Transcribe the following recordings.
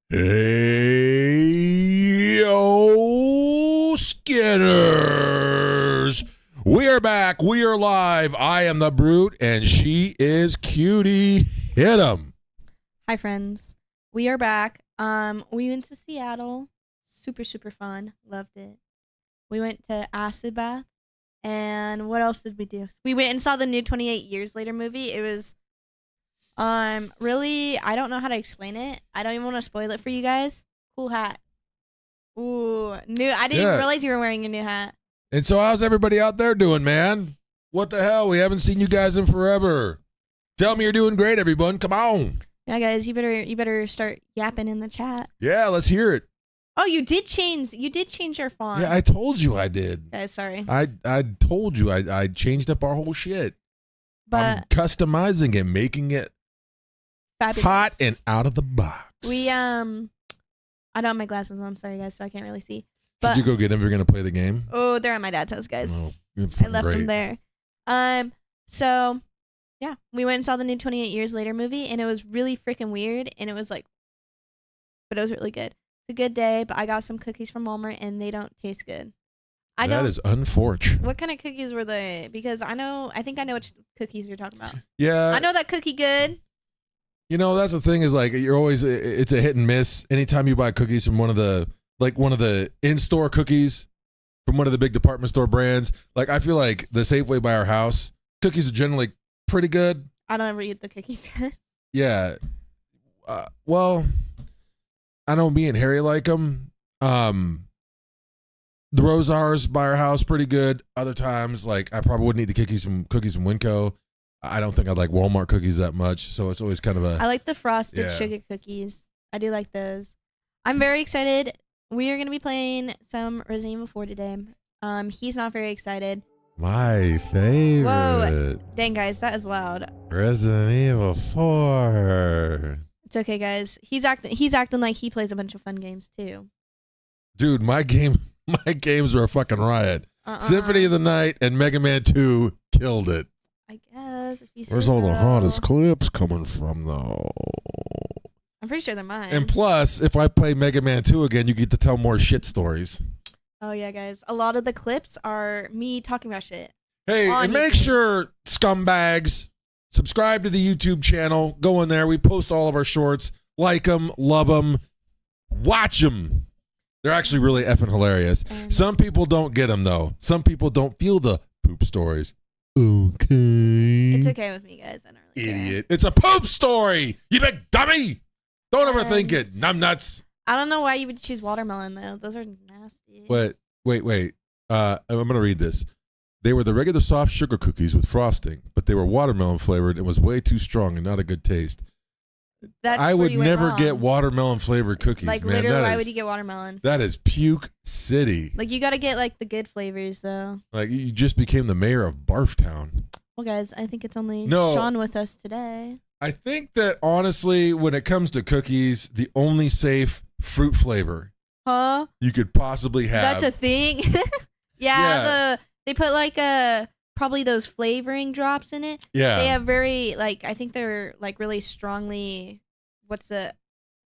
Hey, yo, Skinners. We are back. We are live. I am the Brute, and she is Cutie. Hit 'em. Hi, friends. We are back. We went to Seattle. Super fun. Loved it. We went to Acid Bath. And what else did we do? We went and saw the new 28 Years Later movie. It was really, I don't know how to explain it. I don't even want to spoil it for you guys. Cool hat. Ooh, new. I didn't even realize you were wearing a new hat. And so how's everybody out there doing, man? What the hell? We haven't seen you guys in forever. Tell me you're doing great, everyone. Come on. Yeah, guys, you better start yapping in the chat. Yeah, let's hear it. Oh, you did change your font. Yeah, I told you I did. Guys, sorry. I told you I changed up our whole shit. But I'm customizing it, making it fabulous. hot and out of the box. We I don't have my glasses on, sorry guys, so I can't really see. But, Did you go get them if you're gonna play the game? Oh, they're at my dad's house, guys. Oh, I left them there. So yeah, we went and saw the new 28 Years Later movie, and it was really freaking weird, and it was like, but it was really good. It's a good day, but I got some cookies from Walmart, and they don't taste good. That is unfortunate. What kind of cookies were they? Because I think I know which cookies you're talking about. Yeah. I know that cookie good. You know, that's the thing is like you're always it's a hit and miss. Anytime you buy cookies from one of the in-store cookies from one of the big department store brands, like I feel like the Safeway by our house cookies are generally pretty good. I don't ever eat the cookies. Yeah. Well, I know me and Harry like them. The Rosars by our house pretty good. Other times, like I probably wouldn't eat the cookies from Winco. I don't think I like Walmart cookies that much, so it's always kind of a. I like the frosted sugar cookies. I do like those. I'm very excited. We are gonna be playing some Resident Evil 4 today. He's not very excited. My favorite. Whoa, dang guys, that is loud. Resident Evil 4. It's okay, guys. He's acting like he plays a bunch of fun games too. Dude, my games were a fucking riot. Symphony of the Night and Mega Man 2 killed it. I guess. If you Where's all the hottest clips coming from, though? I'm pretty sure they're mine. And plus, if I play Mega Man 2 again, you get to tell more shit stories. Oh, yeah, guys. A lot of the clips are me talking about shit. Hey, and make sure, scumbags, subscribe to the YouTube channel. Go in there. We post all of our shorts. Like them, love them, watch them. They're actually really effing hilarious. Some people don't get them, though. Some people don't feel the poop stories. Okay. It's okay with me, guys. I don't really Idiot. It's a poop story, you big dummy. Don't overthink it. Numb nuts. I don't know why you would choose watermelon, though. Those are nasty. Wait. I'm going to read this. They were the regular soft sugar cookies with frosting, but they were watermelon flavored and was way too strong and not a good taste. I would never get watermelon flavored cookies. Like, man. literally, why would you get watermelon? That is puke city. Like, you got to get, like, the good flavors, though. Like, you just became the mayor of Barftown. Well, guys, I think it's only Sean with us today. I think that, honestly, when it comes to cookies, the only safe fruit flavor you could possibly have. That's a thing? yeah. They put, like, probably those flavoring drops in it. Yeah. They have very, like, I think they're, like, really strongly,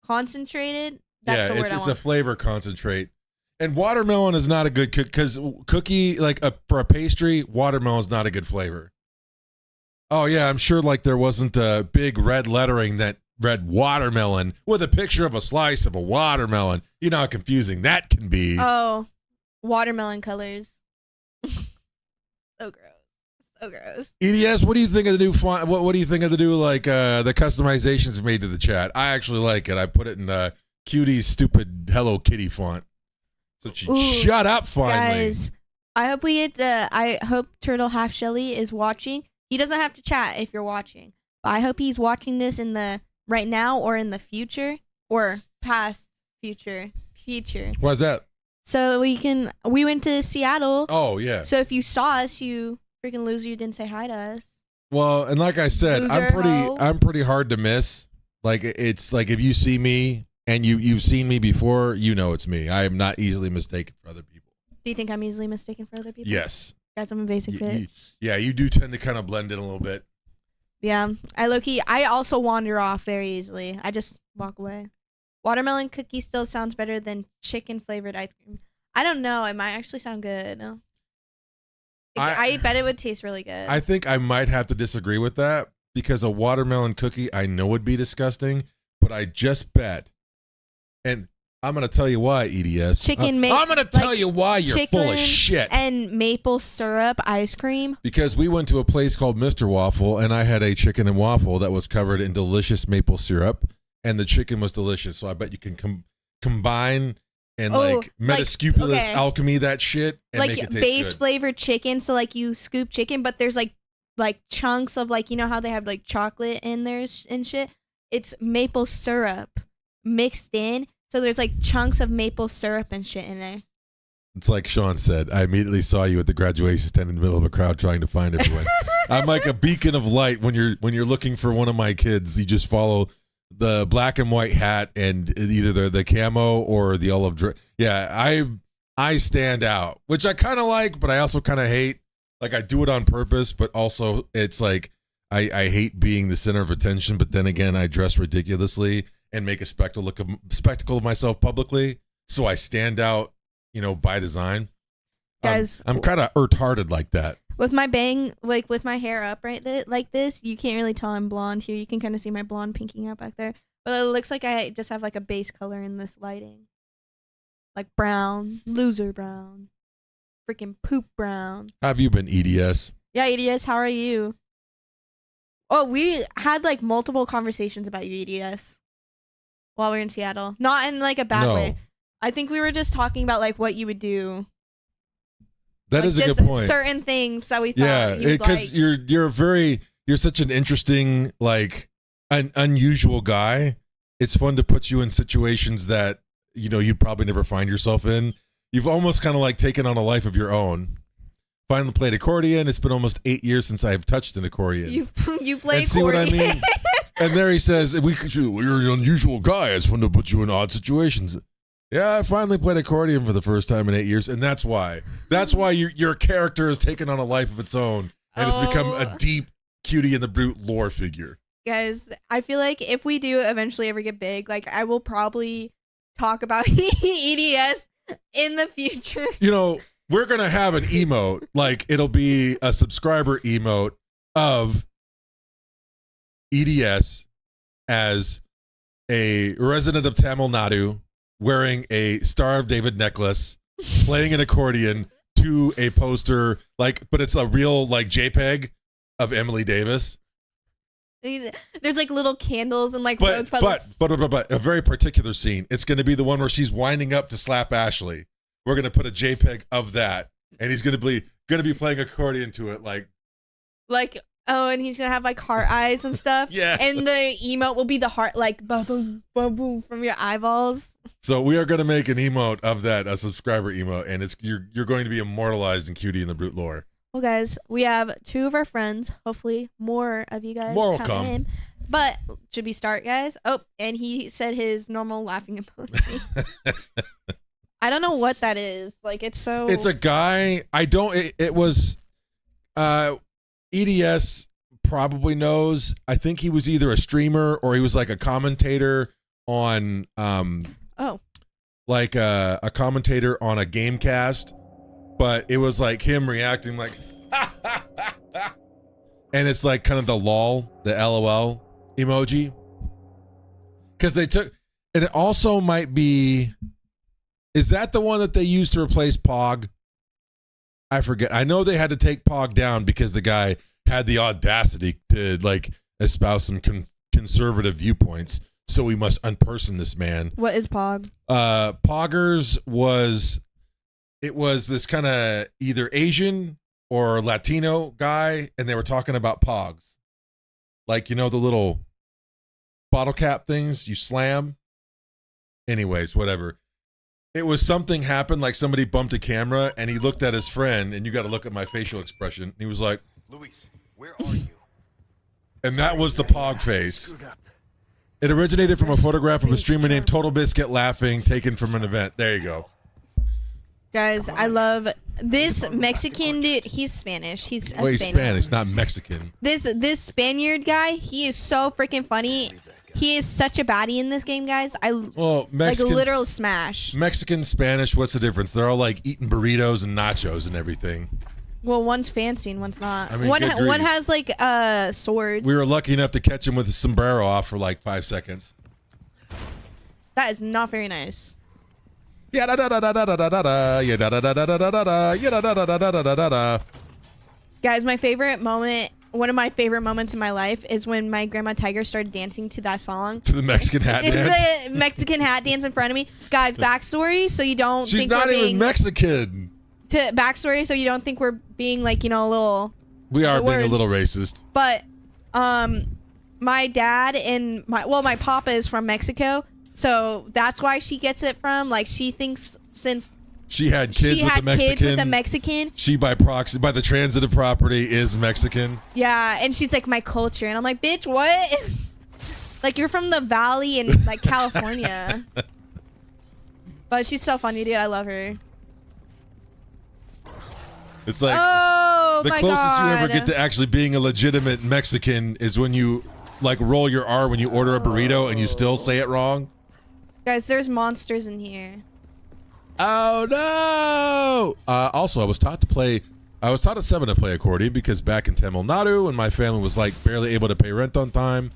concentrated? That's the word I want. It's a flavor concentrate. And watermelon is not a good because cookie, like, for a pastry, watermelon is not a good flavor. Oh, yeah, I'm sure, like, there wasn't a big red lettering that read watermelon with a picture of a slice of a watermelon. You know how confusing that can be. Oh, watermelon colors. So gross. So gross. EDS, what do you think of the new font? What do you think of the new, like, the customizations made to the chat? I actually like it. I put it in Cutie's stupid Hello Kitty font. So she shut up finally. Guys, I hope I hope Turtle Half Shelly is watching. He doesn't have to chat if you're watching. But I hope he's watching this in the right now or in the future or past future. Why's that? So we went to Seattle. Oh, yeah. So if you saw us, you freaking loser, you didn't say hi to us. Well, and like I said, I'm pretty hard to miss. Like, it's like if you see me and you've seen me before, you know it's me. I am not easily mistaken for other people. Do you think I'm easily mistaken for other people? Yes. Guys, I'm a basic bitch. Yeah, you do tend to kind of blend in a little bit. Yeah, I also wander off very easily. I just walk away. Watermelon cookie still sounds better than chicken flavored ice cream. I don't know. It might actually sound good. I bet it would taste really good. I think I might have to disagree with that because a watermelon cookie I know would be disgusting, but I just bet, and I'm gonna tell you why, EDS. I'm gonna tell you why you're full of shit. And maple syrup ice cream. Because we went to a place called Mr. Waffle, and I had a chicken and waffle that was covered in delicious maple syrup, and the chicken was delicious. So I bet you can combine and metascupulous alchemy that shit and make it taste base good. Flavored chicken. So like you scoop chicken, but there's like chunks of you know how they have like chocolate in there and shit. It's maple syrup mixed in. So there's like chunks of maple syrup and shit in there. It's like Sean said, I immediately saw you at the graduation stand in the middle of a crowd trying to find everyone. I'm like a beacon of light when you're looking for one of my kids. You just follow the black and white hat and either the camo or the olive. Yeah, I stand out, which I kind of like, but I also kind of hate. Like I do it on purpose, but also it's like I hate being the center of attention. But then again, I dress ridiculously and make a spectacle of myself publicly, so I stand out, by design. Guys, I'm kind of earth-hearted like that. With my with my hair up like this, you can't really tell I'm blonde here. You can kind of see my blonde pinking out back there, but it looks like I just have like a base color in this lighting, like brown, loser brown, freaking poop brown. How have you been, EDS? Yeah, EDS, how are you? Oh, we had like multiple conversations about you, EDS. While we were in Seattle. Not in like a bad way. I think we were just talking about like what you would do. That is a good point. Certain things that we thought you would like. you're such an interesting, like an unusual guy. It's fun to put you in situations that you'd probably never find yourself in. You've almost kind of like taken on a life of your own. Finally played accordion. It's been almost 8 years since I've touched an accordion. You play and see accordion. What I mean? And there he says, you're an unusual guy. It's fun to put you in odd situations. Yeah, I finally played accordion for the first time in 8 years, and that's why. That's why your character has taken on a life of its own and has become a deep Cutie and the Brute lore figure. Guys, I feel like if we do eventually ever get big, like I will probably talk about EDS in the future. We're going to have an emote. Like, it'll be a subscriber emote of EDS as a resident of Tamil Nadu wearing a Star of David necklace, playing an accordion to a poster, but it's a real JPEG of Emily Davis. There's like little candles and rose petals. But a very particular scene. It's going to be the one where she's winding up to slap Ashley. We're going to put a JPEG of that, and he's going to be playing accordion to it, and he's gonna have heart eyes and stuff. Yeah. And the emote will be the heart, boom, boom, boom from your eyeballs. So we are gonna make an emote of that, a subscriber emote, and you're going to be immortalized in Cutie and the Brute lore. Well, guys, we have 2 of our friends. Hopefully, more of you guys more will come in. But should we start, guys? Oh, and he said his normal laughing emoji. I don't know what that is. It's a guy. It was. EDS probably knows. I think he was either a streamer or he was a commentator on a commentator on a game cast, but it was him reacting and it's kind of the lol, the LOL emoji, because they took, and it also might be, is that the one that they used to replace Pog? I forget. I know they had to take Pog down because the guy had the audacity to espouse some conservative viewpoints. So we must unperson this man. What is Pog? Poggers was this kind of either Asian or Latino guy, and they were talking about Pogs, the little bottle cap things you slam. Anyways, whatever. It was something happened, somebody bumped a camera, and he looked at his friend, and you got to look at my facial expression. And he was like, Luis, where are you? And that was the Pog face. It originated from a photograph of a streamer named Total Biscuit laughing, taken from an event. There you go. Guys, I love this Mexican dude. He's Spanish. He's Spanish, not Mexican. This Spaniard guy, he is so freaking funny. He is such a baddie in this game, guys. Well, like a literal smash. Mexican, Spanish, what's the difference? They're all like eating burritos and nachos and everything. Well, one's fancy and one's not. I mean, one has like swords. We were lucky enough to catch him with a sombrero off for like 5 seconds. That is not very nice. Yeah da da da da da da da da. Yeah da da da da da da da. Yeah da da da da da da da da. Guys, my favorite moment, one of my favorite moments in my life is when my grandma Tiger started dancing to that song. To the Mexican hat dance. The Mexican hat dance in front of me. Guys, backstory, so you don't She's think not we're even being Mexican. Backstory, so you don't think we're being like, you know, a little. We are being a little racist. But, my dad and my papa is from Mexico, so that's why she gets it from. Like, she thinks since she had kids with a Mexican. She by proxy, by the transitive property, is Mexican. Yeah, and she's like, my culture. And I'm like, bitch, what? Like, you're from the valley in, like, California. But she's so funny, dude. I love her. It's like, oh, the my closest God. you ever get to actually being a legitimate Mexican is when you, like, roll your R when you order a burrito and you still say it wrong. Guys, there's monsters in here. Oh no! Also, I was taught at 7 to play accordion because back in Tamil Nadu, when my family was like barely able to pay rent on time,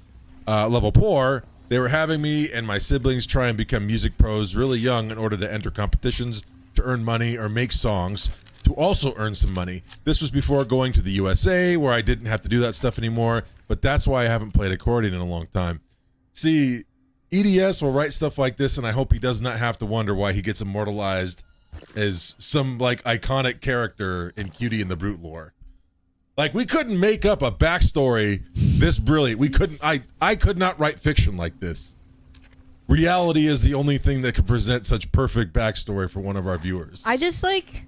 level poor, they were having me and my siblings try and become music pros really young in order to enter competitions to earn money or make songs to also earn some money. This was before going to the USA, where I didn't have to do that stuff anymore, but that's why I haven't played accordion in a long time. See, EDS will write stuff like this, and I hope he does not have to wonder why he gets immortalized as some, like, iconic character in Cutie and the Brute lore. Like, we couldn't make up a backstory this brilliant. We couldn't, I could not write fiction like this. Reality is the only thing that could present such perfect backstory for one of our viewers. I just, like,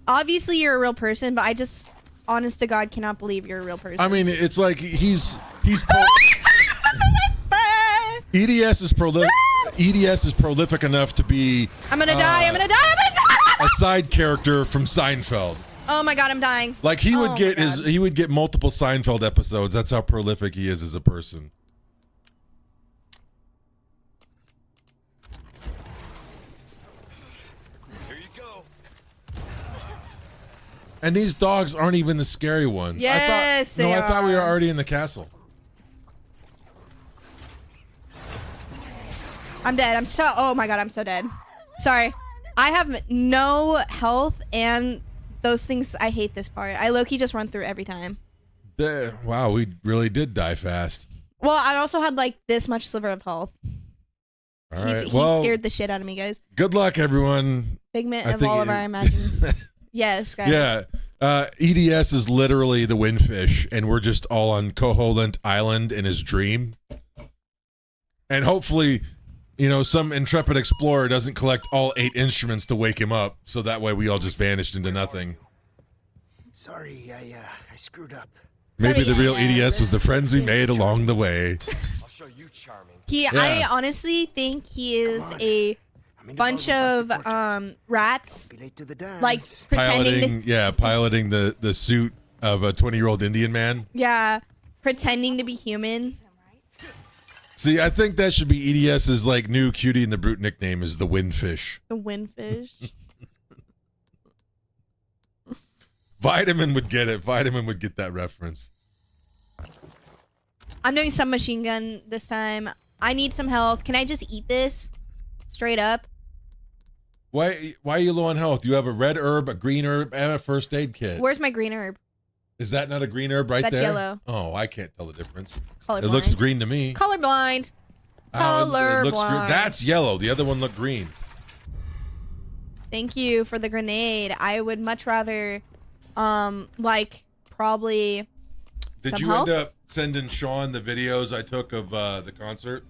obviously you're a real person, but I just, honest to God, cannot believe you're a real person. I mean, it's like, EDS is prolific enough to be I'm gonna die, I'm gonna die! a side character from Seinfeld. Oh my God, I'm dying. Like, he would get multiple Seinfeld episodes. That's how prolific he is as a person. Here you go. And these dogs aren't even the scary ones. Yes, I they thought we were are. already in the castle. I'm dead. Oh my God, I'm so dead. Sorry. I have no health and those things, I hate this part. I low-key just run through every time. Wow, we really did die fast. Well, I also had like this much sliver of health. All right, He well, scared the shit out of me, guys. good luck, everyone. Figment I of think all of our imagination. Yes, guys. Yeah, EDS is literally the windfish, and we're just all on Koholint Island in his dream. And hopefully, you know, some intrepid explorer doesn't collect all 8 instruments to wake him up, so that way we all just vanished into nothing. Sorry, I screwed up. Maybe Sorry, the real yeah. EDS was the friends we made along the way. I'll show you charming. I honestly think he is a bunch of rats, Be late to the dance. like pretending Piloting the suit of a 20-year-old Indian man. pretending to be human. See, I think that should be EDS's like new Cutie and the Brute nickname is the Windfish. The windfish. Vitamin would get it. Vitamin would get that reference. I'm doing submachine gun this time. I need some health. Can I just eat this? Straight up. Why are you low on health? You have a red herb, a green herb, and a first aid kit. Where's my green herb? Is that not a green herb right That's there? yellow. Oh, I can't tell the difference. Colorblind. It looks green to me. Colorblind. Oh, it looks green. Colorblind. That's yellow. The other one looked green. Thank you for the grenade. I would much rather, like, probably Did some you health? end up sending Sean the videos I took of the concert?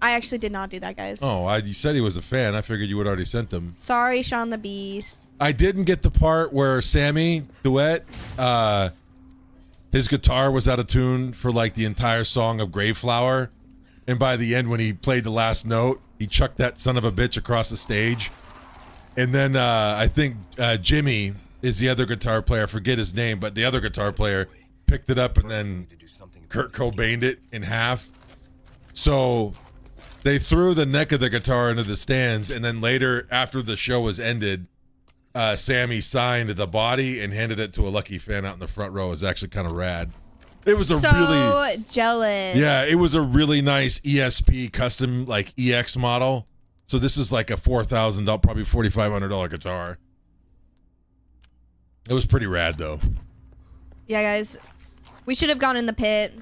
I actually did not do that, guys. Oh, you said he was a fan. I figured you would already sent them. Sorry, Sean the Beast. I didn't get the part where Sammy Duet, his guitar was out of tune for like the entire song of Graveflower. And by the end, when he played the last note, he chucked that son of a bitch across the stage. And then I think Jimmy is the other guitar player. I forget his name, but the other guitar player picked it up and then Kurt Cobained it in half. So they threw the neck of the guitar into the stands, and then later, after the show was ended, Sammy signed the body and handed it to a lucky fan out in the front row. It was actually kind of rad. It was a really jealous. Yeah, it was a really nice ESP custom like EX model. So this is like a $4,000, probably $4,500 guitar. It was pretty rad though. Yeah, guys, we should have gone in the pit.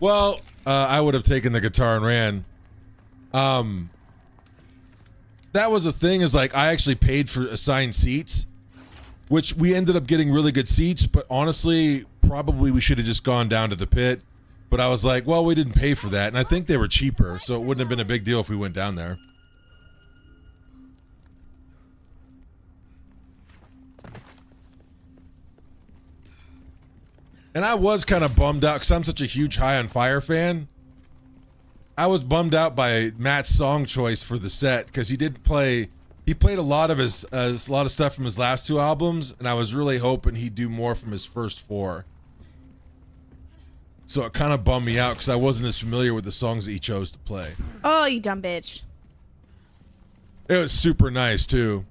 Well, I would have taken the guitar and ran. That was the thing, is like I actually paid for assigned seats, which we ended up getting really good seats, but honestly, probably we should have just gone down to the pit. But I was like, well, we didn't pay for that, and I think they were cheaper, so it wouldn't have been a big deal if we went down there. And I was kind of bummed out because I'm such a huge High on Fire fan. I was bummed out by Matt's song choice for the set because he played a lot of stuff from his last 2 albums, and I was really hoping he'd do more from his first 4. So it kind of bummed me out because I wasn't as familiar with the songs that he chose to play. Oh, you dumb bitch. It was super nice too.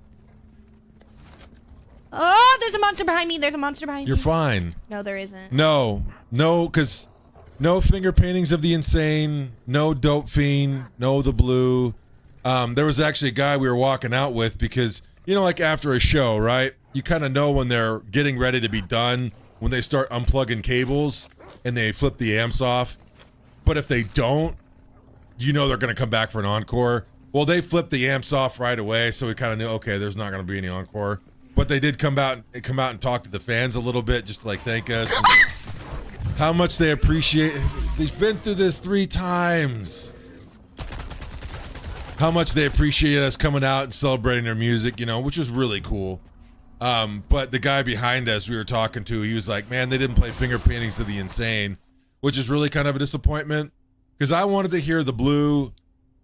Oh, there's a monster behind me. There's a monster behind me. You're fine. No, there isn't. No, because no finger paintings of the insane, no dope fiend, no the blue. There was actually a guy we were walking out with because, you know, like after a show, right? You kind of know when they're getting ready to be done, when they start unplugging cables and they flip the amps off. But if they don't, you know they're going to come back for an encore. Well, they flipped the amps off right away, so we kind of knew, okay, there's not going to be any encore. But they did come out and talk to the fans a little bit, just to like thank us. How much they appreciate. They've been through this 3 times. How much they appreciate us coming out and celebrating their music, you know, which was really cool. But the guy behind us we were talking to, he was like, man, they didn't play Finger Paintings of the Insane, which is really kind of a disappointment because I wanted to hear the blue.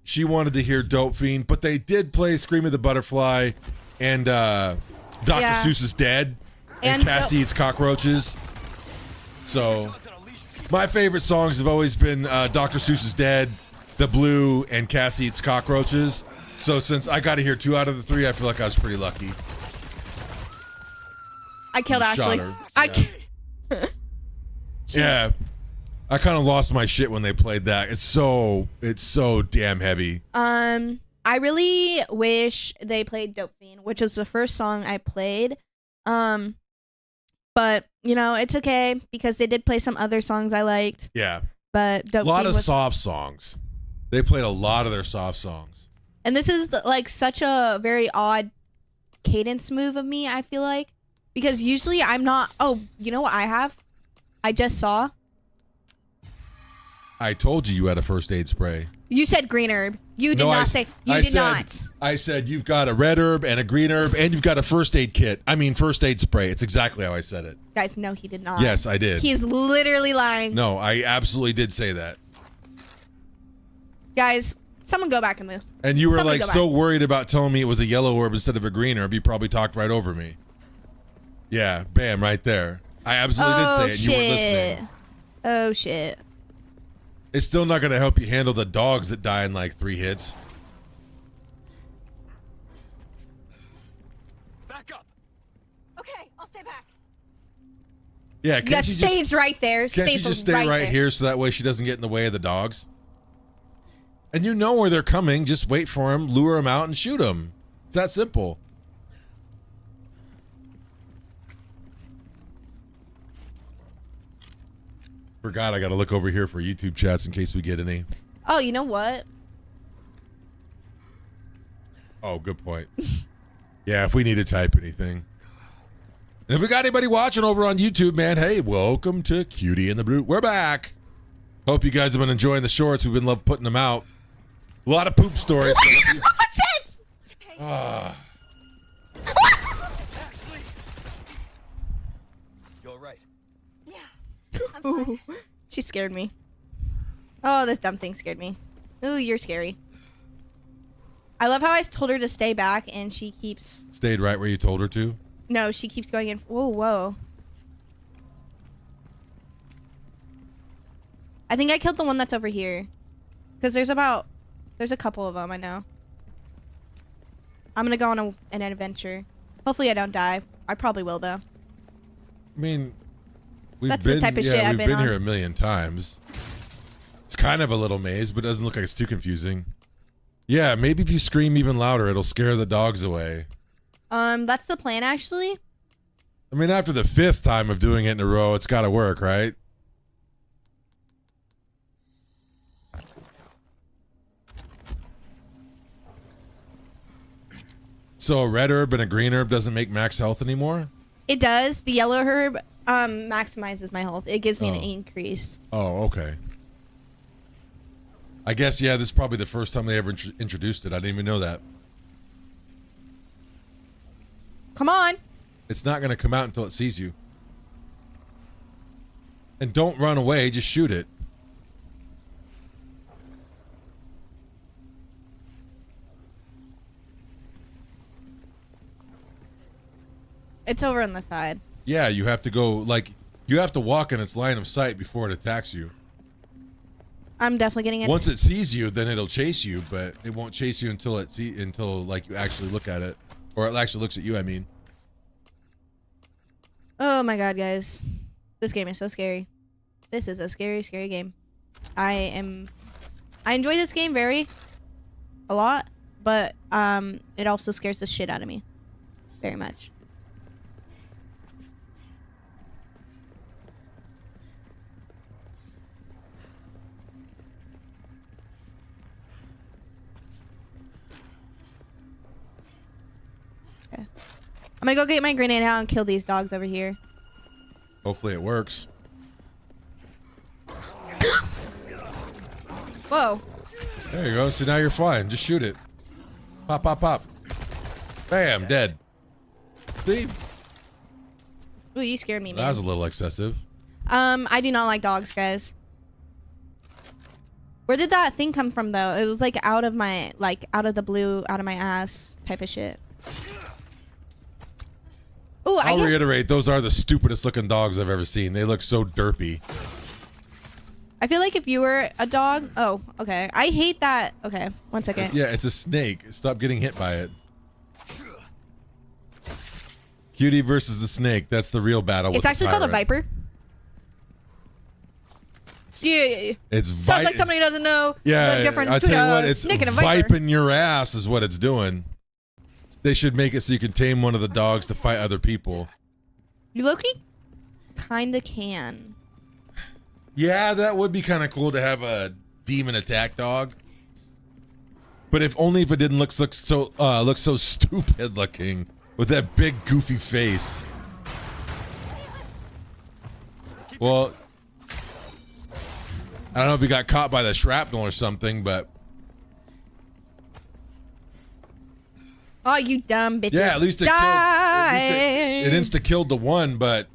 She wanted to hear Dope Fiend, but they did play Scream of the Butterfly and Dr. Seuss is Dead and Cassie Eats Cockroaches. So my favorite songs have always been Dr. Seuss is Dead, The Blue, and Cassie Eats Cockroaches. So since I got to hear 2 out of the 3, I feel like I was pretty lucky. I killed Ashley. Yeah. I kind of lost my shit when they played that. It's so damn heavy. I really wish they played Dope Fiend, which was the first song I played. But you know, it's okay because they did play some other songs I liked. Yeah. But Dope a lot Fiend of was soft songs. They played a lot of their soft songs. And this is like such a very odd cadence move of me, I feel like. Because usually I'm not... Oh, you know what I have? I just saw. I told you had a first aid spray. You said green herb. You did not say... You did not. I said you've got a red herb and a green herb and you've got a first aid kit. I mean first aid spray. It's exactly how I said it. Guys, no, he did not. Yes, I did. He's literally lying. No, I absolutely did say that. Guys, someone go back in the... And you were like so worried about telling me it was a yellow herb instead of a green herb, you probably talked right over me. Yeah, bam, right there. I absolutely did say it, and you weren't listening. Oh, shit. It's still not going to help you handle the dogs that die in like 3 hits. Back up. Okay, I'll stay back. Yeah, can't you stays right there. Can't you just stay right here so that way she doesn't get in the way of the dogs? And you know where they're coming. Just wait for them, lure them out, and shoot them. It's that simple. Forgot I got to look over here for YouTube chats in case we get any. Oh, you know what? Oh, good point. Yeah, if we need to type anything. And if we got anybody watching over on YouTube, man, hey, welcome to Cutie and the Brute. We're back. Hope you guys have been enjoying the shorts. We've been love putting them out. A lot of poop stories. Watch it! You're right. Yeah, I'm fine. She scared me. Oh, this dumb thing scared me. Ooh, you're scary. I love how I told her to stay back and she keeps... Stayed right where you told her to? No, she keeps going in. Whoa, whoa. I think I killed the one that's over here. Because there's a couple of them, I know. I'm gonna go on an adventure. Hopefully I don't die. I probably will, though. I mean, we've That's been, the type of shit I've we've been been here on. a million times. It's kind of a little maze, but it doesn't look like it's too confusing. Yeah, maybe if you scream even louder, it'll scare the dogs away. That's the plan, actually. I mean, after the 5th time of doing it in a row, it's got to work, right? So a red herb and a green herb doesn't make max health anymore? It does. The yellow herb maximizes my health. It gives me an increase. Oh, okay. I guess, yeah, this is probably the first time they ever introduced it. I didn't even know that. Come on. It's not going to come out until it sees you. And don't run away, just shoot it. It's over on the side. Yeah, you have to go, like, you have to walk in its line of sight before it attacks you. I'm definitely getting it. Once it sees you, then it'll chase you, but it won't chase you until like you actually look at it, or it actually looks at you. I mean. Oh my god, guys, this game is so scary. This is a scary, scary game. I enjoy this game a lot, but it also scares the shit out of me, very much. I'm gonna go get my grenade out and kill these dogs over here. Hopefully it works. Whoa. There you go. So now you're fine. Just shoot it. Pop, pop, pop. Bam, dead. See? Ooh, you scared me, man. That was a little excessive. I do not like dogs, guys. Where did that thing come from, though? It was like out of the blue, out of my ass type of shit. Ooh, I'll reiterate, those are the stupidest looking dogs I've ever seen. They look so derpy. I feel like if you were a dog... Oh, okay. I hate that... Okay, one second. Yeah, it's a snake. Stop getting hit by it. Cutie versus the snake. That's the real battle. It's actually called a viper. Yeah. It's sounds like somebody doesn't know the difference I between tell you what, a it's snake and a viper. viping your ass is what it's doing. They should make it so you can tame one of the dogs to fight other people. You Loki kinda can. Yeah, that would be kind of cool to have a demon attack dog. But if only if it didn't look so stupid looking with that big goofy face. Well, I don't know if he got caught by the shrapnel or something, but Oh, you dumb bitches. yeah, at least it killed. It insta-killed the one, but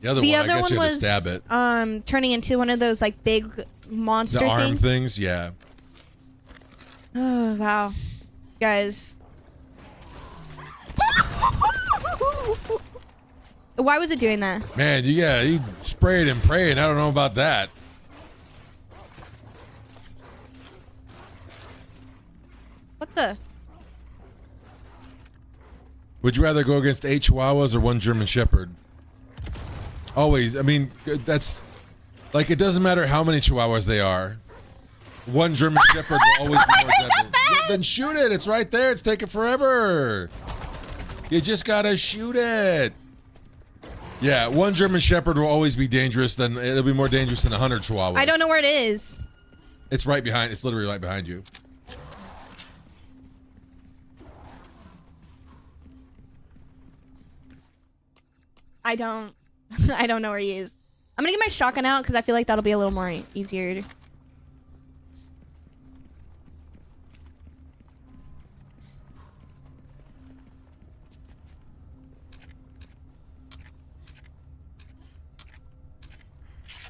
the other one, I guess you had to stab it. Turning into one of those like big monster The things. arm things, yeah. Oh wow, guys. Why was it doing that? Man, you sprayed and prayed. I don't know about that. What the? Would you rather go against 8 Chihuahuas or 1 German Shepherd? Always. I mean, that's like it doesn't matter how many Chihuahuas they are. 1 German Shepherd will always be more deadly. Yeah, then shoot it. It's right there. It's taking forever. You just gotta shoot it. Yeah, 1 German Shepherd will always be dangerous. It'll be more dangerous than 100 Chihuahuas. I don't know where it is. It's right behind. It's literally right behind you. I don't know where he is. I'm gonna get my shotgun out because I feel like that'll be a little more easier.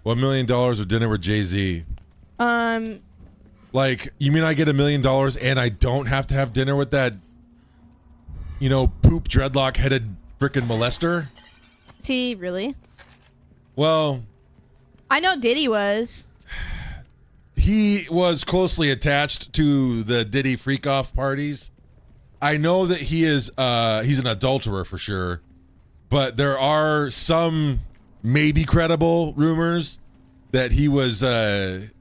$1 million or dinner with Jay-Z? Like, you mean I get $1 million and I don't have to have dinner with that, poop dreadlock-headed frickin' molester? Is he really? Well, I know Diddy was. he was closely attached to the Diddy freak-off parties. I know that he's an adulterer for sure, but there are some maybe credible rumors that he was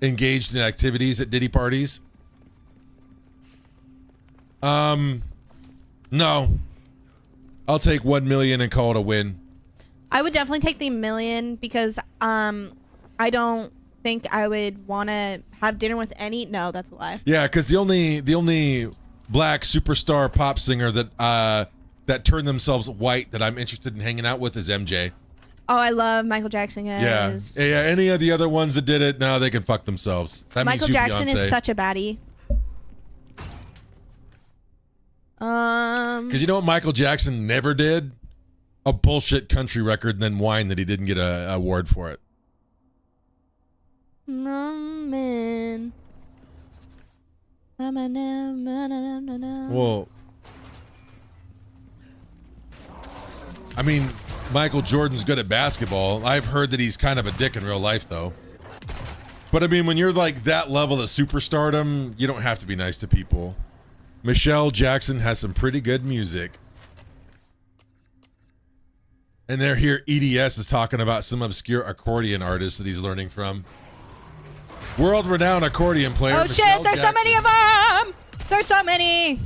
engaged in activities at Diddy parties. No. I'll take 1 million and call it a win. I would definitely take the 1 million because I don't think I would want to have dinner with any. No, that's a lie. Yeah, because the only black superstar pop singer that turned themselves white that I'm interested in hanging out with is MJ. Oh, I love Michael Jackson, guys. Yeah. Any of the other ones that did it, no, they can fuck themselves. That Michael means you, Jackson Beyonce. is such a baddie. Because you know what Michael Jackson never did? A bullshit country record and then whine that he didn't get an award for it. Man. Well, I mean, Michael Jordan's good at basketball. I've heard that he's kind of a dick in real life, though. But I mean, when you're like that level of superstardom, you don't have to be nice to people. Michelle Jackson has some pretty good music. And they're here, EDS is talking about some obscure accordion artist that he's learning from. World-renowned accordion player. Oh Michelle shit, there's Jackson. so many of them! There's so many!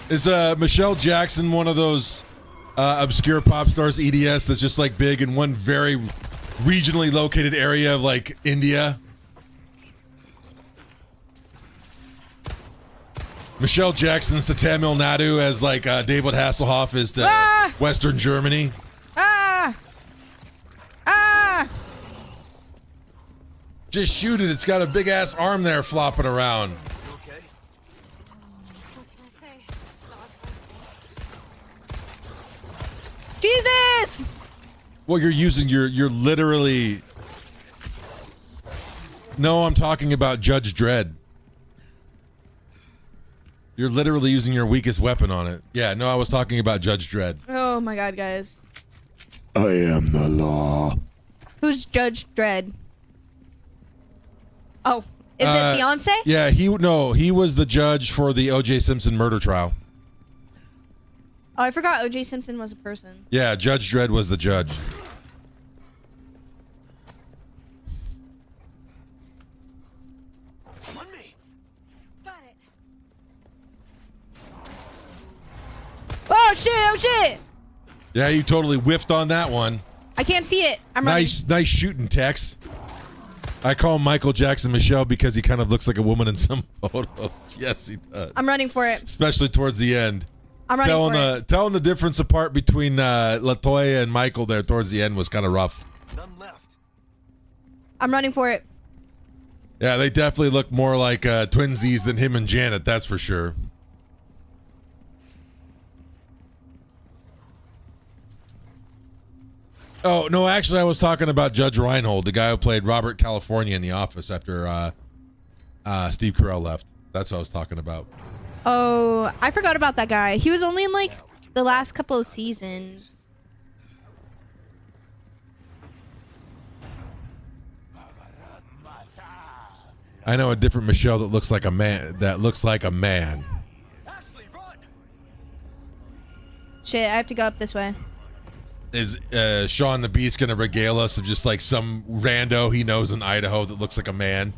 Is Michelle Jackson one of those obscure pop stars, EDS, that's just like big in one very regionally located area of like India? Michelle Jackson's to Tamil Nadu as like David Hasselhoff is to Western Germany. Just shoot it. It's got a big ass arm there flopping around. Okay. What can I say? Jesus! Well, you're literally. No, I'm talking about Judge Dredd. You're literally using your weakest weapon on it. Yeah, no, I was talking about Judge Dredd. Oh my god, guys. I am the law. Who's Judge Dredd? Oh, is it Beyonce? Yeah, he was the judge for the O.J. Simpson murder trial. Oh, I forgot O.J. Simpson was a person. Yeah, Judge Dredd was the judge. On me. Got it. Oh shit, oh shit! Yeah, you totally whiffed on that one. I can't see it. I'm running. Nice shooting, Tex. I call him Michael Jackson Michelle because he kind of looks like a woman in some photos. Yes, he does. I'm running for it. Especially towards the end. I'm running for it. Telling the difference apart between LaToya and Michael there towards the end was kind of rough. None left. I'm running for it. Yeah, they definitely look more like twinsies than him and Janet, that's for sure. Oh, no, actually, I was talking about Judge Reinhold, the guy who played Robert California in The Office after Steve Carell left. That's what I was talking about. Oh, I forgot about that guy. He was only in like the last couple of seasons. I know a different Michelle that looks like a man. Ashley, run! Shit, I have to go up this way. Is Sean the Beast gonna regale us of just like some rando he knows in Idaho that looks like a man?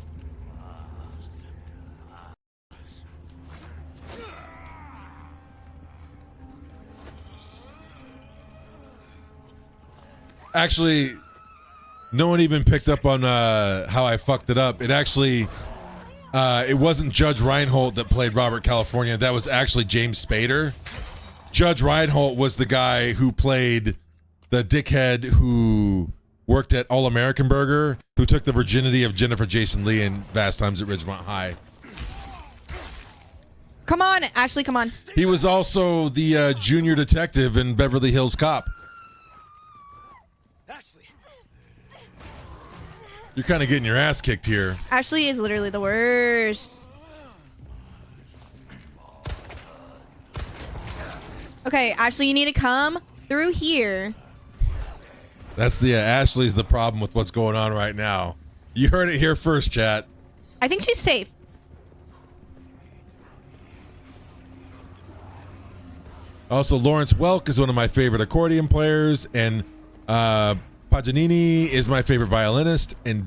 Actually, no one even picked up on how I fucked it up. It actually, it wasn't Judge Reinhold that played Robert California. That was actually James Spader. Judge Reinhold was the guy who played the dickhead who worked at All American Burger, who took the virginity of Jennifer Jason Leigh in Fast Times at Ridgemont High. Come on, Ashley, come on. He was also the junior detective in Beverly Hills Cop. Ashley. You're kind of getting your ass kicked here. Ashley is literally the worst. Okay, Ashley, you need to come through here. That's the Ashley's the problem with what's going on right now. You heard it here first, chat. I think she's safe. Also, Lawrence Welk is one of my favorite accordion players, and Paganini is my favorite violinist, and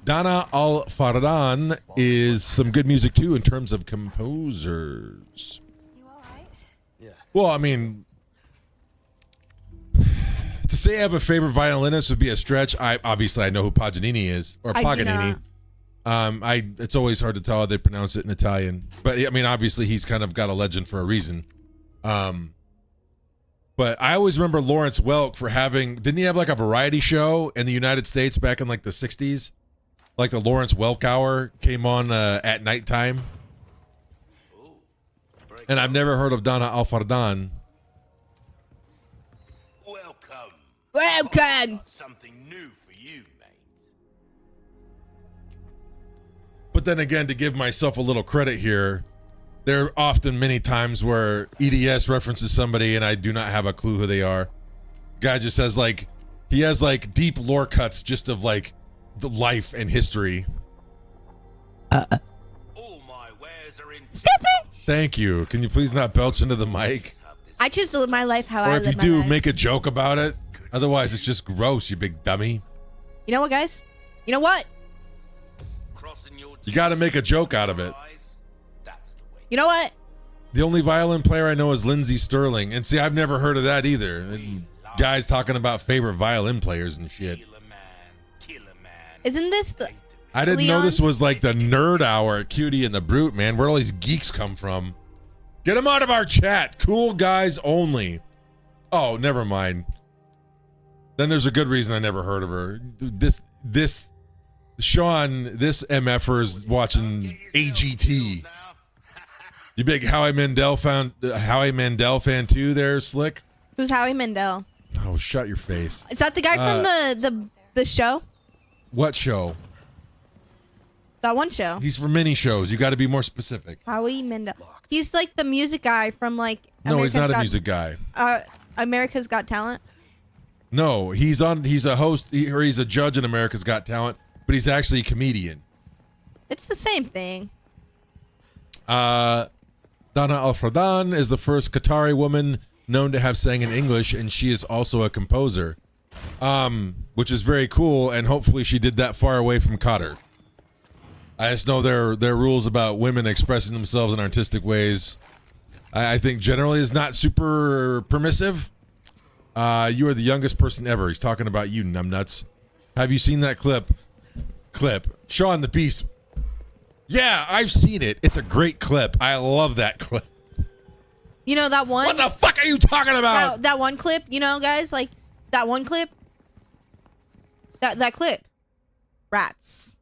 Dana Al-Faradan is some good music too in terms of composers. You all right? Yeah. Well, I mean, to say I have a favorite violinist would be a stretch. I know who Paganini is, or I do Paganini. It's always hard to tell how they pronounce it in Italian, but I mean, obviously he's kind of got a legend for a reason. But I always remember Lawrence Welk for didn't he have like a variety show in the United States back in like the 60s? Like the Lawrence Welk Hour came on at nighttime. And I've never heard of Dana Alfardan. Welcome. Welcome. Something new for you, mate. But then again, to give myself a little credit here, there are often many times where EDS references somebody and I do not have a clue who they are. Guy just has like, he has like deep lore cuts just of like the life and history. All my wares are in. Thank you. Can you please not belch into the mic? I choose to live my life how I Or live if you my do, life. make a joke about it. Otherwise, it's just gross, you big dummy. You know what, guys? You know what? Crossing your You got to make a joke out of it. eyes. That's the way. You know what? The only violin player I know is Lindsey Sterling. And see, I've never heard of that either. And guys talking about favorite violin players and shit. Kill a man. Kill a man. Isn't this the... I didn't know Leon? this was like the nerd hour at Cutie and the Brute, man. Where all these geeks come from? Get them out of our chat. Cool guys only. Oh, never mind. Then there's a good reason I never heard of her. Sean, this MFer is watching AGT. You big Howie Mandel fan too there, Slick? Who's Howie Mandel? Oh, shut your face. Is that the guy from the show? What show? That one show. He's for many shows. You got to be more specific. Howie Mandel. He's like the music guy from like No, he's not a Got- music guy. America's Got Talent. No, he's a host, or he's a judge in America's Got Talent, but he's actually a comedian. It's the same thing. Dana Alfredan is the first Qatari woman known to have sang in English, and she is also a composer, which is very cool, and hopefully she did that far away from Qatar. I just know there are rules about women expressing themselves in artistic ways. I think generally is not super permissive. You are the youngest person ever. He's talking about you, numbnuts. Have you seen that clip? Sean the Beast. Yeah, I've seen it. It's a great clip. I love that clip. You know that one? What the fuck are you talking about? That one clip, you know, guys, like that one clip. That clip. Rats.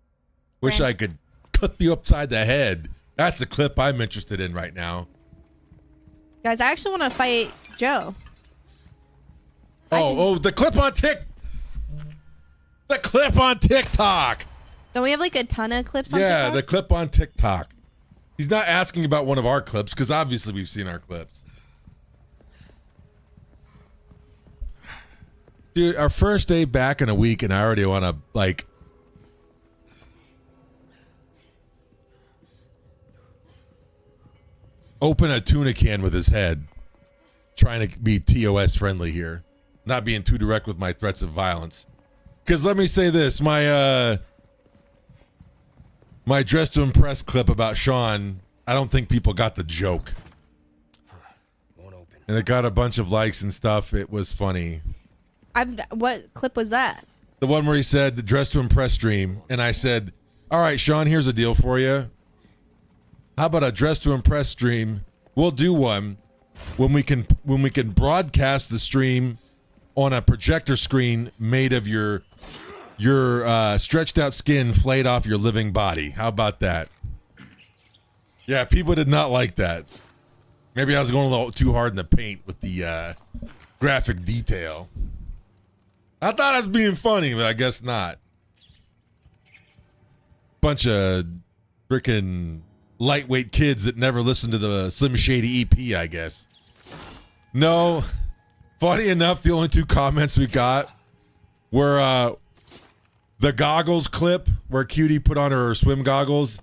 Wish I could clip you upside the head. That's the clip I'm interested in right now. Guys, I actually want to fight Joe. The clip on TikTok. Don't we have like a ton of clips on Yeah, TikTok? the clip on TikTok. He's not asking about one of our clips because obviously we've seen our clips. Dude, our first day back in a week and I already want to like open a tuna can with his head. Trying to be TOS friendly here. Not being too direct with my threats of violence. Because let me say this, my Dress to Impress clip about Sean, I don't think people got the joke. Won't open. And it got a bunch of likes and stuff. It was funny. What clip was that? The one where he said, Dress to Impress stream. And I said, all right, Sean, here's a deal for you. How about a Dress to Impress stream? We'll do one when we can broadcast the stream on a projector screen made of your stretched out skin flayed off your living body. How about that? Yeah, people did not like that. Maybe I was going a little too hard in the paint with the graphic detail. I thought I was being funny, but I guess not. Bunch of freaking lightweight kids that never listened to the Slim Shady EP, I guess. No. Funny enough, the only two comments we got were the goggles clip where Cutie put on her swim goggles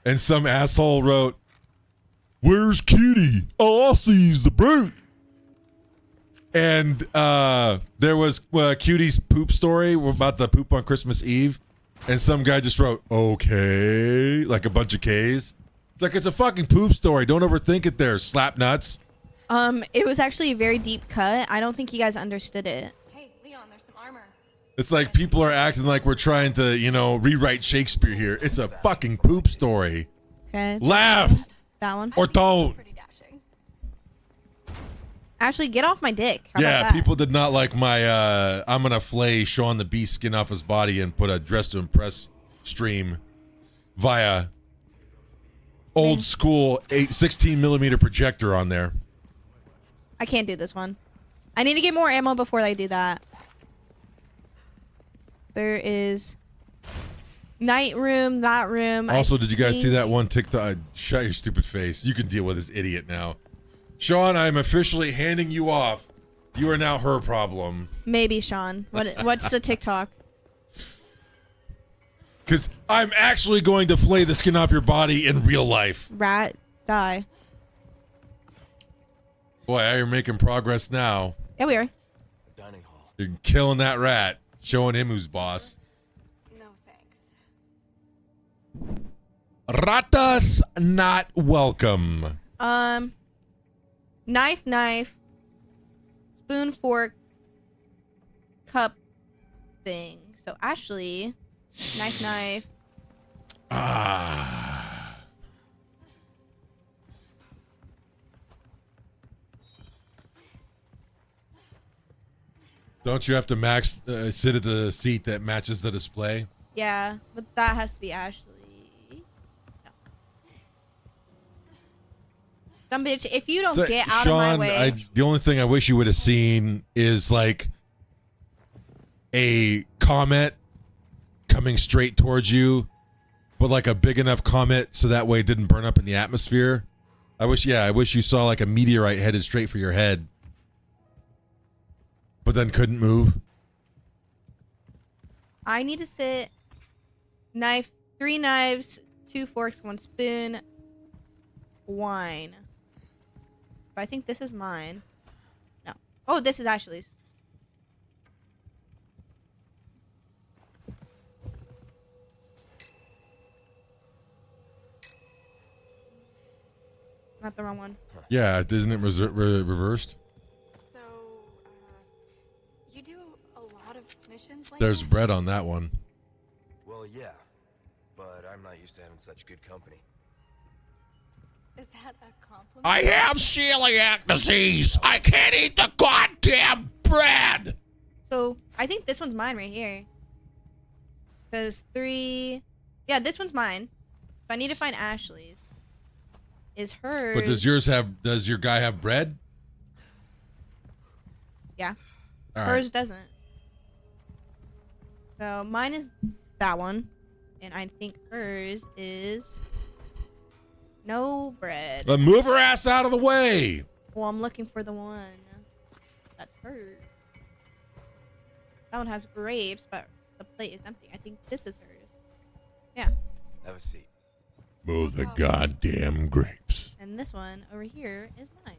And some asshole wrote, "Where's Cutie? All I see is the brute." And there was Cutie's poop story about the poop on Christmas Eve. And some guy just wrote, "Okay," like a bunch of K's. It's like, it's a fucking poop story. Don't overthink it there, slap nuts. It was actually a very deep cut. I don't think you guys understood it. Hey, Leon, there's some armor. It's like people are acting like we're trying to, you know, rewrite Shakespeare here. It's a fucking poop story. Okay. Laugh That one. or don't. Pretty dashing. Ashley, get off my dick. How Yeah, about that? people did not like my I'm gonna flay Sean the Beast skin off his body and put a Dress to Impress stream via old school 16mm projector on there. I can't do this one. I need to get more ammo before I do that. There is night room, that room. Also, did you guys see that one TikTok? Shut your stupid face. You can deal with this idiot now. Sean, I'm officially handing you off. You are now her problem. Maybe, Sean. What's the TikTok? Because I'm actually going to flay the skin off your body in real life. Rat, die. Boy, you're making progress now. Yeah, we are. Dining hall. You're killing that rat, showing him who's boss. No thanks. Ratas not welcome. Knife, spoon, fork, cup thing. So Ashley, knife. Ah. Don't you have to max sit at the seat that matches the display? Yeah, but that has to be Ashley. No. Dumb bitch, if you don't So, get out Sean, of my way. the only thing I wish you would have seen is like a comet coming straight towards you, but like a big enough comet so that way it didn't burn up in the atmosphere. I wish you saw like a meteorite headed straight for your head, but then couldn't move. I need to sit. Knife, 3 knives, 2 forks, 1 spoon, wine. But I think this is mine. No. Oh, this is Ashley's. Not the wrong one. Yeah, isn't it reversed? So, you do a lot of missions like There's this? bread on that one. Well, yeah, but I'm not used to having such good company. Is that a compliment? I have celiac disease. I can't eat the goddamn bread. So I think this one's mine right here. Because 3. Yeah, this one's mine. So I need to find Ashley's. Is hers? But does your guy have bread? Yeah. All right. Hers doesn't. So mine is that one. And I think hers is no bread. But move her ass out of the way. Well, I'm looking for the one. That's hers. That one has grapes, but the plate is empty. I think this is hers. Yeah. Have a seat. Move the goddamn grapes. And this one over here is mine.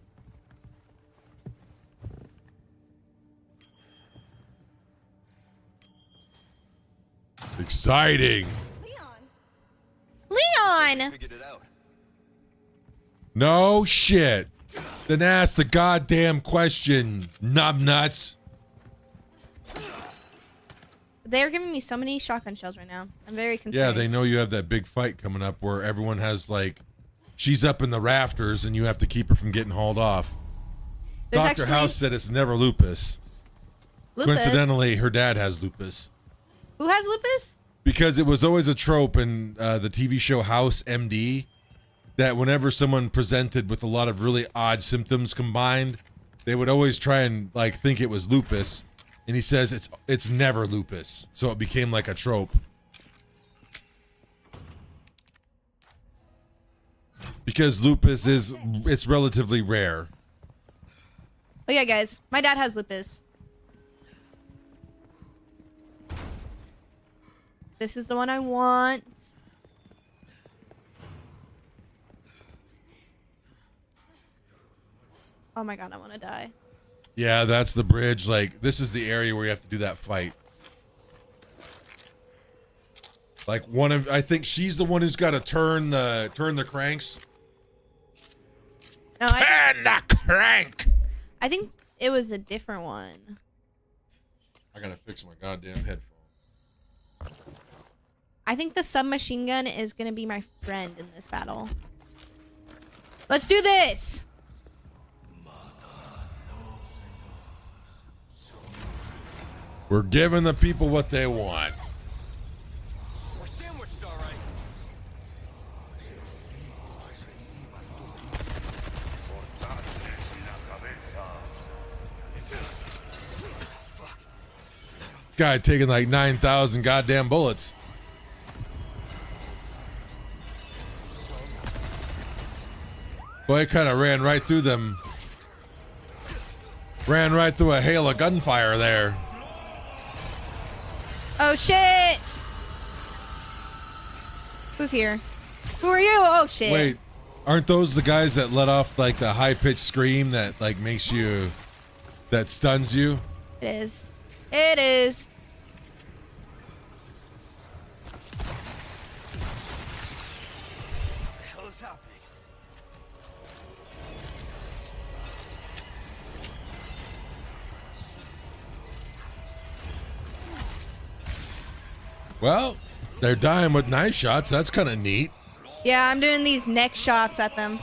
Exciting. Leon! Figured it out. No shit. Then ask the goddamn question, numbnuts. They're giving me so many shotgun shells right now. I'm very concerned. Yeah, they know you have that big fight coming up where everyone has like, she's up in the rafters and you have to keep her from getting hauled off. There's Dr. actually- House said it's never lupus. Lupus. Coincidentally, her dad has lupus. Who has lupus? Because it was always a trope in the TV show House MD that whenever someone presented with a lot of really odd symptoms combined, they would always try and like think it was lupus. And he says it's never lupus. So it became like a trope. Because lupus it's relatively rare. Oh yeah, guys. My dad has lupus. This is the one I want. Oh my god, I want to die. Yeah, that's the bridge. Like, this is the area where you have to do that fight. Like I think she's the one who's got to turn the cranks. No, Turn the crank. I think it was a different one. I gotta fix my goddamn headphone. I think the submachine gun is gonna be my friend in this battle. Let's do this! We're giving the people what they want. We're sandwiched, all right. Guy taking like 9,000 goddamn bullets. Boy, it kind of ran right through them. Ran right through a hail of gunfire there. Oh shit! Who's here? Who are you? Oh shit. Wait, aren't those the guys that let off like the high-pitched scream that like makes you, that stuns you? It is. It is. The hell is happening? Well, they're dying with knife shots. That's kind of neat. Yeah, I'm doing these neck shots at them.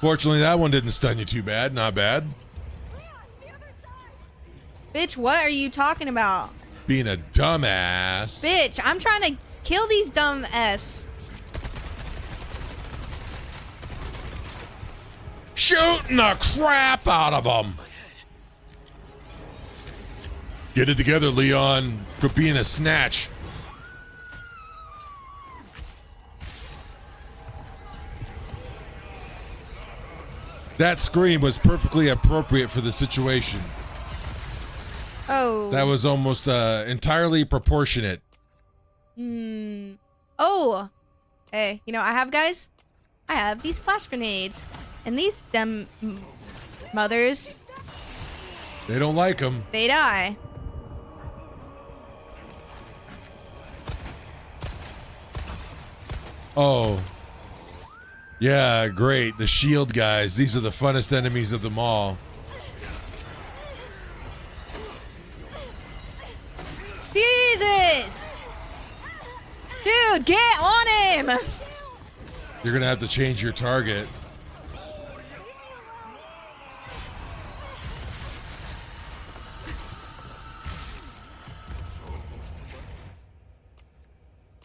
Fortunately, that one didn't stun you too bad. Not bad. Bitch, what are you talking about? Being a dumbass. Bitch, I'm trying to kill these dumb Fs. Shooting the crap out of them. Get it together, Leon. Quit being a snatch. That scream was perfectly appropriate for the situation. Oh. That was almost entirely proportionate. Oh. Hey, you know what I have, guys? I have these flash grenades. And these mothers, They don't like them. they die. Oh. Yeah, great. The shield guys. These are the funnest enemies of them all. Jesus! Dude, get on him! You're going to have to change your target.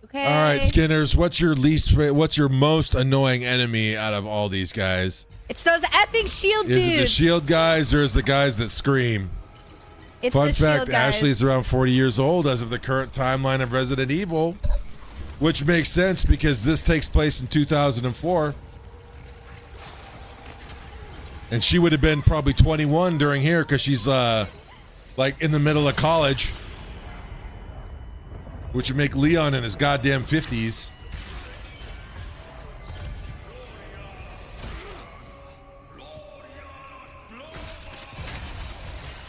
Okay. All right, Skinners, what's your most annoying enemy out of all these guys? It's those effing shield Is dudes. it the shield guys or is it the guys that scream? It's Fun the fact, shield guys. Ashley is around 40 years old as of the current timeline of Resident Evil, which makes sense because this takes place in 2004. And she would have been probably 21 during here because she's like in the middle of college, which would make Leon in his goddamn 50s.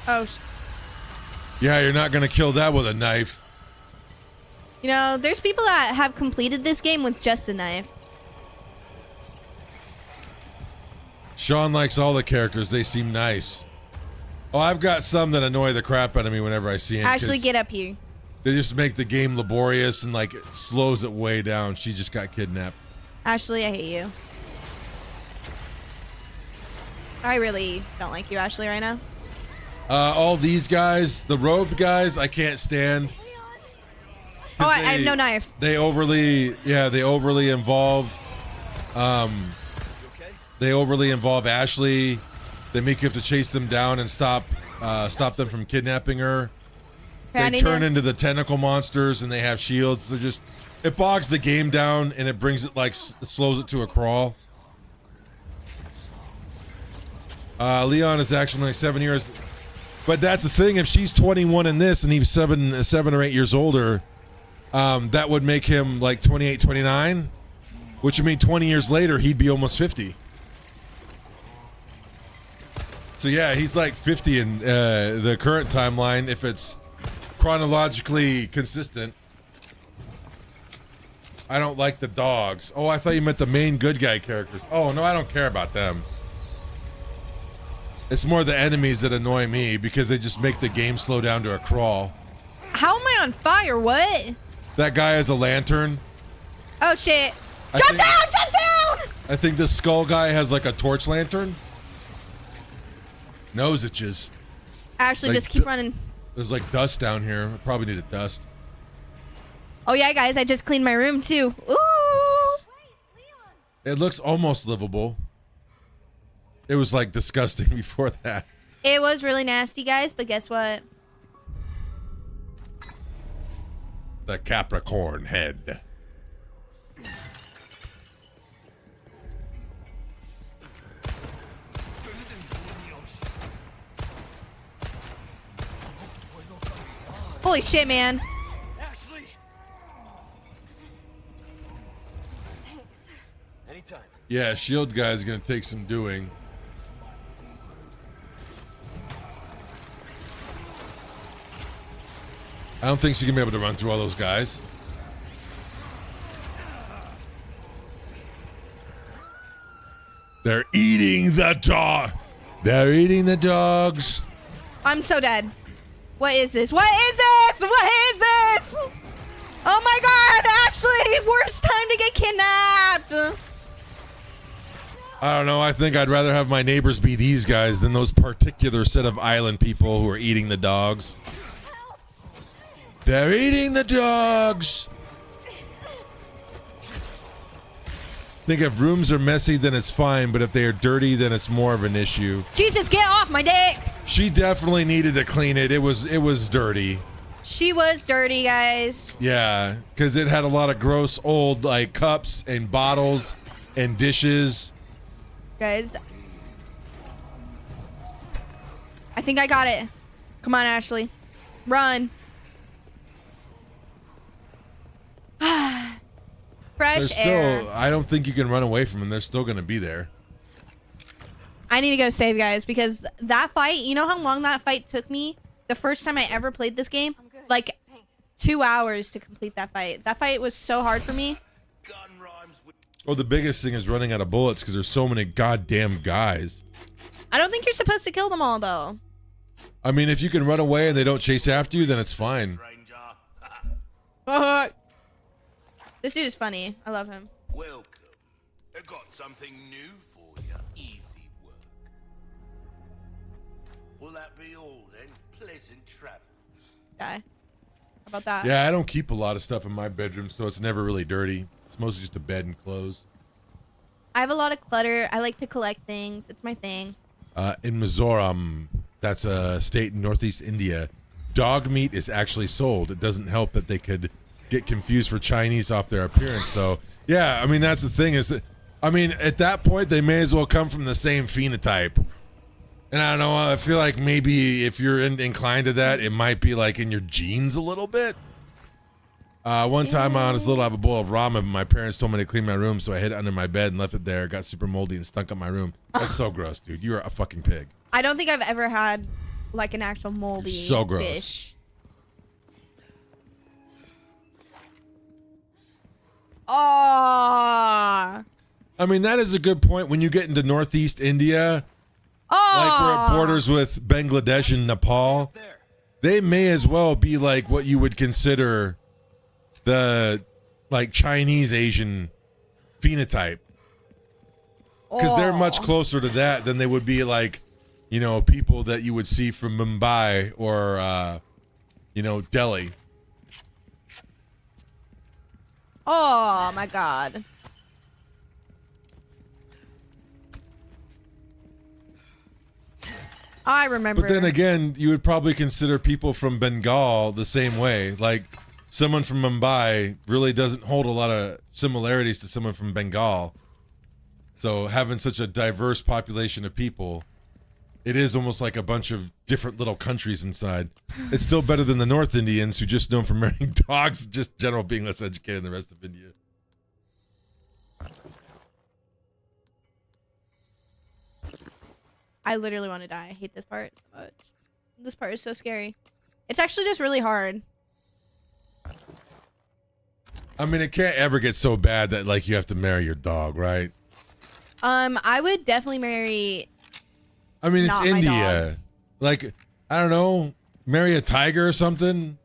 Oh, Yeah, you're not going to kill that with a knife. you know, there's people that have completed this game with just a knife. Sean likes all the characters. They seem nice. Oh, I've got some that annoy the crap out of me whenever I see them. Actually, get up here. They just make the game laborious and like it slows it way down. She just got kidnapped. Ashley, I hate you. I really don't like you, Ashley, right now. All these guys, the robed guys, I can't stand. Oh, I have no knife. They overly involve. They overly involve Ashley. They make you have to chase them down and stop them from kidnapping her. Okay, They turn into the tentacle monsters and they have shields. They're just, it bogs the game down and it brings it like, it slows it to a crawl. Leon is actually only 7 years, but that's the thing. If she's 21 in this and he's 7 or 8 years older, that would make him like 28, 29, Which would mean 20 years later, he'd be almost 50. So yeah, he's like 50 in the current timeline if it's chronologically consistent. I don't like the dogs. Oh, I thought you meant the main good guy characters. Oh, no, I don't care about them. It's more the enemies that annoy me because they just make the game slow down to a crawl. How am I on fire? What? That guy has a lantern. Oh, shit. Jump down! Jump down! I think the skull guy has like a torch lantern. Nose itches. Ashley, Like, just keep running. There's like dust down here. I probably need a dust. Oh, yeah, guys. I just cleaned my room, too. Ooh. It looks almost livable. It was like disgusting before that. It was really nasty, guys, but guess what? The Capricorn head. Holy shit, man. Ashley! Thanks. Anytime. Yeah, shield guy's gonna take some doing. I don't think she's gonna be able to run through all those guys. They're eating the dog. They're eating the dogs. I'm so dead. What is this? What is this? What is this? Oh my god, Ashley! Worst time to get kidnapped! I don't know. I think I'd rather have my neighbors be these guys than those particular set of island people who are eating the dogs. They're eating the dogs. I think if rooms are messy, then it's fine. But if they are dirty, then it's more of an issue. Jesus, get off my dick! She definitely needed to clean it. It was dirty. She was dirty, guys. Yeah, because it had a lot of gross old like cups and bottles and dishes. Guys. I think I got it. Come on, Ashley. Run. Fresh air. I don't think you can run away from them. They're still going to be there. I need to go save, guys, because that fight, you know how long that fight took me? The first time I ever played this game? Like 2 hours to complete that fight. That fight was so hard for me. Oh, the biggest thing is running out of bullets because there's so many goddamn guys. I don't think you're supposed to kill them all, though. I mean, if you can run away and they don't chase after you, then it's fine. This dude is funny. I love him. Welcome. I got something new for you. Easy work. Will that be all then? Pleasant travels. Guy. How about that? Yeah, I don't keep a lot of stuff in my bedroom, so it's never really dirty. It's mostly just a bed and clothes. I have a lot of clutter. I like to collect things. It's my thing. In Mizoram, that's a state in northeast India, dog meat is actually sold. It doesn't help that they could get confused for Chinese off their appearance, though. Yeah, I mean, that's the thing is that, I mean, at that point, they may as well come from the same phenotype. And I don't know, I feel like maybe if you're inclined to that, it might be like in your genes a little bit. One time I was little, I have a bowl of ramen. My parents told me to clean my room, so I hid it under my bed and left it there. It got super moldy and stunk up my room. That's so gross, dude. You're a fucking pig. I don't think I've ever had like an actual moldy So gross. dish. Oh. I mean, that is a good point. When you get into northeast India, like where it borders with Bangladesh and Nepal, they may as well be like what you would consider the like Chinese Asian phenotype, because they're much closer to that than they would be like, you know, people that you would see from Mumbai or you know, Delhi. Oh my god. I remember. But then again, you would probably consider people from Bengal the same way. Like, someone from Mumbai really doesn't hold a lot of similarities to someone from Bengal. So having such a diverse population of people, it is almost like a bunch of different little countries inside. It's still better than the North Indians, who just known for marrying dogs, just general being less educated than the rest of India. I literally want to die. I hate this part so much. This part is so scary. It's actually just really hard. I mean, it can't ever get so bad that like you have to marry your dog, right? I would definitely marry. I mean, it's Not my India. Like, I don't know, marry a tiger or something.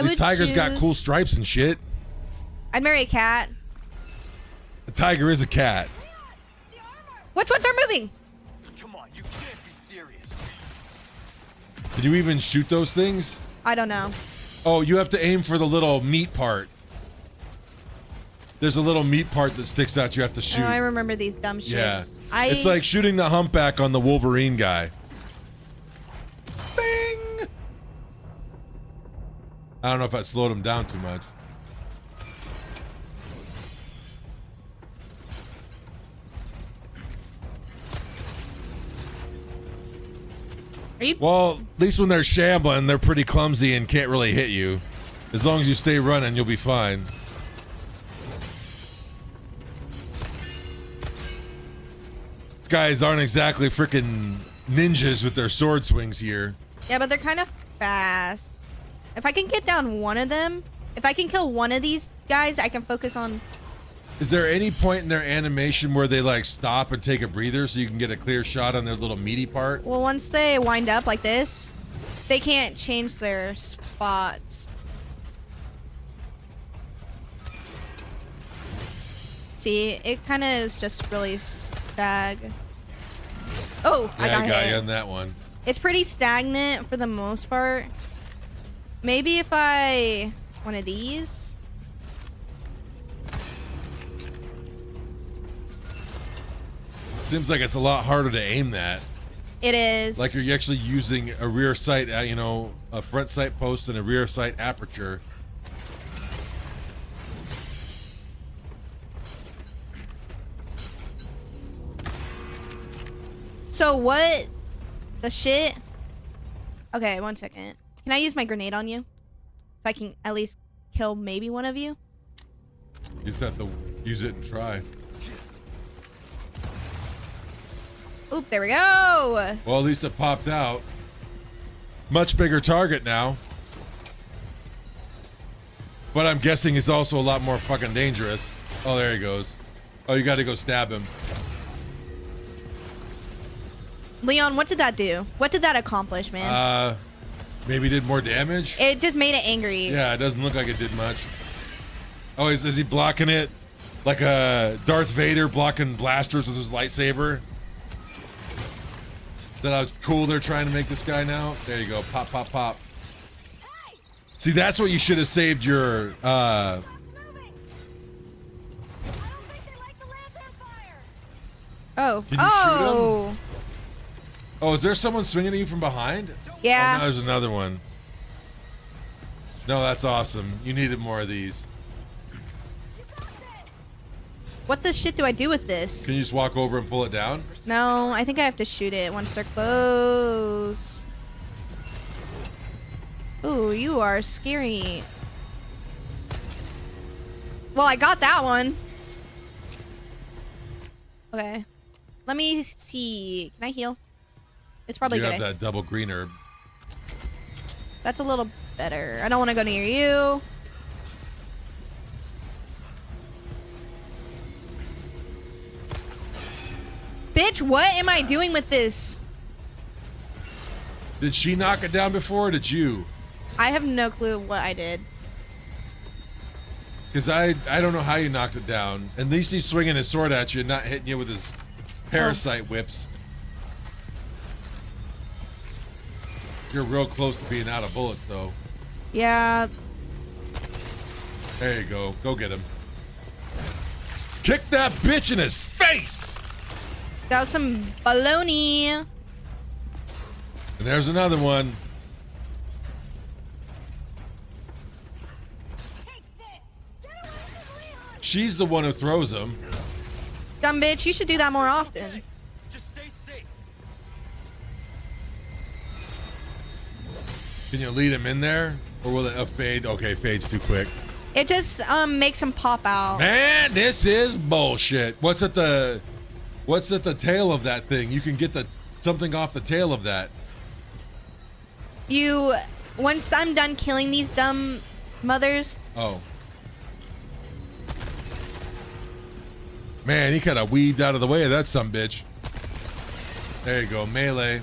These tigers got cool stripes and shit. I'd marry a cat. A tiger is a cat. Which ones are moving? Come on, you can't be serious. Did you even shoot those things? I don't know. Oh, you have to aim for the little meat part. There's a little meat part that sticks out you have to shoot. Oh, I remember these dumb shits. Yeah. It's like shooting the humpback on the Wolverine guy. Bing! I don't know if I slowed him down too much. Are you? Well, at least when they're shambling, they're pretty clumsy and can't really hit you. As long as you stay running, you'll be fine. These guys aren't exactly freaking ninjas with their sword swings here. Yeah, but they're kind of fast. If I can get down one of them, if I can kill one of these guys, I can focus on. Is there any point in their animation where they like stop and take a breather so you can get a clear shot on their little meaty part? Well, once they wind up like this, they can't change their spots. See, it kind of is just really stag. Oh, Yeah, I got you hit. on that one. It's pretty stagnant for the most part. Maybe if I one of these. Seems like it's a lot harder to aim that. It is. Like you're actually using a rear sight, you know, a front sight post and a rear sight aperture. So what the shit? Okay, 1 second. Can I use my grenade on you? So I can at least kill maybe one of you? You just have to use it and try. Oop, there we go. Well, at least it popped out. Much bigger target now. But I'm guessing he's also a lot more fucking dangerous. Oh, there he goes. Oh, you got to go stab him. Leon, what did that do? What did that accomplish, man? Maybe did more damage? It just made it angry. Yeah, it doesn't look like it did much. Oh, is he blocking it? Like a Darth Vader blocking blasters with his lightsaber? Is that how cool they're trying to make this guy now? There you go. Pop, pop, pop. See, that's what you should have saved your... Oh, Can you shoot oh, Oh, is there someone swinging at you from behind? yeah. Oh, no, there's another one. No, that's awesome. You needed more of these. What the shit do I do with this? Can you just walk over and pull it down? No, I think I have to shoot it once they're close. Ooh, you are scary. Well, I got that one. Okay. Let me see. Can I heal? It's probably You good. have that double green herb. That's a little better. I don't want to go near you. Bitch, what am I doing with this? Did she knock it down before or did you? I have no clue what I did. Because I don't know how you knocked it down. At least he's swinging his sword at you and not hitting you with his parasite whips. You're real close to being out of bullets, though. Yeah. There you go. Go get him. Kick that bitch in his face! That was some baloney. And there's another one. She's the one who throws them. Dumb bitch, you should do that more often. Just stay safe. Can you lead him in there? Or will it fade? Okay, fade's too quick. It just makes them pop out. Man, this is bullshit. What's at the tail of that thing? You can get something off the tail of that. Once I'm done killing these dumb mothers. Oh. Man, he kind of weaved out of the way of that sumbitch. There you go, melee.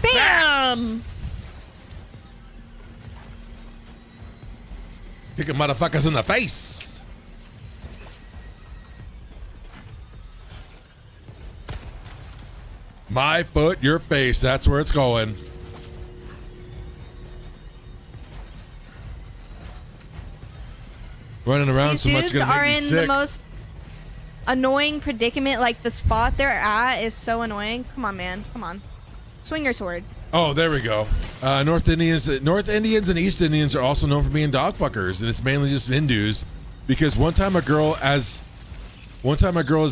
Bam! Kicking motherfuckers in the face. My foot, your face. That's where it's going. Running around These so much dudes gonna are make me in sick. the most annoying predicament. Like the spot they're at is so annoying. Come on, man. Come on. Swing your sword. Oh, there we go. North Indians and East Indians are also known for being dog fuckers, and it's mainly just Hindus. Because one time a girl is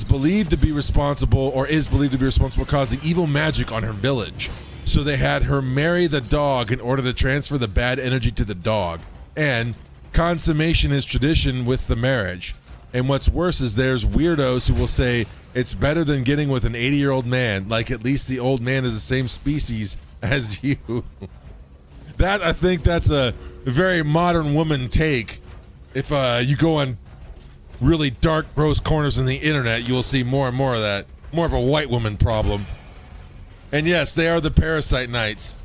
believed to be responsible for causing evil magic on her village. So they had her marry the dog in order to transfer the bad energy to the dog. And consummation is tradition with the marriage. And what's worse is there's weirdos who will say it's better than getting with an 80-year-old man, like at least the old man is the same species as you. I think that's a very modern woman take. If you go on really dark, gross corners in the internet, you will see more and more of that. More of a white woman problem. And yes, they are the parasite knights.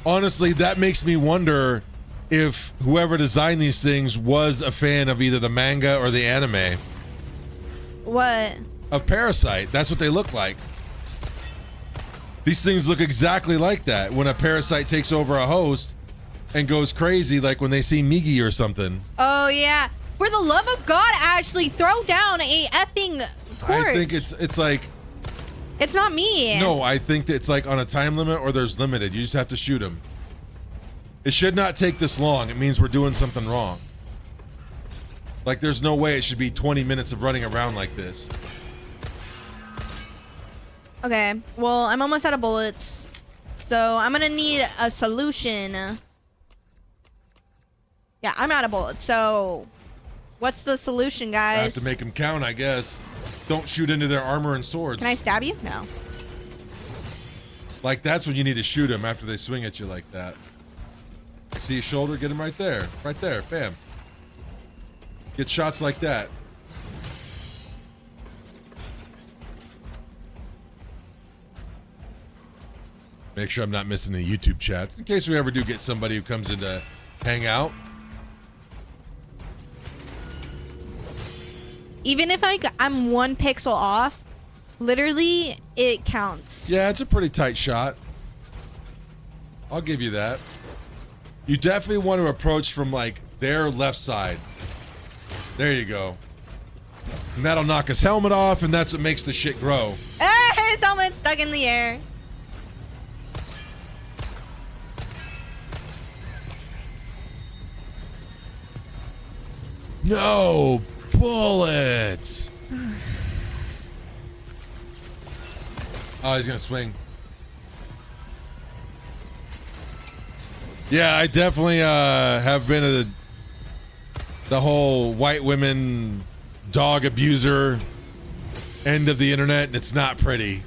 Honestly, that makes me wonder if whoever designed these things was a fan of either the manga or the anime. What? Of Parasite. That's what they look like. These things look exactly like that. When a parasite takes over a host and goes crazy, like when they see Migi or something. Oh, yeah. For the love of God, Ashley, throw down a effing torch. I think it's like... It's not me. No, I think that it's like on a time limit or there's limited. You just have to shoot them. It should not take this long. It means we're doing something wrong. Like there's no way it should be 20 minutes of running around like this. Okay, well, I'm almost out of bullets. So I'm gonna need a solution. Yeah, I'm out of bullets. So what's the solution, guys? I have to make them count, I guess. Don't shoot into their armor and swords. Can I stab you? No. Like that's when you need to shoot them after they swing at you like that. See his shoulder? Get him right there. Right there. Bam. Get shots like that. Make sure I'm not missing the YouTube chats in case we ever do get somebody who comes in to hang out. Even if I'm 1 pixel off, literally it counts. Yeah, it's a pretty tight shot. I'll give you that. You definitely want to approach from like their left side. There you go. And that'll knock his helmet off, and that's what makes the shit grow. His helmet's stuck in the air. No bullets. Oh, he's gonna swing. Yeah, I definitely have been the whole white women dog abuser end of the internet, and it's not pretty.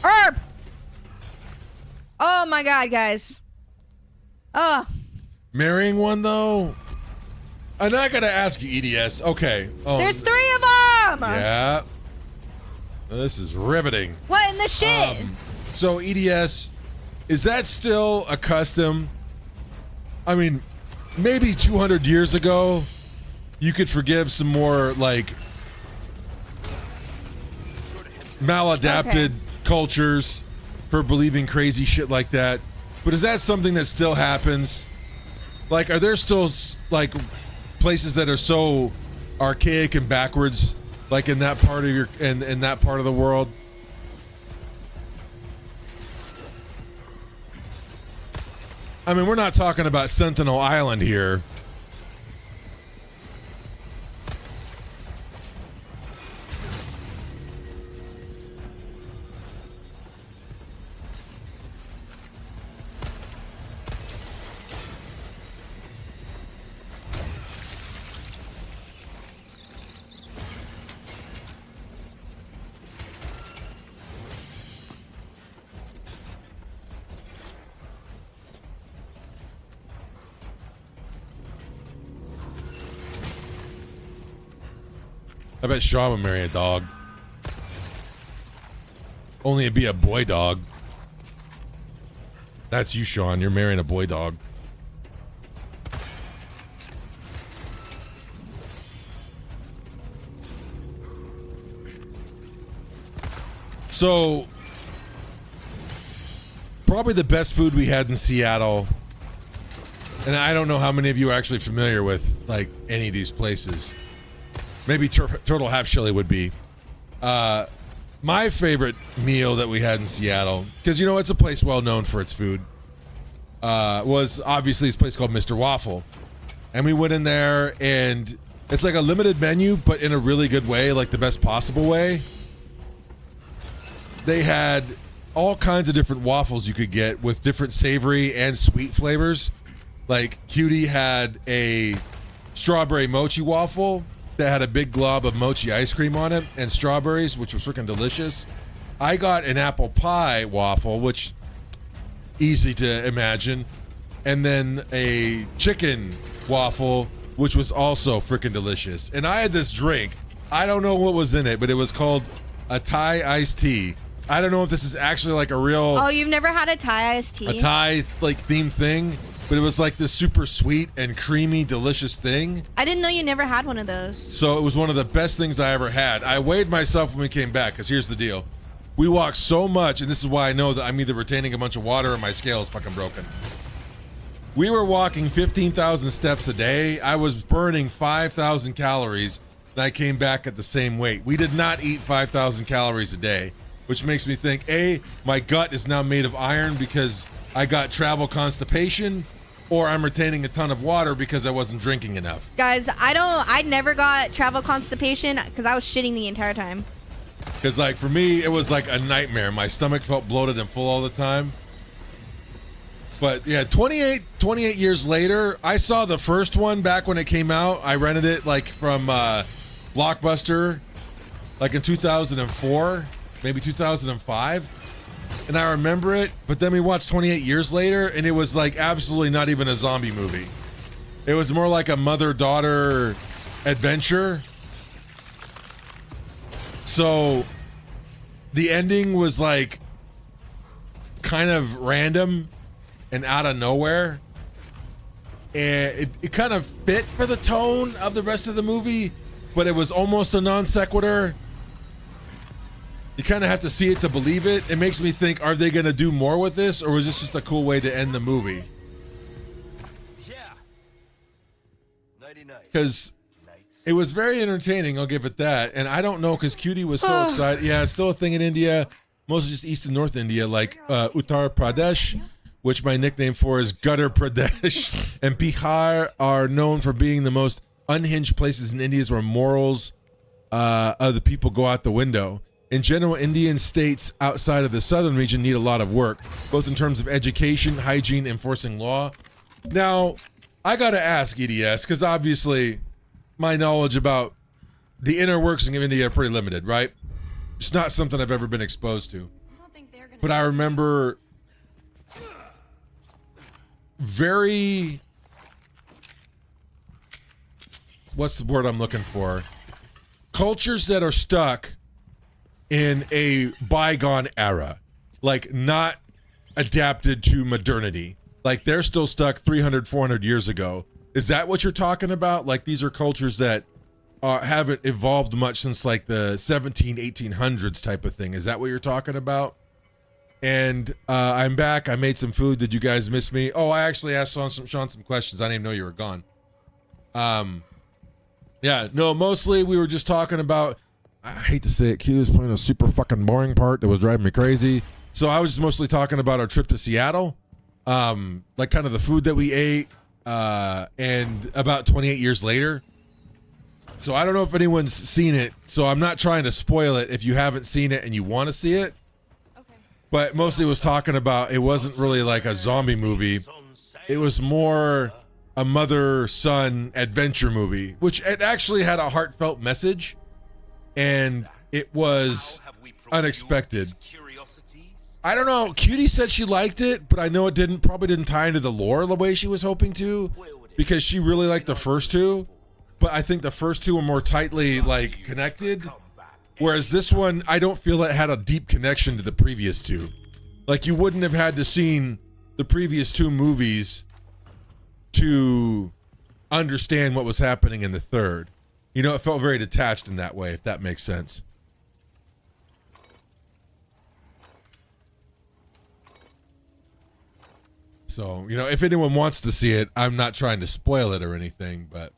Herb! Oh my god, guys. Oh. Marrying one though, and I gotta ask you, EDS. Okay. Oh, There's 3 of them. Yeah. This is riveting. What in the shit? So EDS, is that still a custom? I mean, maybe 200 years ago, you could forgive some more like maladapted cultures for believing crazy shit like that. But is that something that still happens? Like, are there still like places that are so archaic and backwards, like in that part of in that part of the world? I mean, we're not talking about Sentinel Island here. I bet Sean would marry a dog. Only it'd be a boy dog. That's you, Sean. You're marrying a boy dog. So, probably the best food we had in Seattle, and I don't know how many of you are actually familiar with like any of these places. Maybe Turtle Half Chili would be. My favorite meal that we had in Seattle, because you know it's a place well known for its food, was obviously this place called Mr. Waffle. And we went in there and it's like a limited menu, but in a really good way, like the best possible way. They had all kinds of different waffles you could get with different savory and sweet flavors. Like Cutie had a strawberry mochi waffle that had a big glob of mochi ice cream on it and strawberries, which was freaking delicious. I got an apple pie waffle, which easy to imagine, and then a chicken waffle, which was also freaking delicious. And I had this drink. I don't know what was in it, but it was called a Thai iced tea. I don't know if this is actually like a real... Oh, you've never had a Thai iced tea? A Thai like themed thing, but it was like this super sweet and creamy, delicious thing. I didn't know you never had one of those. So it was one of the best things I ever had. I weighed myself when we came back, because here's the deal. We walked so much, and this is why I know that I'm either retaining a bunch of water or my scale is fucking broken. We were walking 15,000 steps a day. I was burning 5,000 calories, and I came back at the same weight. We did not eat 5,000 calories a day, which makes me think, A, my gut is now made of iron because I got travel constipation, or I'm retaining a ton of water because I wasn't drinking enough. Guys, I never got travel constipation because I was shitting the entire time. Because like for me, it was like a nightmare. My stomach felt bloated and full all the time. But yeah, 28 years later, I saw the first one back when it came out. I rented it like from Blockbuster like in 2004, maybe 2005. And I remember it, but then we watched 28 years later, and it was like absolutely not even a zombie movie. It was more like a mother-daughter adventure. So the ending was like kind of random and out of nowhere. And it kind of fit for the tone of the rest of the movie, but it was almost a non sequitur. You kind of have to see it to believe it. It makes me think, are they going to do more with this, or was this just a cool way to end the movie? Yeah. Nighty-night. Because it was very entertaining, I'll give it that. And I don't know, because Cutie was so excited. Yeah, it's still a thing in India, mostly just East and North India, like Uttar Pradesh, which my nickname for is Gutter Pradesh, and Bihar are known for being the most unhinged places in India where morals of the people go out the window. In general, Indian states outside of the southern region need a lot of work, both in terms of education, hygiene, enforcing law. Now, I gotta ask EDS, because obviously my knowledge about the inner workings of India are pretty limited, right? It's not something I've ever been exposed to. But I remember very, what's the word I'm looking for? Cultures that are stuck in a bygone era, like not adapted to modernity. Like they're still stuck 300, 400 years ago. Is that what you're talking about? Like these are cultures that haven't evolved much since like the 1800s type of thing. Is that what you're talking about? And I'm back. I made some food. Did you guys miss me? Oh, I actually asked Sean some questions. I didn't even know you were gone. Yeah, no, mostly we were just talking about, I hate to say it, Q was playing a super fucking boring part that was driving me crazy. So I was just mostly talking about our trip to Seattle like kind of the food that we ate, and about 28 years later. So I don't know if anyone's seen it, so I'm not trying to spoil it if you haven't seen it and you want to see it. Okay. But mostly was talking about, it wasn't really like a zombie movie. It was more a mother-son adventure movie, which it actually had a heartfelt message, and it was unexpected. I don't know. Cutie said she liked it, but I know it probably didn't tie into the lore the way she was hoping to, because she really liked the first two. But I think the first two were more tightly like connected, whereas this one, I don't feel it had a deep connection to the previous two. Like you wouldn't have had to seen the previous two movies to understand what was happening in the third. You know, it felt very detached in that way, if that makes sense. So, you know, if anyone wants to see it, I'm not trying to spoil it or anything, but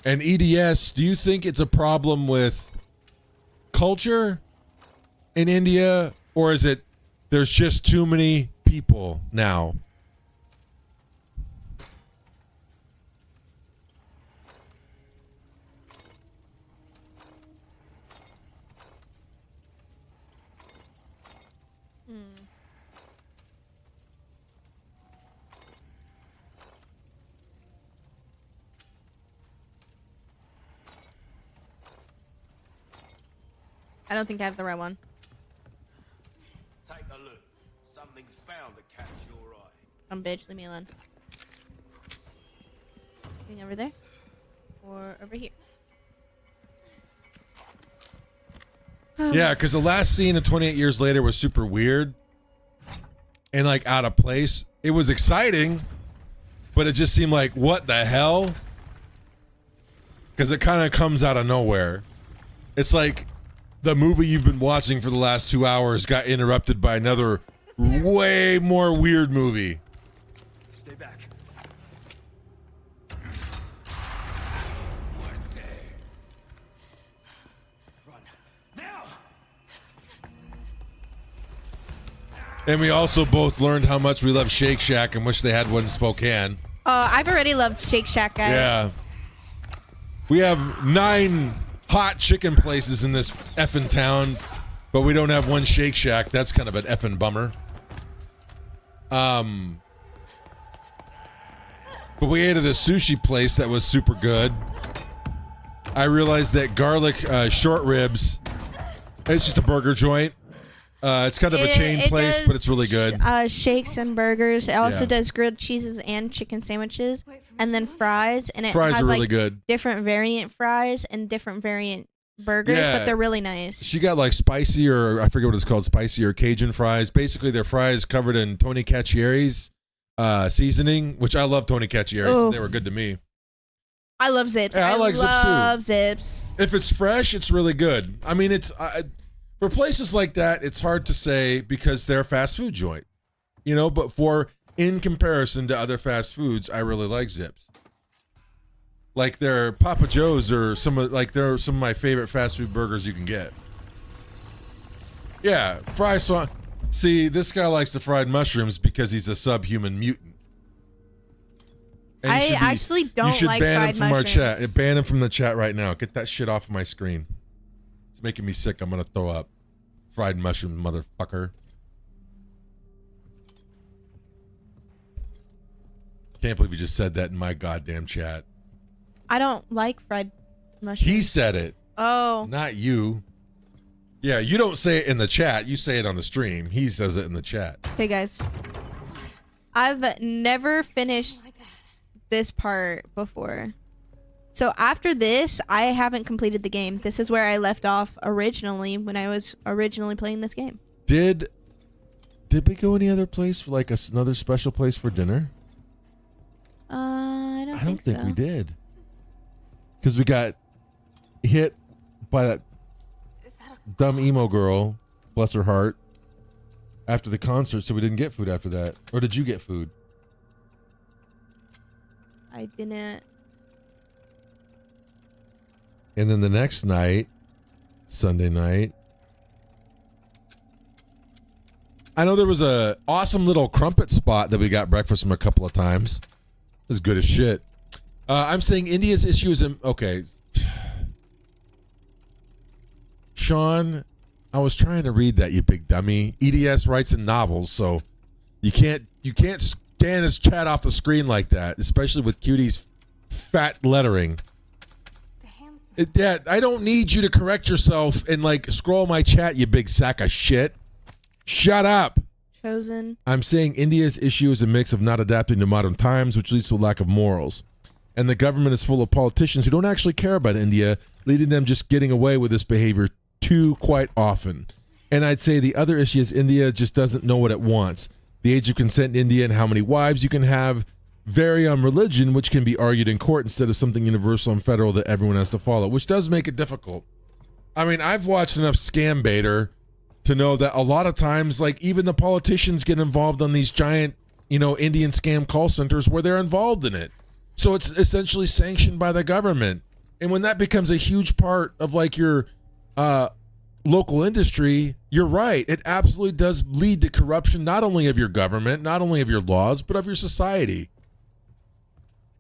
and EDS, do you think it's a problem with culture in India, or is it there's just too many people now? I don't think I have the right one. Take a look. Something's bound to catch your eye. Bitch, leave me alone. Going over there? Or over here? Yeah, because the last scene of 28 Years Later was super weird and like out of place. It was exciting, but it just seemed like, what the hell? Because it kind of comes out of nowhere. It's like the movie you've been watching for the last 2 hours got interrupted by another way more weird movie. Stay back. Run. Now! And we also both learned how much we love Shake Shack and wish they had one in Spokane. I've already loved Shake Shack, guys. Yeah. We have 9 hot chicken places in this effing town, but we don't have one Shake Shack. That's kind of an effing bummer. But we ate at a sushi place that was super good. I realized that garlic short ribs, it's just a burger joint. It's kind of a chain place, but it's really good. Shakes and burgers. It also Yeah. does grilled cheeses and chicken sandwiches, and then fries. And it Fries has are really like good. different variant fries and different variant burgers, Yeah. but they're really nice. She got like spicy, or I forget what it's called, spicy or Cajun fries. Basically, they're fries covered in Tony Caccieri's seasoning, which I love Tony Caccieri, so Oh. they were good to me. I love Zips. Yeah, I like Zips, too. love Zips. If it's fresh, it's really good. I mean, it's for places like that, it's hard to say because they're a fast food joint, you know. But in comparison to other fast foods, I really like Zips. Like their Papa Joe's or they're some of my favorite fast food burgers you can get. Yeah, fry sauce. See, this guy likes the fried mushrooms because he's a subhuman mutant. And I actually don't You should like ban him fried from mushrooms. our chat. Ban him from the chat right now. Get that shit off my screen. It's making me sick. I'm gonna throw up. Fried mushroom, motherfucker. Can't believe you just said that in my goddamn chat. I don't like fried mushrooms. He said it, Oh. not you. Yeah, you don't say it in the chat. You say it on the stream. He says it in the chat. Hey, guys. I've never finished this part before. So after this, I haven't completed the game. This is where I left off originally when I was originally playing this game. Did we go any other place for like another special place for dinner? I don't I don't think so. we did. Because we got hit by that dumb emo girl, bless her heart, after the concert, so we didn't get food after that. Or did you get food? I didn't. And then the next night, Sunday night, I know there was a awesome little crumpet spot that we got breakfast from a couple of times. It was good as shit. I'm saying India's issue is okay. Sean, I was trying to read that, you big dummy. EDS writes in novels, so you can't scan his chat off the screen like that, especially with Cutie's fat lettering. Yeah, I don't need you to correct yourself and like scroll my chat, you big sack of shit. Shut up. Chosen. I'm saying India's issue is a mix of not adapting to modern times, which leads to a lack of morals. And the government is full of politicians who don't actually care about India, leading them just getting away with this behavior too quite often. And I'd say the other issue is India just doesn't know what it wants. The age of consent in India and how many wives you can have vary on religion, which can be argued in court instead of something universal and federal that everyone has to follow, which does make it difficult. I mean, I've watched enough Scam Baiter to know that a lot of times, like, even the politicians get involved on these giant, Indian scam call centers where they're involved in it. So it's essentially sanctioned by the government. And when that becomes a huge part of like your local industry, you're right. It absolutely does lead to corruption, not only of your government, not only of your laws, but of your society.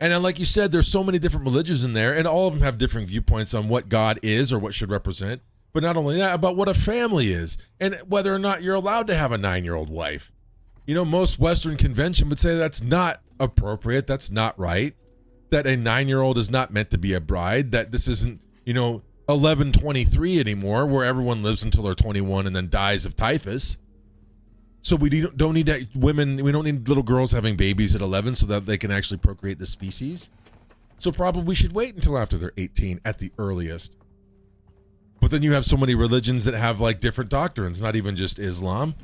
And then, like you said, there's so many different religions in there, and all of them have different viewpoints on what God is or what should represent. But not only that, about what a family is and whether or not you're allowed to have a 9-year-old wife. Most Western convention would say that's not appropriate. That's not right. That a 9-year-old is not meant to be a bride. That this isn't, 1123 anymore, where everyone lives until they're 21 and then dies of typhus. So we don't need women. We don't need little girls having babies at 11 so that they can actually procreate the species. So probably we should wait until after they're 18 at the earliest. But then you have so many religions that have like different doctrines, not even just Islam,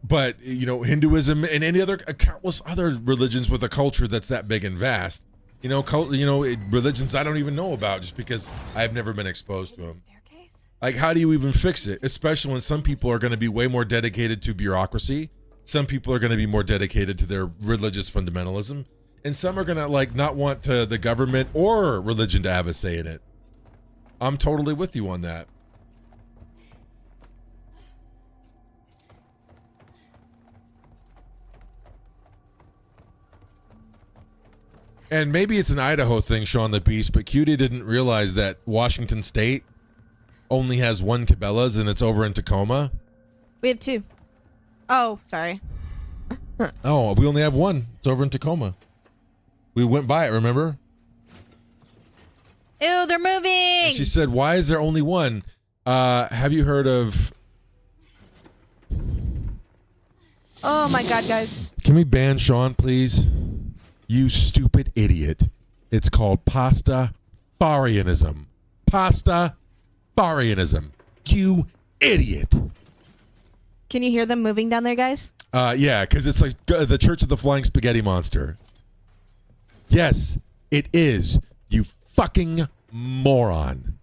but Hinduism and any other countless other religions with a culture that's that big and vast. Religions I don't even know about just because I've never been exposed to them. Like, how do you even fix it? Especially when some people are going to be way more dedicated to bureaucracy. Some people are going to be more dedicated to their religious fundamentalism. And some are going to like not want the government or religion to have a say in it. I'm totally with you on that. And maybe it's an Idaho thing, Sean the Beast, but Cutie didn't realize that Washington State only has one Cabela's and it's over in Tacoma. We have 2. Oh, sorry. Oh, we only have one. It's over in Tacoma. We went by it, remember? Ew, they're moving. And she said, why is there only one? Have you heard of... Oh my God, guys. Can we ban Sean, please? You stupid idiot. It's called Pastafarianism. Pastafarianism. You idiot. Can you hear them moving down there, guys? Yeah, because it's like the Church of the Flying Spaghetti Monster. Yes, it is. You fucking moron.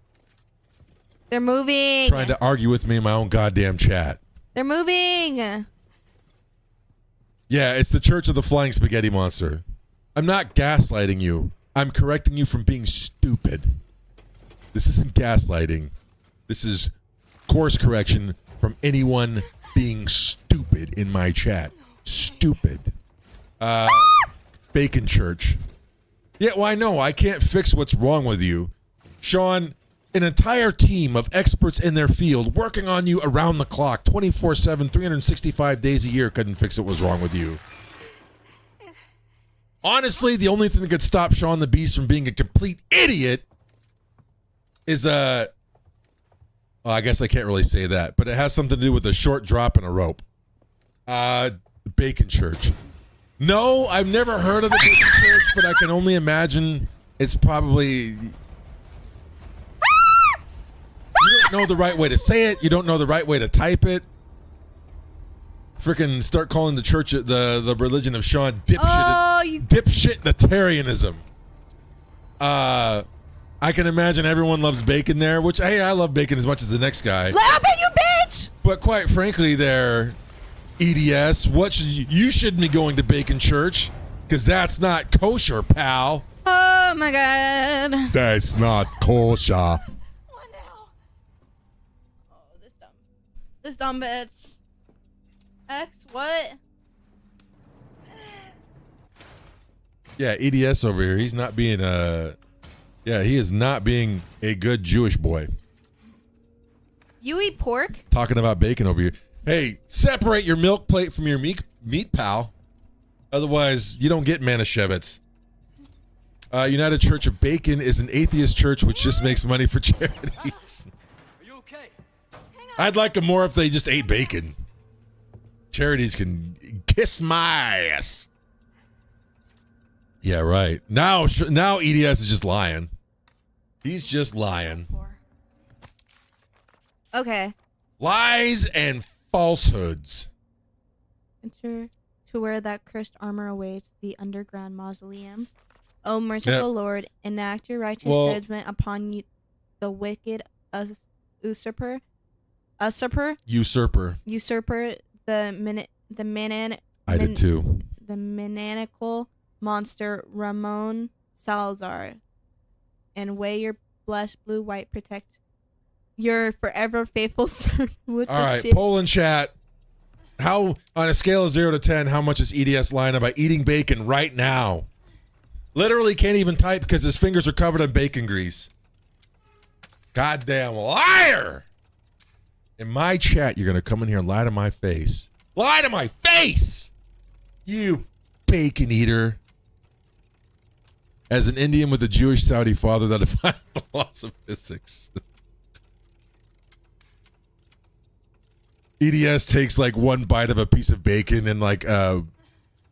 They're moving. Trying to argue with me in my own goddamn chat. They're moving. Yeah, it's the Church of the Flying Spaghetti Monster. I'm not gaslighting you. I'm correcting you from being stupid. This isn't gaslighting. This is course correction from anyone being stupid in my chat. Stupid. Bacon Church. Yeah, well, I know. I can't fix what's wrong with you. Sean, an entire team of experts in their field working on you around the clock, 24/7, 365 days a year couldn't fix what was wrong with you. Honestly, the only thing that could stop Sean the Beast from being a complete idiot is well, I guess I can't really say that, but it has something to do with a short drop and a rope. Bacon Church. No, I've never heard of the Bacon Church, but I can only imagine it's probably... You don't know the right way to say it. You don't know the right way to type it. Freaking start calling the church the religion of Sean dipshit. Dipshititarianism. I can imagine everyone loves bacon there, which, hey, I love bacon as much as the next guy. Laugh at you, bitch! But quite frankly, there, EDS, what should you shouldn't be going to Bacon Church. Because that's not kosher, pal. Oh my god. That's not kosher. What now? Oh, this dumb bitch. X, what? Yeah, EDS over here. He's not being he is not being a good Jewish boy. You eat pork? Talking about bacon over here. Hey, separate your milk plate from your meat pal. Otherwise, you don't get Manischewitz. United Church of Bacon is an atheist church which just makes money for charities. Are you okay? I'd like them more if they just ate bacon. Charities can kiss my ass. Yeah, right. Now EDS is just lying. He's just lying. Okay. Lies and falsehoods. Enter to where that cursed armor awaits the underground mausoleum. O merciful Lord, enact your righteous judgment upon you, the wicked usurper, I did too. The maniacal monster Ramon Salazar, and way your blessed blue white protect your forever faithful servant. All right, poll in chat. How, on a scale of 0 to 10, how much is EDS lying about eating bacon right now? Literally can't even type because his fingers are covered in bacon grease. Goddamn liar! In my chat, you're gonna come in here and lie to my face. Lie to my face! You bacon eater. As an Indian with a Jewish Saudi father that defied the laws of physics. EDS takes like one bite of a piece of bacon and like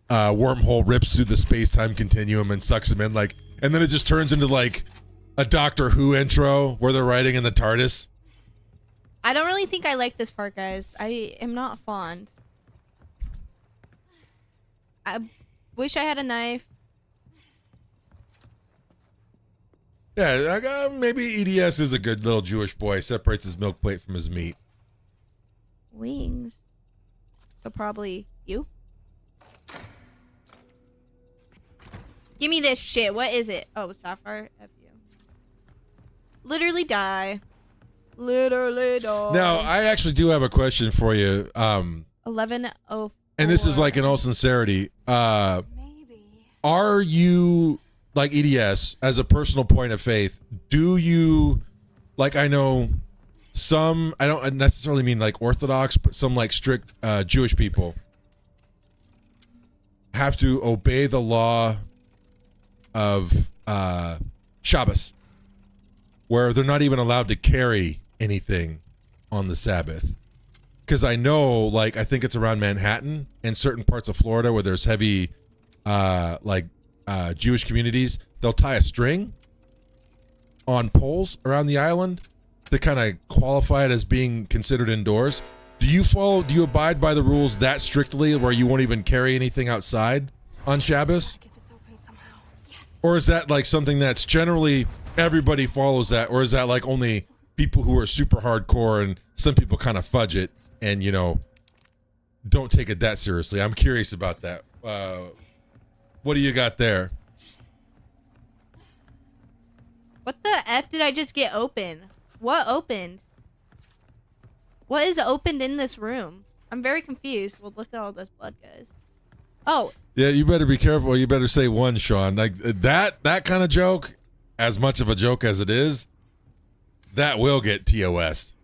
wormhole rips through the space-time continuum and sucks him in, like, and then it just turns into like a Doctor Who intro where they're riding in the TARDIS. I don't really think I like this part, guys. I am not fond. I wish I had a knife. Yeah, maybe EDS is a good little Jewish boy. Separates his milk plate from his meat. Wings. So probably you. Give me this shit. What is it? Oh, Sapphire. F you. Literally die. Literally die. Now, I actually do have a question for you. 11:04. And this is like in all sincerity. Maybe. Are you, like EDS, as a personal point of faith, do you, like, I know some, I don't necessarily mean like Orthodox, but some like strict Jewish people have to obey the law of Shabbos, where they're not even allowed to carry anything on the Sabbath. Because I know, like, I think it's around Manhattan and certain parts of Florida where there's heavy, Jewish communities, they'll tie a string on poles around the island to kind of qualify it as being considered indoors. Do you abide by the rules that strictly where you won't even carry anything outside on Shabbos? Get this open somehow. Yes. Or is that like something that's generally everybody follows that? Or is that like only people who are super hardcore and some people kind of fudge it and, you know, don't take it that seriously? I'm curious about that. What do you got there? What the F did I just get open? What opened? What is opened in this room? I'm very confused. Well, look at all this blood, guys. Oh. Yeah, you better be careful. You better say one, Sean. Like that kind of joke, as much of a joke as it is, that will get TOS'd.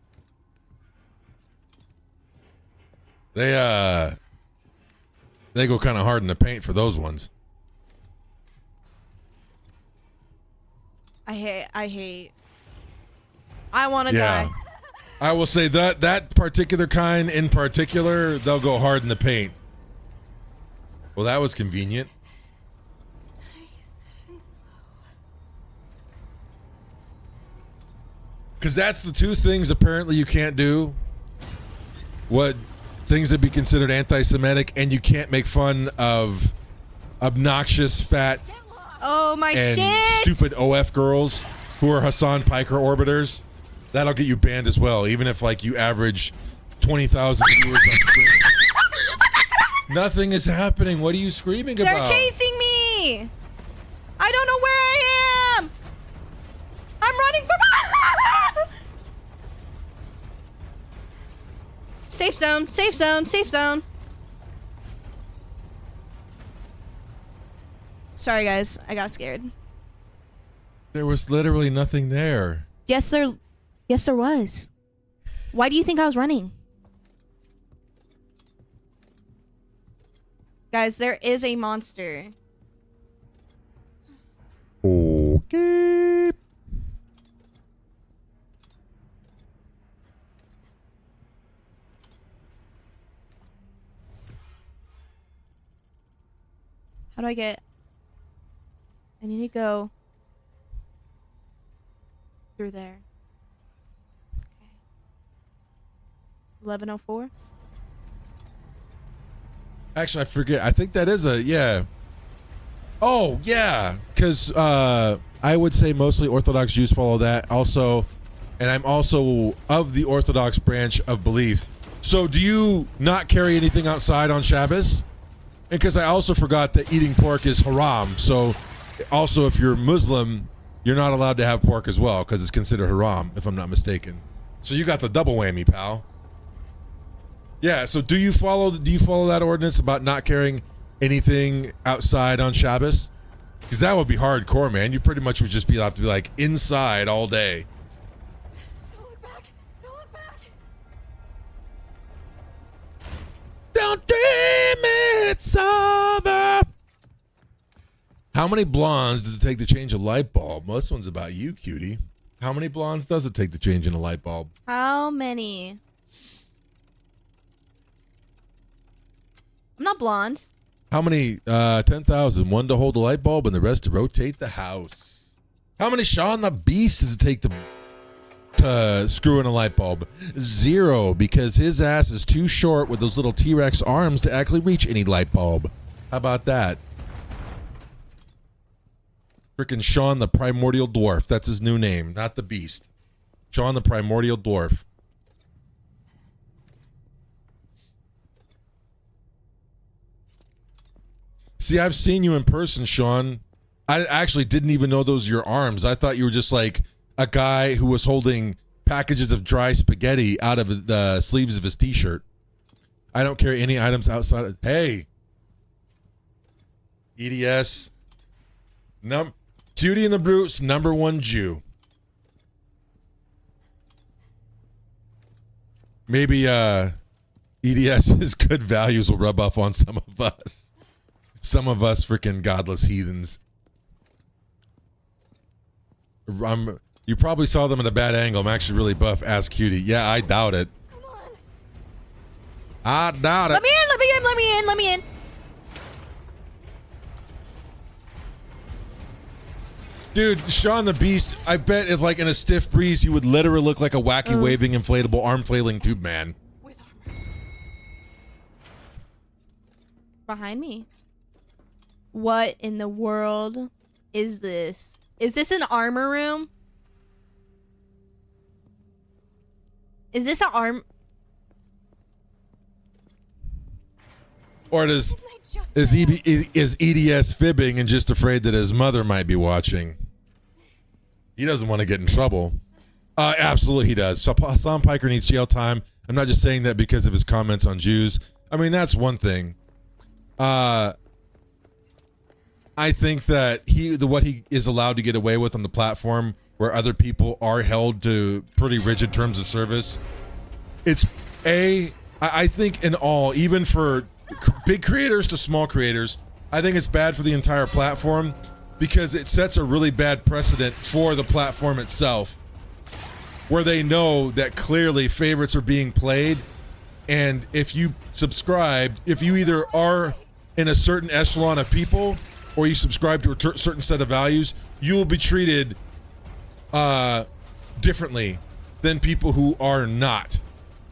They go kind of hard in the paint for those ones. I hate. I want to die. I will say that particular kind in particular, they'll go hard in the paint. Well, that was convenient. Nice and slow. Because that's the two things apparently you can't do. What things that be considered anti-Semitic, and you can't make fun of obnoxious, fat, oh my and shit! stupid OF girls who are Hassan Piker orbiters. That'll get you banned as well, even if like you average 20,000 viewers on stream. Nothing is happening. What are you screaming They're about? chasing me. I don't know where I am. I'm running for Safe zone, safe zone, safe zone. Sorry guys, I got scared. There was literally nothing there. Yes there was. Why do you think I was running? Guys, there is a monster. Okay. How do I get... I need to go through there. Okay. 1104? Actually, I forget. I think that is a, yeah. Oh, yeah. Because I would say mostly Orthodox Jews follow that. Also, and I'm also of the Orthodox branch of belief. So do you not carry anything outside on Shabbos? And because I also forgot that eating pork is haram. So also if you're Muslim, you're not allowed to have pork as well because it's considered haram, if I'm not mistaken. So you got the double whammy, pal. Yeah, so do you follow that ordinance about not carrying anything outside on Shabbos? Because that would be hardcore, man. You pretty much would just have to be like inside all day. Don't look back! Don't look back! Don't dream it's over. How many blondes does it take to change a light bulb? Well, this one's about you, cutie. How many blondes does it take to change in a light bulb? How many? I'm not blonde. How many? 10,000. One to hold the light bulb and the rest to rotate the house. How many Shaun the Beast does it take to screw in a light bulb? 0, because his ass is too short with those little T-Rex arms to actually reach any light bulb. How about that? Frickin' Shaun the Primordial Dwarf. That's his new name, not the Beast. Shaun the Primordial Dwarf. See, I've seen you in person, Shaun. I actually didn't even know those were your arms. I thought you were just like a guy who was holding packages of dry spaghetti out of the sleeves of his t-shirt. I don't carry any items outside of... Hey! EDS. Cutie and the Brute's #1 Jew. Maybe EDS's good values will rub off on some of us. Some of us freaking godless heathens. You probably saw them at a bad angle. I'm actually really buff. Ask Cutie. Yeah, I doubt it. Come on! I doubt it. Let me in, let me in, let me in, let me in. Dude, Shaun the Beast, I bet if like in a stiff breeze, he would literally look like a wacky waving inflatable arm flailing tube man. With armor. Behind me. What in the world is this? Is this an armor room? Is this an arm? Or is EDS fibbing and just afraid that his mother might be watching? He doesn't want to get in trouble. Absolutely he does. So Sam Piker needs jail time. I'm not just saying that because of his comments on Jews. I mean, that's one thing. I think that what he is allowed to get away with on the platform where other people are held to pretty rigid terms of service. I think in all, even for big creators to small creators, I think it's bad for the entire platform because it sets a really bad precedent for the platform itself where they know that clearly favorites are being played. And if you subscribe, if you either are in a certain echelon of people or you subscribe to a certain set of values, you will be treated differently than people who are not.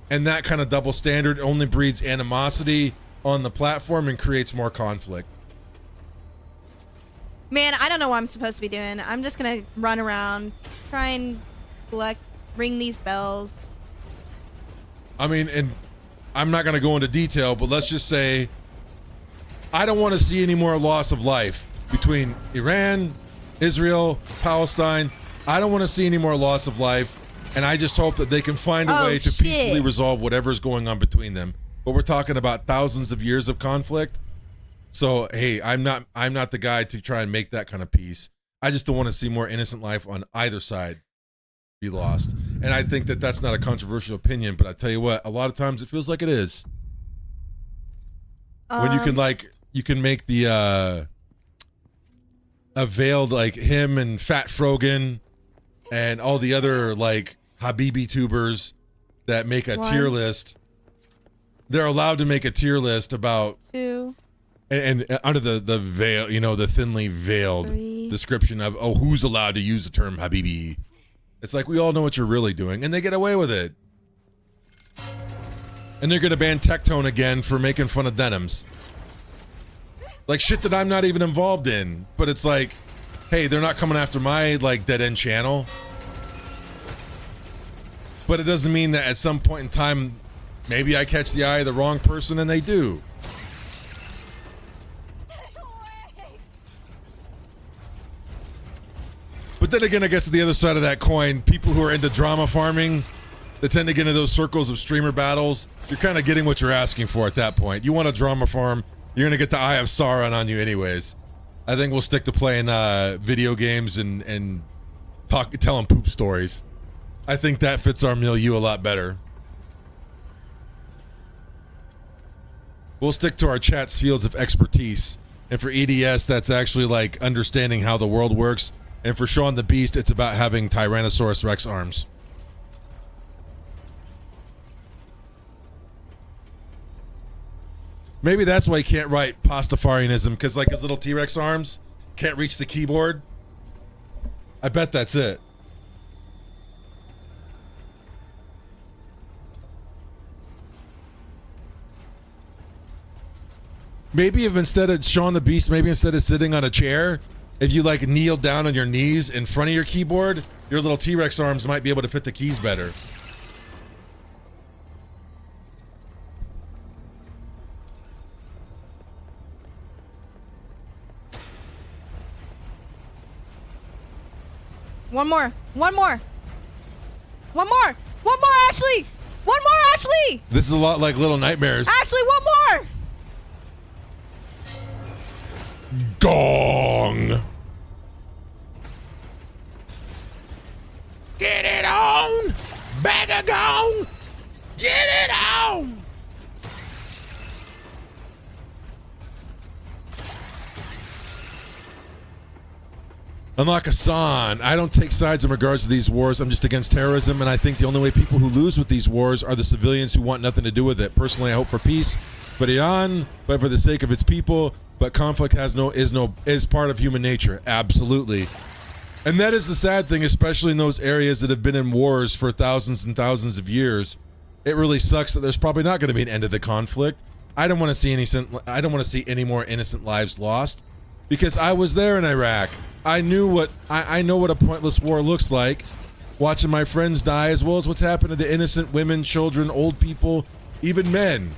And that kind of double standard only breeds animosity on the platform and creates more conflict. Man, I don't know what I'm supposed to be doing. I'm just gonna run around, try and ring these bells. I mean, and I'm not going to go into detail, but let's just say I don't want to see any more loss of life between Iran, Israel, Palestine. I don't want to see any more loss of life. And I just hope that they can find a way to peacefully resolve whatever's going on between them. But we're talking about thousands of years of conflict. So, hey, I'm not the guy to try and make that kind of peace. I just don't want to see more innocent life on either side be lost. And I think that that's not a controversial opinion, but I tell you what, a lot of times it feels like it is. When you can make the a veiled, like him and Fat Frogan and all the other like Habibi tubers that make a tier list. They're allowed to make a tier list about 2 and under the veil, you know, the thinly veiled 3. description of, oh, who's allowed to use the term Habibi. It's like, we all know what you're really doing, and they get away with it. And they're gonna ban Tectone again for making fun of denims. Like shit that I'm not even involved in, but it's like, hey, they're not coming after my like dead end channel. But it doesn't mean that at some point in time, maybe I catch the eye of the wrong person and they do. But then again, I guess at the other side of that coin, people who are into drama farming, they tend to get into those circles of streamer battles. You're kind of getting what you're asking for at that point. You want a drama farm, you're going to get the Eye of Sauron on you anyways. I think we'll stick to playing video games and telling poop stories. I think that fits our milieu a lot better. We'll stick to our chat's fields of expertise. And for EDS, that's actually like understanding how the world works. And for Shaun the Beast, it's about having Tyrannosaurus Rex arms. Maybe that's why he can't write Pastafarianism, because like his little T-Rex arms can't reach the keyboard. I bet that's it. Maybe if instead of Shaun the Beast, maybe instead of sitting on a chair, if you like kneel down on your knees in front of your keyboard, your little T-Rex arms might be able to fit the keys better. One more, Ashley! One more, Ashley! This is a lot like Little Nightmares. Ashley, one more! Gong! Get it on! Bag of gong! Get it on! Unlike Hassan, I don't take sides in regards to these wars. I'm just against terrorism, and I think the only way people who lose with these wars are the civilians who want nothing to do with it. Personally, I hope for peace, but Iran, but for the sake of its people. But conflict is part of human nature. Absolutely. And that is the sad thing, especially in those areas that have been in wars for thousands and thousands of years. It really sucks that there's probably not going to be an end to the conflict. I don't want to see any more innocent lives lost, because I was there in Iraq. I know what a pointless war looks like, watching my friends die, as well as what's happened to innocent women, children, old people, even men.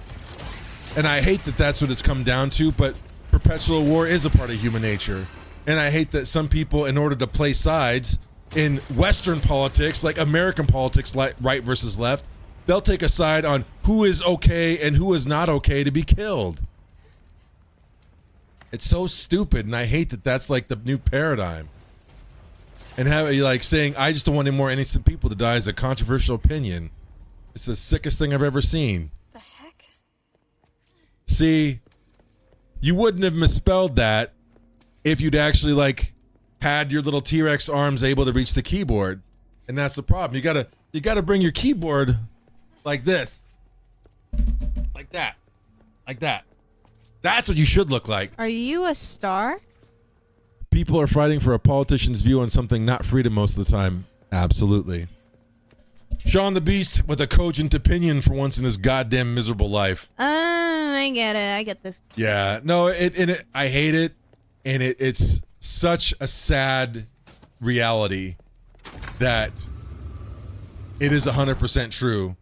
And I hate that that's what it's come down to, but perpetual war is a part of human nature. And I hate that some people, in order to play sides in Western politics, like American politics, like right versus left, they'll take a side on who is okay and who is not okay to be killed. It's so stupid, and I hate that that's like the new paradigm. And have like saying, I just don't want any more innocent people to die is a controversial opinion. It's the sickest thing I've ever seen. The heck? See, you wouldn't have misspelled that if you'd actually like had your little T-Rex arms able to reach the keyboard. And that's the problem. You gotta bring your keyboard like this. Like that. Like that. That's what you should look like. Are you a star? People are fighting for a politician's view on something not freedom most of the time. Absolutely. Shaun the Beast with a cogent opinion for once in his goddamn miserable life. I get it. I get this. Yeah. No, I hate it. And it's such a sad reality that it is 100% true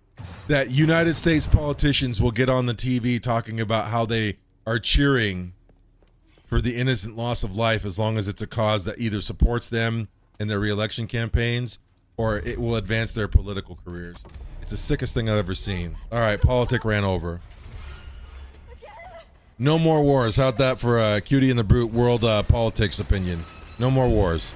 that United States politicians will get on the TV talking about how they are cheering for the innocent loss of life as long as it's a cause that either supports them in their re-election campaigns or it will advance their political careers. It's the sickest thing I've ever seen. All right, politic ran over. No more wars. How'd that for Cutie and the Brute world politics opinion? No more wars.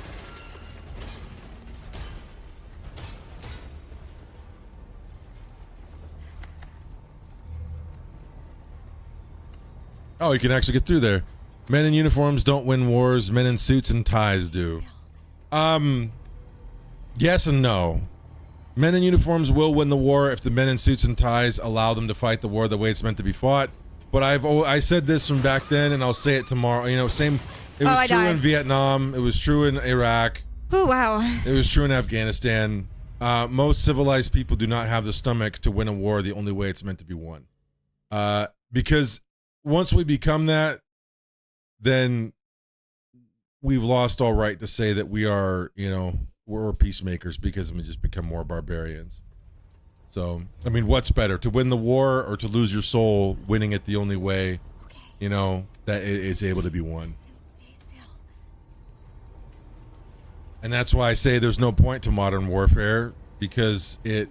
Oh, you can actually get through there. Men in uniforms don't win wars. Men in suits and ties do. Yes and no. Men in uniforms will win the war if the men in suits and ties allow them to fight the war the way it's meant to be fought. But I said this from back then, and I'll say it tomorrow. You know, same. It was true in Vietnam. It was true in Iraq. Oh wow. It was true in Afghanistan. Most civilized people do not have the stomach to win a war the only way it's meant to be won. Because once we become that, then we've lost all right to say that we are, you know, we're peacemakers because we just become more barbarians. So, I mean, what's better, to win the war or to lose your soul, winning it the only way, you know, that it is able to be won? And that's why I say there's no point to modern warfare, because it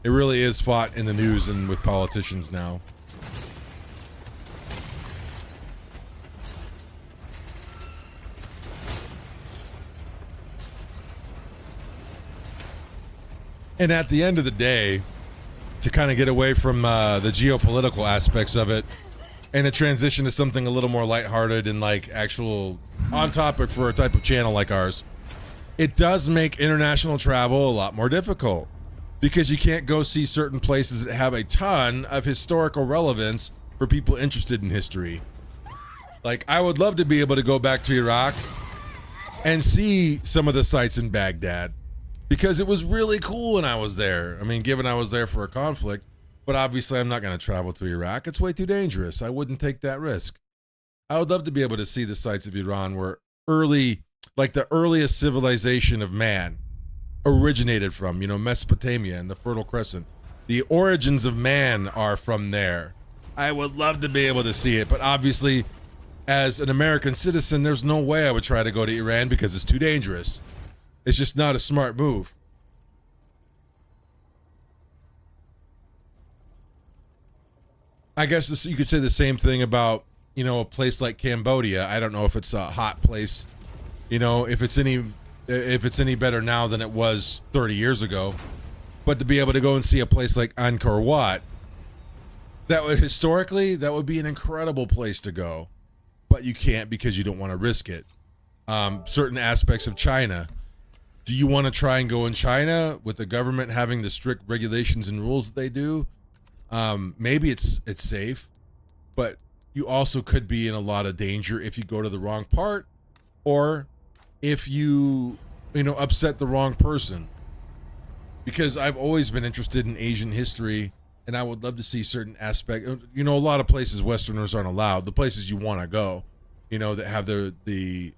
really is fought in the news and with politicians now. And at the end of the day, to kind of get away from the geopolitical aspects of it and to transition to something a little more lighthearted and like actual on topic for a type of channel like ours, it does make international travel a lot more difficult because you can't go see certain places that have a ton of historical relevance for people interested in history. Like, I would love to be able to go back to Iraq and see some of the sites in Baghdad, because it was really cool when I was there. I mean, given I was there for a conflict, but obviously I'm not going to travel to Iraq. It's way too dangerous. I wouldn't take that risk. I would love to be able to see the sites of Iran where like the earliest civilization of man originated from, you know, Mesopotamia and the Fertile Crescent. The origins of man are from there. I would love to be able to see it, but obviously as an American citizen, there's no way I would try to go to Iran because it's too dangerous. It's just not a smart move. I guess you could say the same thing about, you know, a place like Cambodia. I don't know if it's a hot place, you know, if it's any better now than it was 30 years ago. But to be able to go and see a place like Angkor Wat, that would be an incredible place to go. But you can't because you don't want to risk it. Certain aspects of China. Do you want to try and go in China with the government having the strict regulations and rules that they do? Maybe it's safe, but you also could be in a lot of danger if you go to the wrong part, or if you upset the wrong person. Because I've always been interested in Asian history, and I would love to see certain aspects. You know, a lot of places Westerners aren't allowed. The places you want to go, you know, that have the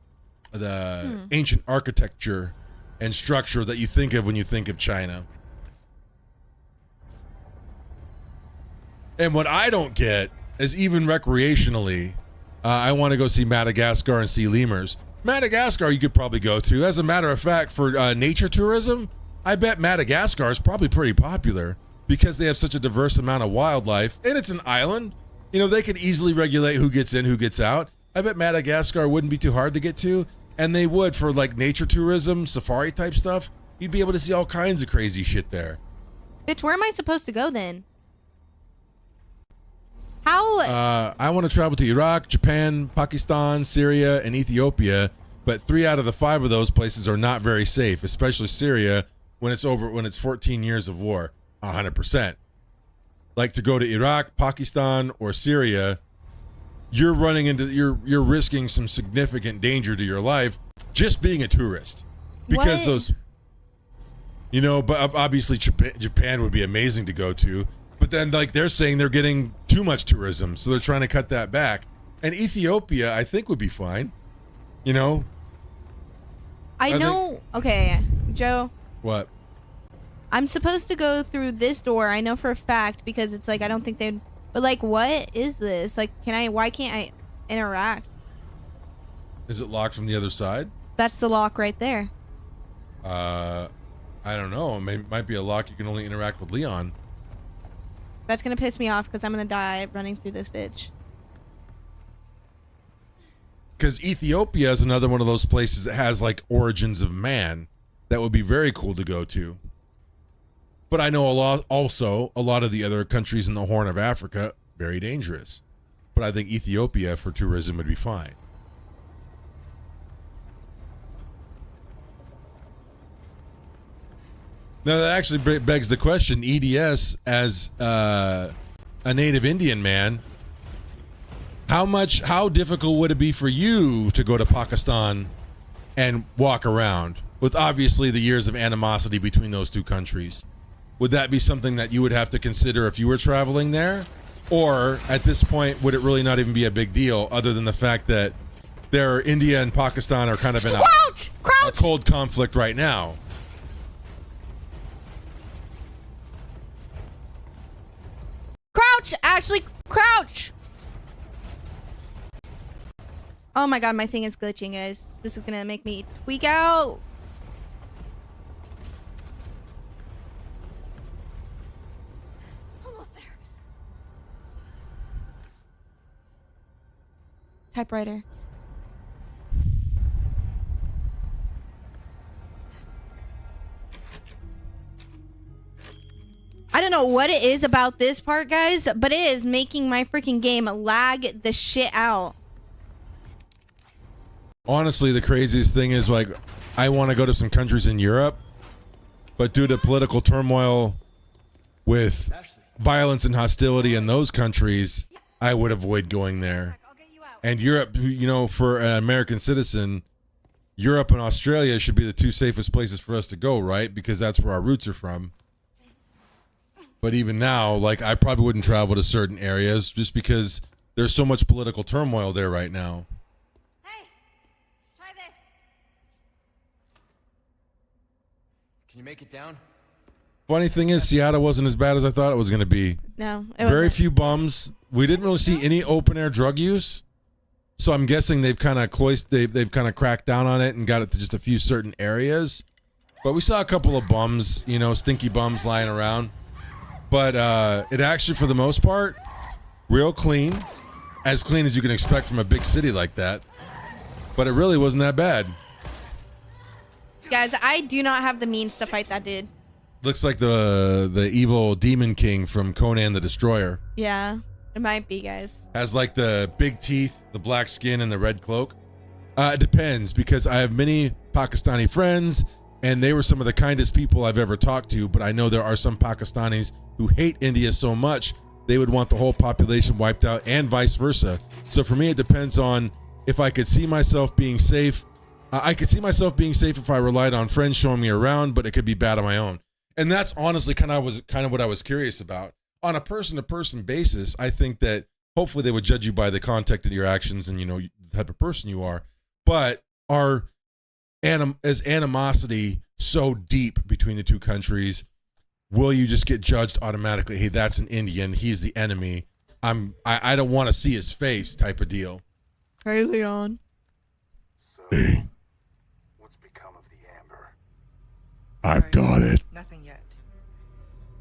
ancient architecture and structure that you think of when you think of China. And what I don't get is, even recreationally, I want to go see Madagascar and see lemurs. Madagascar you could probably go to. As a matter of fact, for nature tourism, I bet Madagascar is probably pretty popular because they have such a diverse amount of wildlife, and it's an island. You know, they could easily regulate who gets in, who gets out. I bet Madagascar wouldn't be too hard to get to. And they would for like nature tourism, safari type stuff. You'd be able to see all kinds of crazy shit there. Bitch, where am I supposed to go then? How? I want to travel to Iraq, Japan, Pakistan, Syria, and Ethiopia. But 3 out of the 5 of those places are not very safe, especially Syria when it's 14 years of war. 100%. Like, to go to Iraq, Pakistan, or Syria, you're risking some significant danger to your life just being a tourist, because those, you know, but obviously Japan would be amazing to go to, but then like they're saying they're getting too much tourism, so they're trying to cut that back. And Ethiopia I think would be fine, you know. Okay, Joe, what? I'm supposed to go through this door. I know for a fact, because it's like I don't think they'd But like, what is this? Like, why can't I interact? Is it locked from the other side? That's the lock right there. I don't know. Might be a lock you can only interact with Leon. That's gonna piss me off because I'm gonna die running through this bitch. Because Ethiopia is another one of those places that has like origins of man that would be very cool to go to. But I know a lot of the other countries in the Horn of Africa, very dangerous. But I think Ethiopia for tourism would be fine. Now that actually begs the question, EDS as a native Indian man, how difficult would it be for you to go to Pakistan and walk around with obviously the years of animosity between those two countries? Would that be something that you would have to consider if you were traveling there? Or at this point, would it really not even be a big deal other than the fact that India and Pakistan are kind of in a cold conflict right now? Crouch! Ashley, crouch! Oh my god, my thing is glitching, guys. This is gonna make me tweak out. Almost there. Typewriter. I don't know what it is about this part, guys, but it is making my freaking game lag the shit out. Honestly, the craziest thing is, like, I want to go to some countries in Europe, but due to political turmoil with violence and hostility in those countries, I would avoid going there. And Europe, you know, for an American citizen, Europe and Australia should be the two safest places for us to go, right? Because that's where our roots are from. But even now, like, I probably wouldn't travel to certain areas just because there's so much political turmoil there right now. Hey, try this. Can you make it down? Funny thing is, Seattle wasn't as bad as I thought it was going to be. No, it Very wasn't. few bums. We didn't really see any open air drug use. So I'm guessing they've kind of they've kind of cracked down on it and got it to just a few certain areas. But we saw a couple of bums, you know, stinky bums lying around. But it actually, for the most part, real clean. As clean as you can expect from a big city like that. But it really wasn't that bad. Guys, I do not have the means to fight that dude. Looks like the evil demon king from Conan the Destroyer. Yeah, it might be, guys. Has like the big teeth, the black skin, and the red cloak. It depends, because I have many Pakistani friends, and they were some of the kindest people I've ever talked to. But I know there are some Pakistanis who hate India so much they would want the whole population wiped out, and vice versa. So for me, it depends on if I could see myself being safe. I could see myself being safe if I relied on friends showing me around, but it could be bad on my own. And that's honestly kind of what I was curious about. On a person-to-person basis, I think that hopefully they would judge you by the content of your actions and, you know, the type of person you are. But is animosity so deep between the two countries? Will you just get judged automatically? Hey, that's an Indian. He's the enemy. I don't want to see his face type of deal. Hey, Leon. So, what's become of the amber? I've got it. Nothing yet.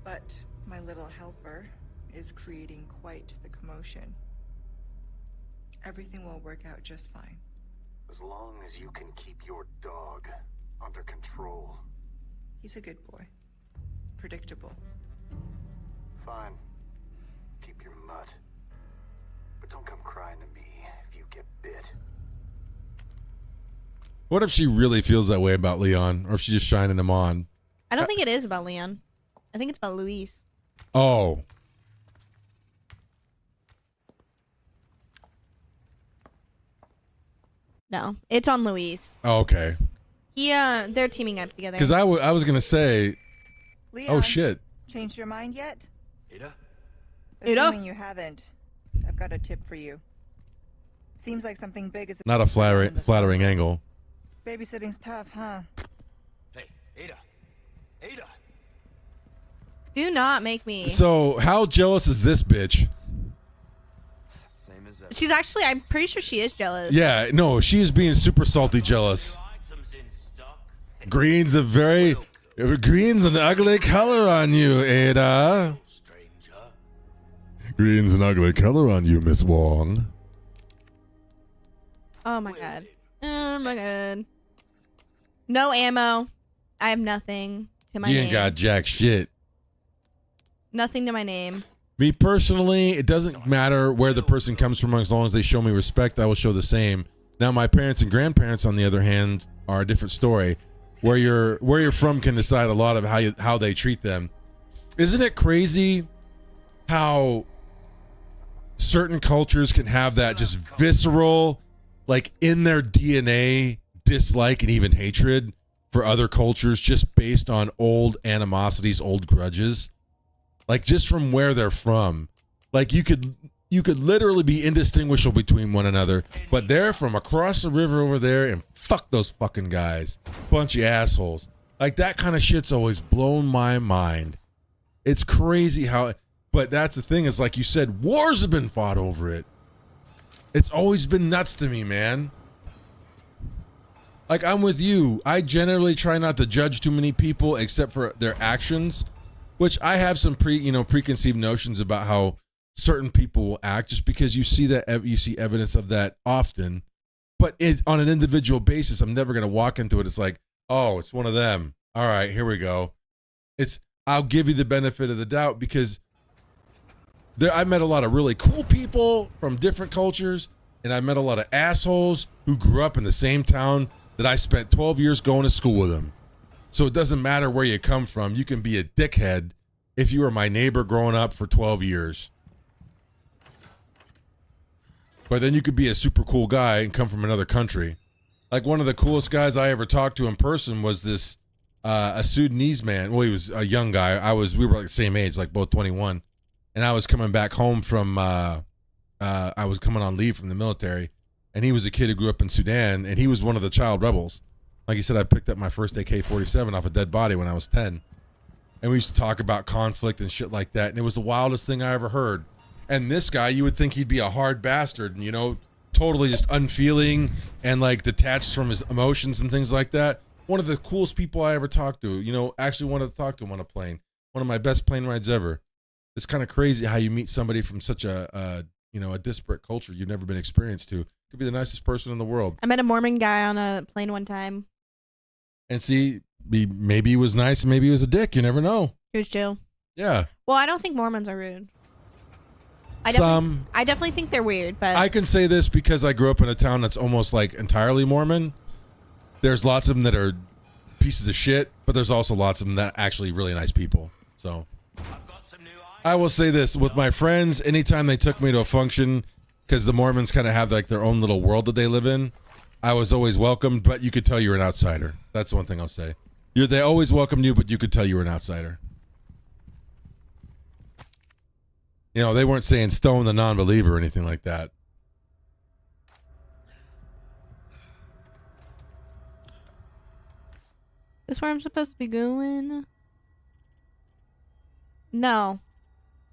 But my little helper is creating quite the commotion. Everything will work out just fine. As long as you can keep your dog under control. He's a good boy. Predictable. Fine. Keep your mutt. But don't come crying to me if you get bit. What if she really feels that way about Leon, or if she's just shining him on? I don't think it is about Leon. I think it's about Luis. Oh. No, it's on Luis. Oh, okay. They're teaming up together. Because I was going to say, Leon, oh, shit. changed your mind yet? Ada? Ada? Assuming you haven't, I've got a tip for you. Seems like something big is Not a flattering angle. Babysitting's tough, huh? Hey, Ada. Ada. Do not make me. So how jealous is this bitch? She's actually, I'm pretty sure she is jealous. Yeah, no, she is being super salty jealous. Green's an ugly color on you, Ada. Green's an ugly color on you, Miss Wong. Oh my god. Oh my god. No ammo. I have nothing to my You name. ain't got jack shit. Nothing to my name. Me personally, it doesn't matter where the person comes from as long as they show me respect, I will show the same. Now, my parents and grandparents, on the other hand, are a different story. Where you're from can decide a lot of how they treat them. Isn't it crazy how certain cultures can have that just visceral, like in their DNA, dislike and even hatred for other cultures just based on old animosities, old grudges? Like just from where they're from. Like you could literally be indistinguishable between one another, but they're from across the river over there and fuck those fucking guys. Bunch of assholes. Like that kind of shit's always blown my mind. It's crazy how, but that's the thing is like you said, wars have been fought over it. It's always been nuts to me, man. Like I'm with you. I generally try not to judge too many people except for their actions, which I have some preconceived notions about how certain people will act just because you see evidence of that often. But on an individual basis, I'm never going to walk into it. It's like, oh, it's one of them. All right, here we go. I'll give you the benefit of the doubt because I met a lot of really cool people from different cultures, and I met a lot of assholes who grew up in the same town that I spent 12 years going to school with them. So it doesn't matter where you come from. You can be a dickhead if you were my neighbor growing up for 12 years. But then you could be a super cool guy and come from another country. Like one of the coolest guys I ever talked to in person was this a Sudanese man. Well, he was a young guy. We were like the same age, like both 21. And I was coming back home from I was coming on leave from the military, and he was a kid who grew up in Sudan, and he was one of the child rebels. Like you said, I picked up my first AK-47 off a dead body when I was 10. And we used to talk about conflict and shit like that, and it was the wildest thing I ever heard. And this guy, you would think he'd be a hard bastard, and, totally just unfeeling and like detached from his emotions and things like that. One of the coolest people I ever talked to, actually wanted to talk to him on a plane. One of my best plane rides ever. It's kind of crazy how you meet somebody from such a disparate culture you've never been experienced to. Could be the nicest person in the world. I met a Mormon guy on a plane one time. And see, maybe he was nice, maybe he was a dick. You never know. He was chill. Yeah. Well, I don't think Mormons are rude. I definitely think they're weird, but I can say this because I grew up in a town that's almost like entirely Mormon. There's lots of them that are pieces of shit, but there's also lots of them that are actually really nice people. So I will say this with my friends, anytime they took me to a function, because the Mormons kind of have like their own little world that they live in, I was always welcomed, but you could tell you're an outsider. That's one thing I'll say. They always welcomed you, but you could tell you were an outsider. They weren't saying stone the non-believer or anything like that. This where I'm supposed to be going? No.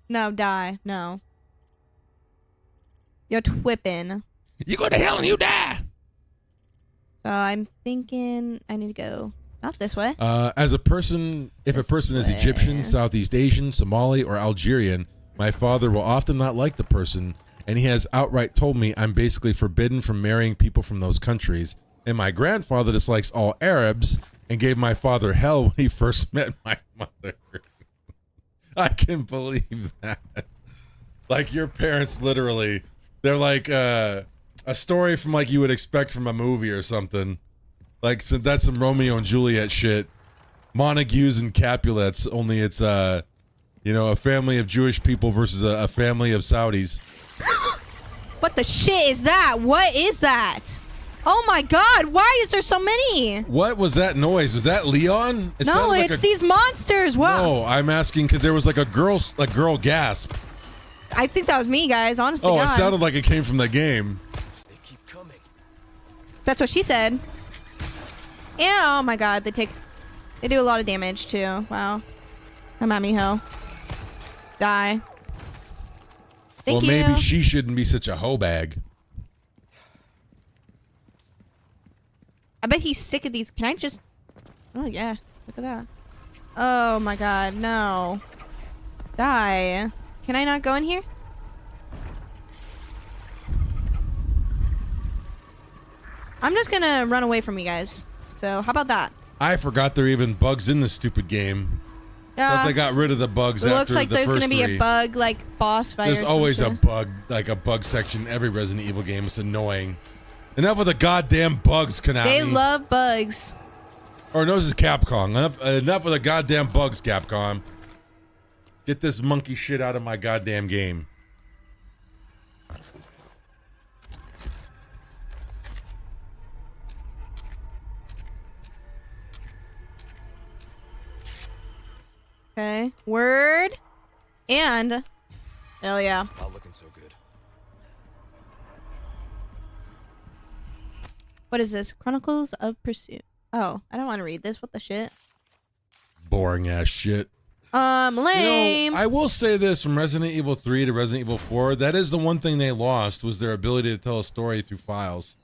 No, die. No. You're twipping. You go to hell and you die. So I'm thinking I need to go not this way. As a person, if a person is Egyptian, Southeast Asian, Somali, or Algerian, my father will often not like the person, and he has outright told me I'm basically forbidden from marrying people from those countries. And my grandfather dislikes all Arabs and gave my father hell when he first met my mother. I can't believe that. Like your parents literally, they're like a story from like you would expect from a movie or something. Like so that's some Romeo and Juliet shit. Montagues and Capulets, only it's a family of Jewish people versus a family of Saudis. What the shit is that? What is that? Oh my god, why is there so many? What was that noise? Was that Leon? No, it's these monsters. What? No, I'm asking because there was like a girl gasp. I think that was me, guys, honestly. Oh, it sounded like it came from the game. They keep coming. That's what she said. Yeah, oh my god, they do a lot of damage too. Wow. Come at me, ho. Die. Thank well, you. maybe she shouldn't be such a hoe bag. I bet he's sick of these. Can I just... Oh, yeah. Look at that. Oh, my God. No. Die. Can I not go in here? I'm just gonna run away from you guys. So, how about that? I forgot there are even bugs in this stupid game. But they got rid of the bugs It after looks like the there's first gonna be three. a bug, like, boss fight There's or always a something. bug, like a bug section in every Resident Evil game. It's annoying. Enough with the goddamn bugs, Konami. They love bugs. Or no, this is Capcom. Enough with the goddamn bugs, Capcom. Get this monkey shit out of my goddamn game. Okay. Word. And... Hell yeah. Not looking so good. What is this? Chronicles of Pursuit. Oh, I don't want to read this. What the shit? Boring ass shit. Lame. You know, I will say this, from Resident Evil 3 to Resident Evil 4, that is the one thing they lost, was their ability to tell a story through files.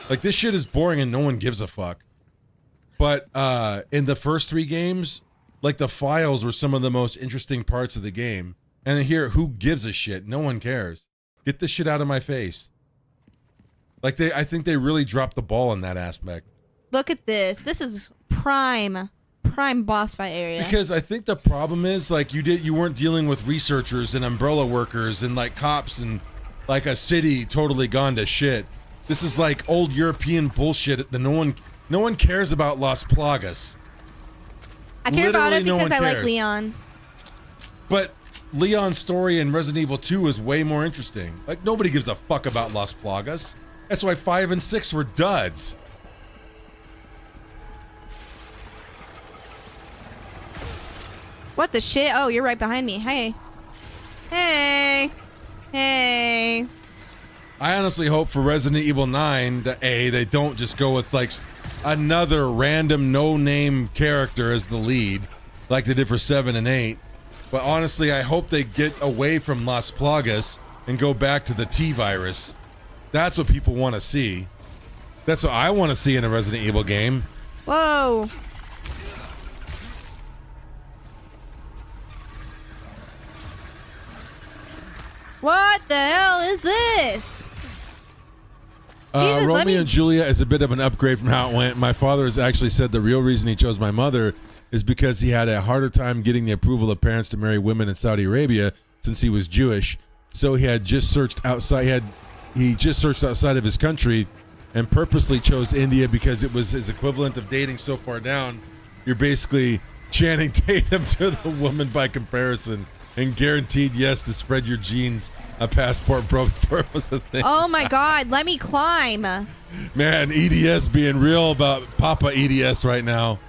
Like, this shit is boring and no one gives a fuck. But in the first 3 games, like, the files were some of the most interesting parts of the game. And here, who gives a shit? No one cares. Get this shit out of my face. Like, I think they really dropped the ball in that aspect. Look at this. This is prime boss fight area. Because I think the problem is, like, you weren't dealing with researchers and umbrella workers and, like, cops and, like, a city totally gone to shit. This is like old European bullshit that no one cares about Las Plagas. I care about it Literally no because one I like cares. Leon. But Leon's story in Resident Evil 2 is way more interesting. Like, nobody gives a fuck about Las Plagas. That's why 5 and 6 were duds. What the shit? Oh, you're right behind me. Hey. Hey. Hey. I honestly hope for Resident Evil 9 that they don't just go with like another random no-name character as the lead like they did for 7 and 8. But honestly, I hope they get away from Las Plagas and go back to the T-Virus. That's what people want to see. That's what I want to see in a Resident Evil game. Whoa. What the hell is this? Jesus, let Romeo me- and Juliet is a bit of an upgrade from how it went. My father has actually said the real reason he chose my mother is because he had a harder time getting the approval of parents to marry women in Saudi Arabia since he was Jewish. So he had just searched outside. He just searched outside of his country, and purposely chose India because it was his equivalent of dating so far down. You're basically Channing Tatum to the woman by comparison, and guaranteed yes to spread your genes. A passport broke through was the thing. Oh my god, let me climb. Man, EDS being real about Papa EDS right now.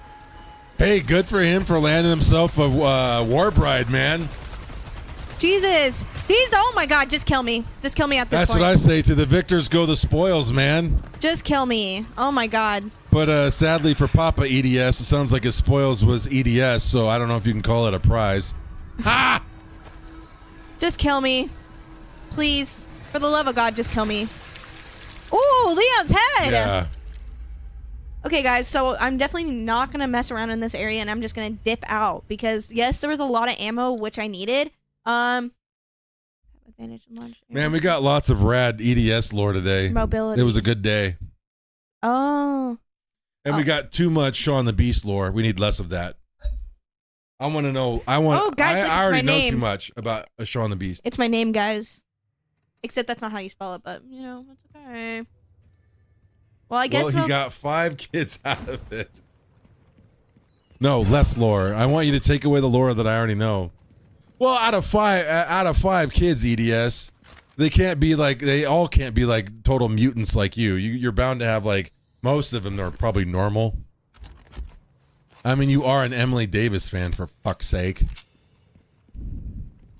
Hey, good for him for landing himself a war bride, man. Jesus. Oh my god, just kill me. Just kill me at this That's point. what I say. To the victors go the spoils, man. Just kill me. Oh my god. But sadly for Papa EDS, it sounds like his spoils was EDS, so I don't know if you can call it a prize. Ha! Just kill me. Please. For the love of God, just kill me. Ooh, Leon's head. Yeah. Okay, guys, so I'm definitely not going to mess around in this area, and I'm just going to dip out. Because, yes, there was a lot of ammo, which I needed. Advantage and launch. Man, we got lots of rad EDS lore today. Mobility. It was a good day. Oh. And we got too much Shaun the Beast lore. We need less of that. I want to know. Oh, guys, look, it's I already my know name. too much about a Shaun the Beast. It's my name, guys. Except that's not how you spell it, but, you know, it's okay. Well, I guess Well, he got 5 kids out of it. No, less lore. I want you to take away the lore that I already know. Well, out of 5 kids, EDS, they all can't be like total mutants like you. You're bound to have like most of them are probably normal. I mean, you are an Emily Davis fan, for fuck's sake.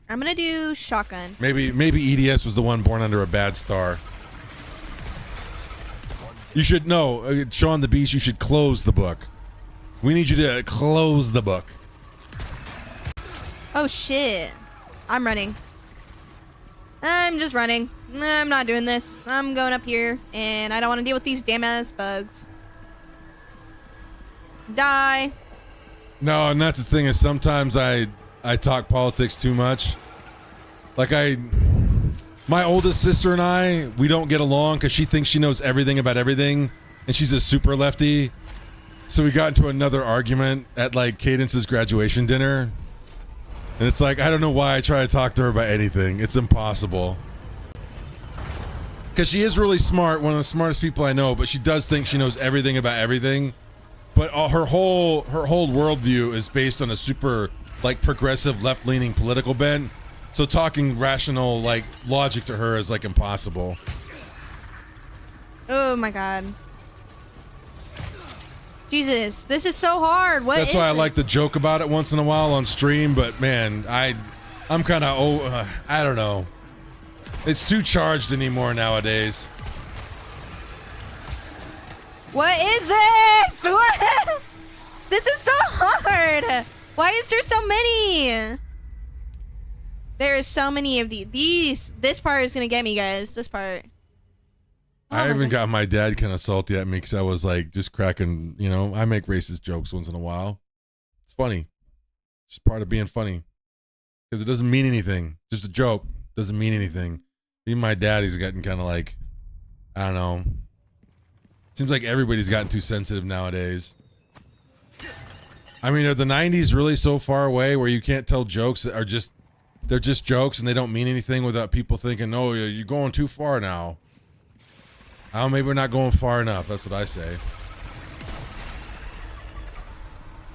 I'm gonna do shotgun. Maybe EDS was the one born under a bad star. You should know, Shaun the Beast. You should close the book. We need you to close the book. Oh shit. I'm running. I'm just running. I'm not doing this. I'm going up here, and I don't want to deal with these damn ass bugs. Die. No, and that's the thing is sometimes I talk politics too much. Like my oldest sister and I, we don't get along because she thinks she knows everything about everything, and she's a super lefty. So we got into another argument at like Cadence's graduation dinner, and it's like I don't know why I try to talk to her about anything. It's impossible. Because she is really smart, one of the smartest people I know, but she does think she knows everything about everything. But her whole worldview is based on a super like progressive left-leaning political bent. So talking rational like logic to her is like impossible. Oh my god. Jesus, this is so hard. What That's is why I this? like to joke about it once in a while on stream, but man, I'm kind of I don't know. It's too charged anymore nowadays. What is this? What? This is so hard. Why is there so many? There is so many of these. This part is gonna get me, guys. This part. I even got my dad kind of salty at me because I was like just cracking, you know, I make racist jokes once in a while. It's funny. It's part of being funny because it doesn't mean anything. Just a joke. Doesn't mean anything. Even my dad, he's gotten kind of like, I don't know. Seems like everybody's gotten too sensitive nowadays. I mean, are the 90s really so far away where you can't tell jokes that are just, they're just jokes and they don't mean anything without people thinking, oh, you're going too far now. Oh, maybe we're not going far enough. That's what I say.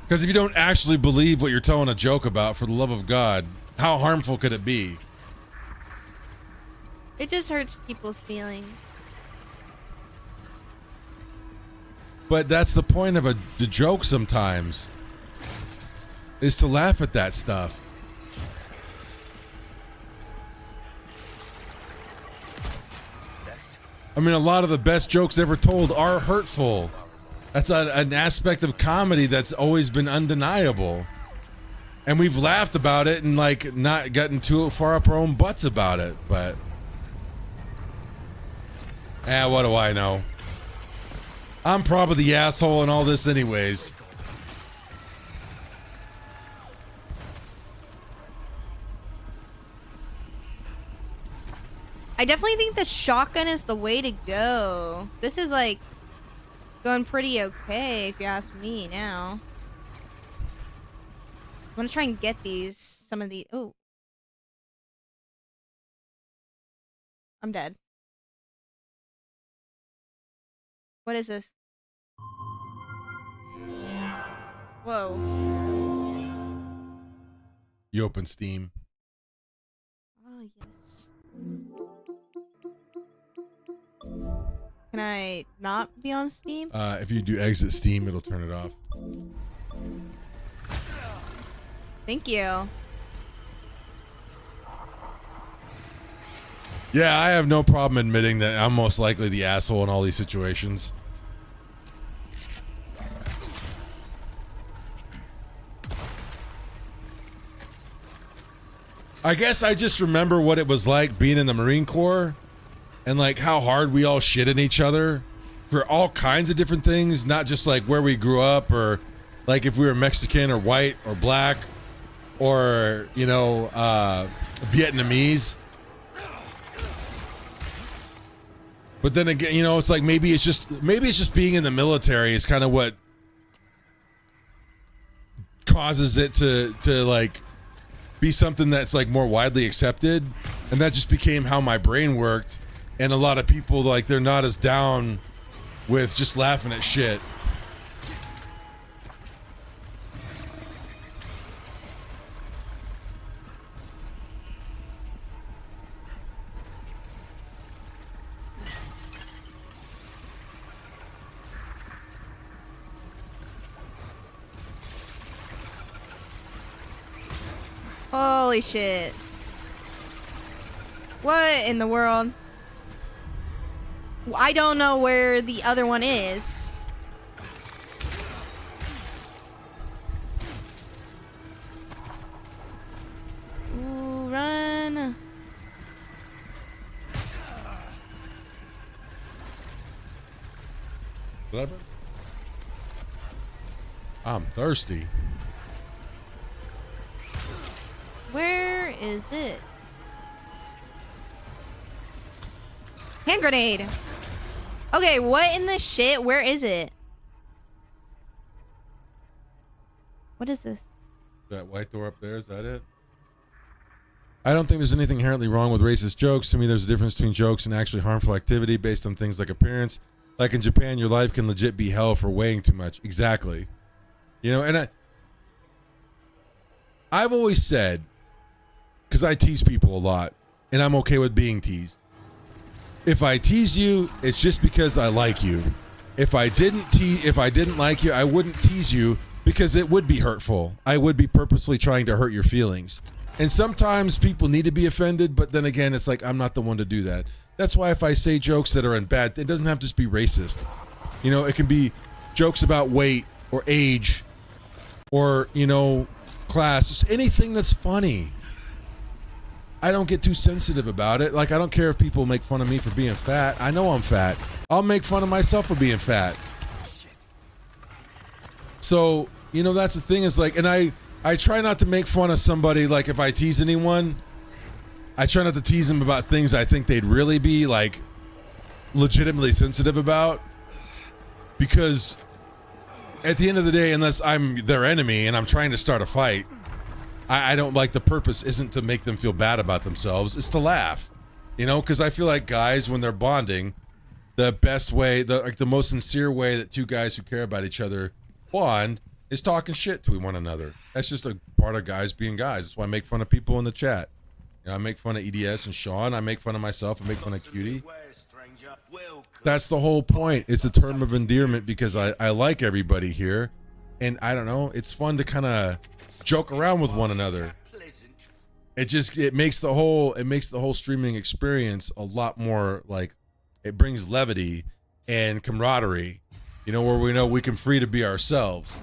Because if you don't actually believe what you're telling a joke about, for the love of God, how harmful could it be? It just hurts people's feelings. But that's the point of the joke sometimes, is to laugh at that stuff. I mean, a lot of the best jokes ever told are hurtful. That's an aspect of comedy that's always been undeniable. And we've laughed about it and like not gotten too far up our own butts about it, but what do I know? I'm probably the asshole in all this anyways. I definitely think the shotgun is the way to go. This is like going pretty okay if you ask me now. I'm gonna try and get some of these. Oh. I'm dead. What is this? Whoa. You open Steam. Oh, yes. Can I not be on Steam? If you do exit Steam, it'll turn it off. Thank you. Yeah, I have no problem admitting that I'm most likely the asshole in all these situations. I guess I just remember what it was like being in the Marine Corps and like how hard we all shit at each other for all kinds of different things, not just like where we grew up or like if we were Mexican or white or black or, you know, Vietnamese. But then again, you know, it's like maybe it's just being in the military is kind of what causes it to like be something that's like more widely accepted, and that just became how my brain worked. And a lot of people, like, they're not as down with just laughing at shit. Holy shit. What in the world? I don't know where the other one is. Ooh, run. Whatever. I'm thirsty. Where is it? Hand grenade. Okay, what in the shit? Where is it? What is this? That white door up there, is that it? I don't think there's anything inherently wrong with racist jokes. To me, there's a difference between jokes and actually harmful activity based on things like appearance. Like in Japan, your life can legit be hell for weighing too much. Exactly. You know, and I've always said, because I tease people a lot, and I'm okay with being teased. If I tease you, it's just because I like you. If I didn't like you, I wouldn't tease you because it would be hurtful. I would be purposely trying to hurt your feelings. And sometimes people need to be offended, but then again, it's like I'm not the one to do that. That's why if I say jokes that are in bad, it doesn't have to just be racist. You know, it can be jokes about weight or age or, you know, class, just anything that's funny. I don't get too sensitive about it. Like, I don't care if people make fun of me for being fat. I know I'm fat. I'll make fun of myself for being fat. So, you know, that's the thing is like, and I try not to make fun of somebody. Like, if I tease anyone, I try not to tease them about things I think they'd really be like legitimately sensitive about, because at the end of the day, unless I'm their enemy and I'm trying to start a fight, I don't like, the purpose isn't to make them feel bad about themselves. It's to laugh, you know, because I feel like guys, when they're bonding, the best way, the most sincere way that two guys who care about each other bond is talking shit to one another. That's just a part of guys being guys. That's why I make fun of people in the chat. You know, I make fun of EDS and Sean. I make fun of myself. I make fun of Cutie. That's the whole point. It's a term of endearment because I like everybody here, and I don't know. It's fun to kind of joke around with one another. It makes the whole streaming experience a lot more like, it brings levity and camaraderie, you know, where we know we can free to be ourselves.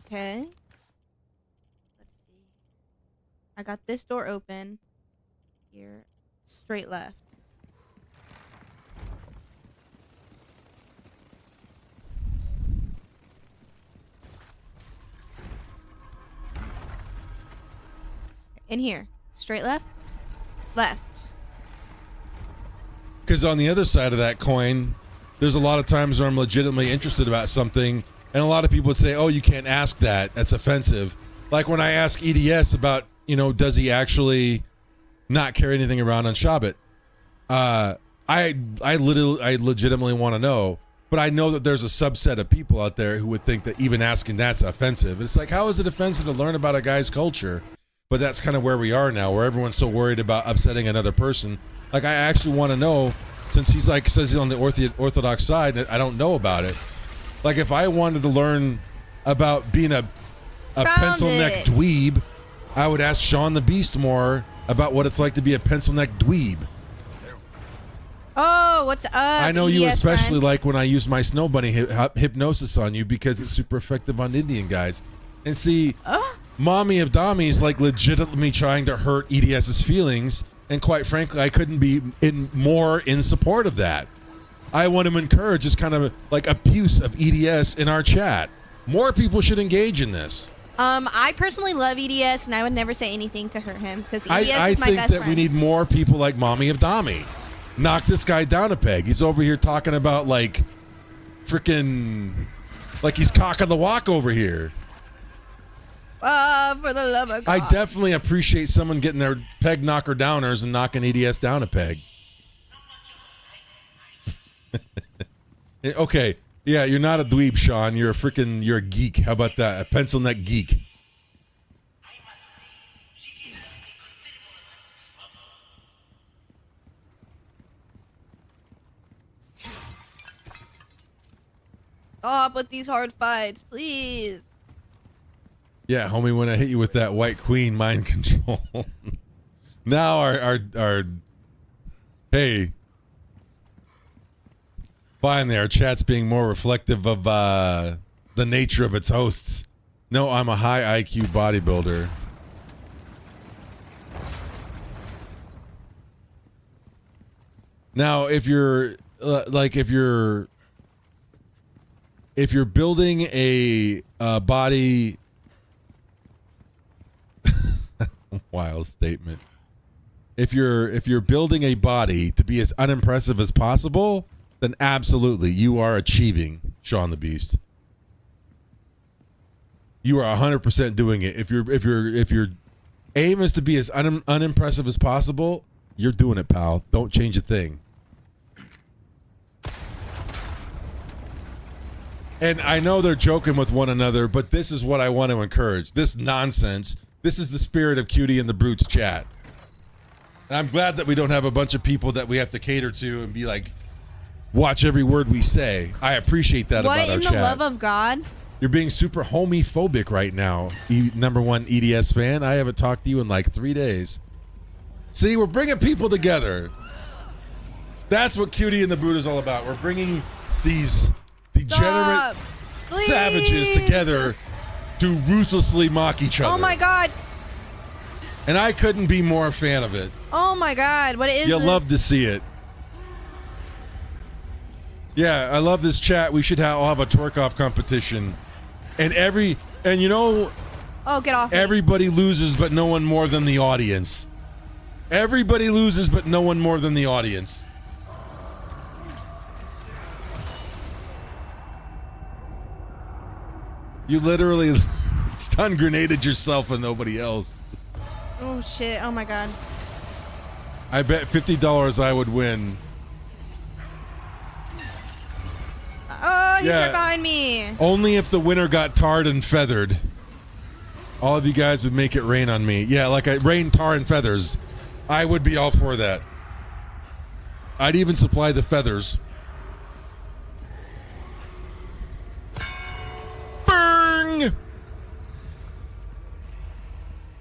Okay. Let's see. I got this door open. Here. Straight left. In here. Straight left. Left. Because on the other side of that coin, there's a lot of times where I'm legitimately interested about something, and a lot of people would say, oh, you can't ask that. That's offensive. Like when I ask EDS about, you know, does he actually not carry anything around on Shabbat? I legitimately want to know, but I know that there's a subset of people out there who would think that even asking that's offensive. It's like, how is it offensive to learn about a guy's culture? But that's kind of where we are now, where everyone's so worried about upsetting another person. Like, I actually want to know, since he's like, says he's on the Orthodox side, I don't know about it. Like, if I wanted to learn about being a pencil neck dweeb, I would ask Sean the Beast more about what it's like to be a pencil neck dweeb. Oh, what's up? I know EDS you especially friends. like when I use my snow bunny hypnosis on you, because it's super effective on Indian guys. And see, Mommy of Dami's like legitimately trying to hurt EDS's feelings, and quite frankly, I couldn't be more in support of that. I want to encourage this kind of like abuse of EDS in our chat. More people should engage in this. I personally love EDS, and I would never say anything to hurt him because EDS I is my think best that friend. we need more people like Mommy of Dami. Knock this guy down a peg. He's over here talking about like freaking, like he's cocking the walk over here. For the love of God. I definitely appreciate someone getting their peg knocker downers and knocking EDS down a peg. Okay, yeah, you're not a dweeb, Sean. You're a geek. How about that? A pencil neck geek. Stop with these hard fights, please. Yeah, homie, when I hit you with that white queen mind control. Now our hey, finally our chat's being more reflective of the nature of its hosts. No, I'm a high IQ bodybuilder. Now, if you're if you're building a body, wild statement. If you're building a body to be as unimpressive as possible, then absolutely you are achieving Shaun the Beast. You are 100% doing it. If your aim is to be as unimpressive as possible, you're doing it, pal. Don't change a thing. And I know they're joking with one another, but this is what I want to encourage. This nonsense. This is the spirit of Cutie and the Brute's chat. And I'm glad that we don't have a bunch of people that we have to cater to and be like, watch every word we say. I appreciate that about our chat. What in the love of God? You're being super homophobic right now, number one EDS fan. I haven't talked to you in like 3 days. See, we're bringing people together. That's what Cutie and the Brute is all about. We're bringing these degenerate savages together to ruthlessly mock each other. Oh my God. And I couldn't be more a fan of it. Oh my God. What is You'll this? love to see it. Yeah, I love this chat. We should all have a twerk-off competition. And you know, oh, get off. Everybody loses, but no one more than the audience. Everybody loses, but no one more than the audience. You literally stun grenaded yourself and nobody else. Oh shit. Oh my God. I bet $50 I would win. Oh, he's right behind me. Only if the winner got tarred and feathered. All of you guys would make it rain on me. Yeah, like rain, tar, and feathers. I would be all for that. I'd even supply the feathers. Burn!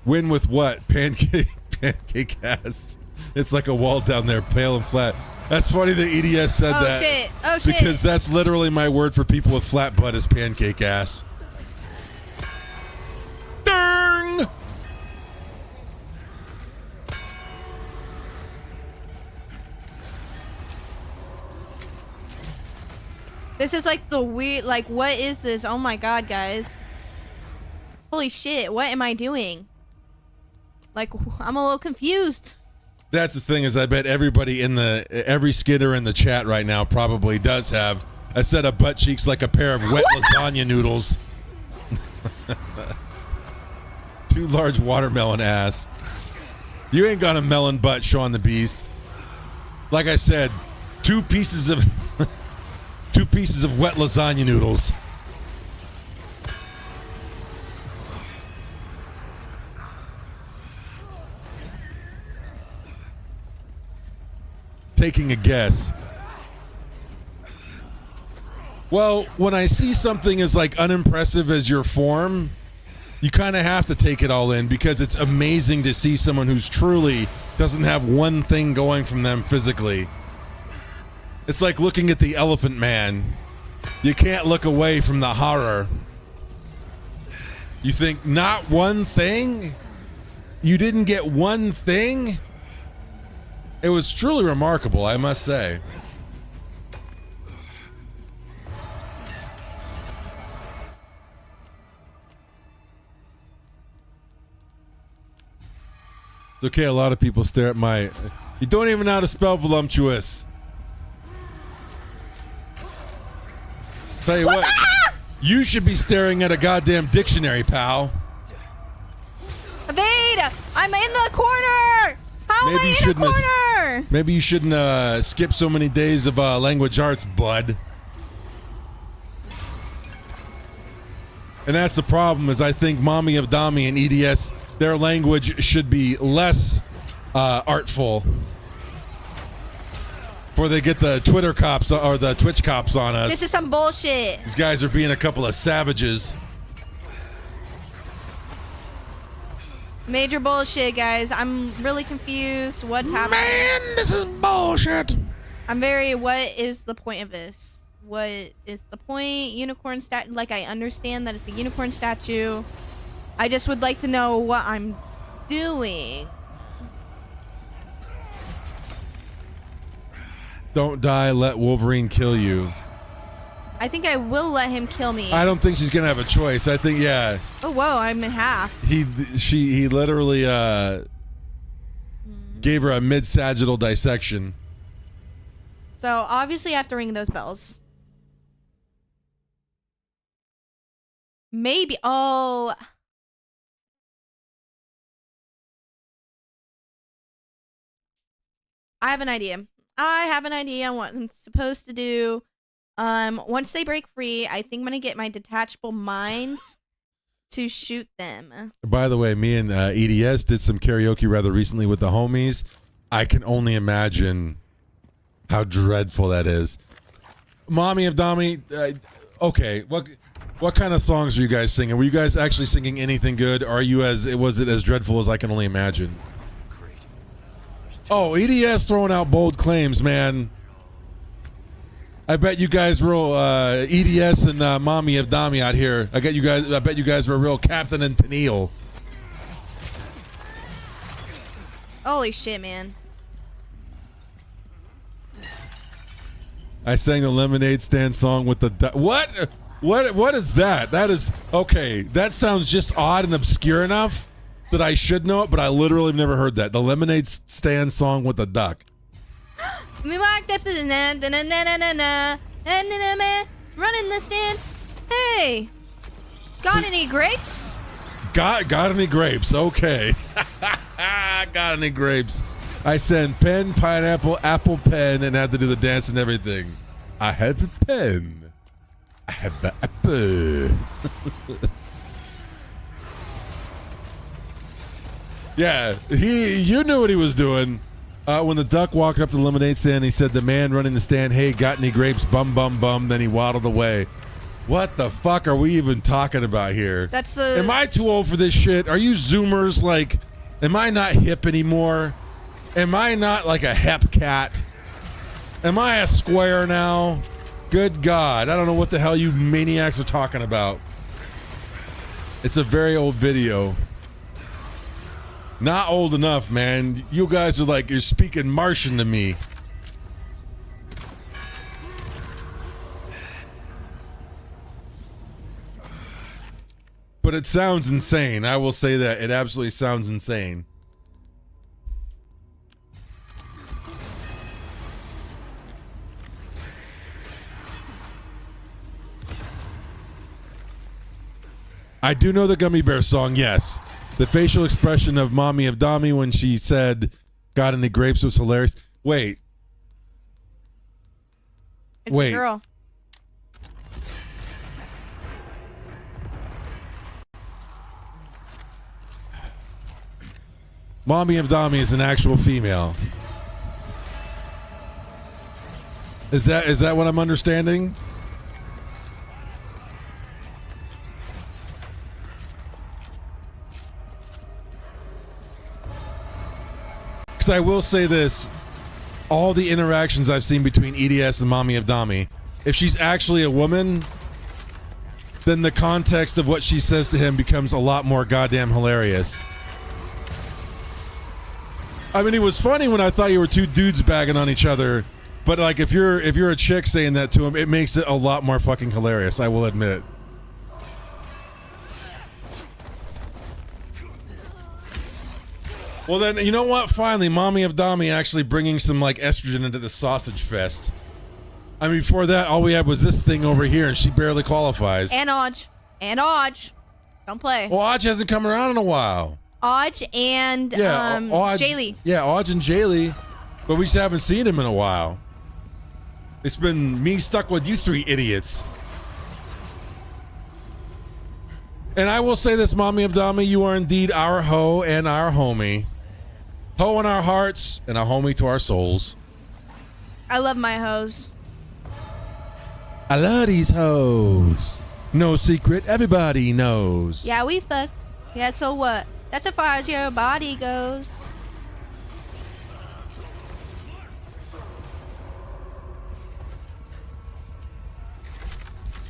Win with what? Pancake ass. It's like a wall down there, pale and flat. That's funny that EDS said that. Shit. Oh shit. Because that's literally my word for people with flat butt is pancake ass. Darn! This is like the weird, like, what is this? Oh my God, guys. Holy shit, what am I doing? Like, I'm a little confused. That's the thing is I bet everybody every skidder in the chat right now probably does have a set of butt cheeks like a pair of wet lasagna noodles. 2 large watermelon ass. You ain't got a melon butt, Shaun the Beast. Like I said, 2 pieces of wet lasagna noodles. Taking a guess. Well, when I see something as like unimpressive as your form, you kind of have to take it all in because it's amazing to see someone who's truly doesn't have one thing going from them physically. It's like looking at the Elephant Man. You can't look away from the horror. You think, not one thing? You didn't get one thing? It was truly remarkable, I must say. It's okay, a lot of people stare at my... You don't even know how to spell voluptuous. Tell you what, you should be staring at a goddamn dictionary, pal. Evade! I'm in the corner! How am I in the corner? Maybe you shouldn't skip so many days of language arts, bud. And that's the problem, is I think Mommy of Dami and EDS, their language should be less artful. Before they get the Twitter cops or the Twitch cops on us. This is some bullshit. These guys are being a couple of savages. Major bullshit, guys. I'm really confused. What's happening? Man, this is bullshit. I'm very, what is the point of this? what is the point. Unicorn statue. Like, I understand that it's a unicorn statue. I just would like to know what I'm doing. Don't die. Let Wolverine kill you. I think I will let him kill me. I don't think she's gonna have a choice. I think, yeah. Oh, whoa, I'm in half. He literally gave her a mid-sagittal dissection. So, obviously, I have to ring those bells. Maybe. Oh. I have an idea. I have an idea on what I'm supposed to do. Once they break free, I think I'm gonna get my detachable mines to shoot them. By the way, me and EDS did some karaoke rather recently with the homies. I can only imagine how dreadful that is. Mommy of Dami, okay, what kind of songs were you guys singing? Were you guys actually singing anything good? Or was it as dreadful as I can only imagine? Oh, EDS throwing out bold claims, man. I bet you guys were EDS and Mommy of Dami out here. I bet you guys were real Captain and Tennille. Holy shit, man. I sang the Lemonade Stand song with the what is that? That is okay. That sounds just odd and obscure enough that I should know it, but I literally have never heard that. The Lemonade Stand song with the duck. We walked up to the running the stand. Hey, got any grapes? Got any grapes? Okay. Got any grapes? I sent pen, pineapple, apple, pen, and had to do the dance and everything. I have a pen. I have the apple. Yeah, you knew what he was doing. When the duck walked up to the lemonade stand, he said, "The man running the stand, hey, got any grapes? Bum, bum, bum." Then he waddled away. What the fuck are we even talking about here? Am I too old for this shit? Are you Zoomers? Like, am I not hip anymore? Am I not like a hep cat? Am I a square now? Good God. I don't know what the hell you maniacs are talking about. It's a very old video. Not old enough, man. You guys are like, you're speaking Martian to me. But it sounds insane. I will say that. It absolutely sounds insane. I do know the Gummy Bear song, yes. The facial expression of Mommy of Dami when she said, "Got any grapes?" was hilarious. Wait. It's a girl. Mommy of Dami is an actual female. Is that what I'm understanding? I will say this, all the interactions I've seen between EDS and Mommy of Dami, if she's actually a woman, then the context of what she says to him becomes a lot more goddamn hilarious. I mean, it was funny when I thought you were two dudes bagging on each other, but like if you're a chick saying that to him, it makes it a lot more fucking hilarious, I will admit. Well then, you know what? Finally, Mommy of Dami actually bringing some like estrogen into the sausage fest. I mean, before that, all we had was this thing over here, and she barely qualifies. And Oj. Don't play. Well, Oj hasn't come around in a while. Oj and Jaylee. Yeah, Oj and Jaylee, but we just haven't seen him in a while. It's been me stuck with you three idiots. And I will say this, Mommy of Dami, you are indeed our hoe and our homie. Hoe in our hearts and a homie to our souls. I love my hoes. I love these hoes. No secret, everybody knows. Yeah, we fuck. Yeah, so what? That's as far as your body goes.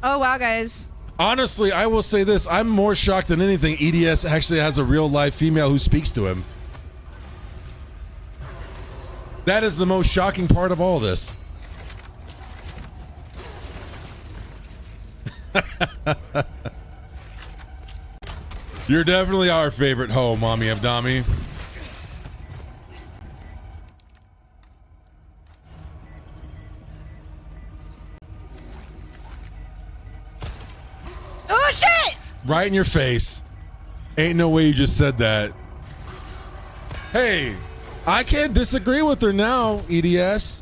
Oh wow, guys. Honestly, I will say this. I'm more shocked than anything. EDS actually has a real live female who speaks to him. That is the most shocking part of all this. You're definitely our favorite hoe, Mommy Abdami. Oh shit! Right in your face. Ain't no way you just said that. Hey, I can't disagree with her now, EDS.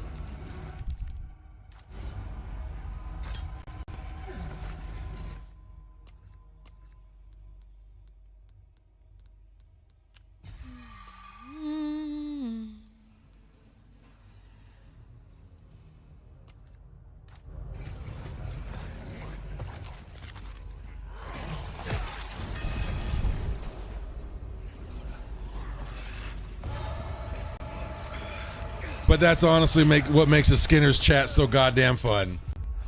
But that's honestly what makes a Skinner's chat so goddamn fun.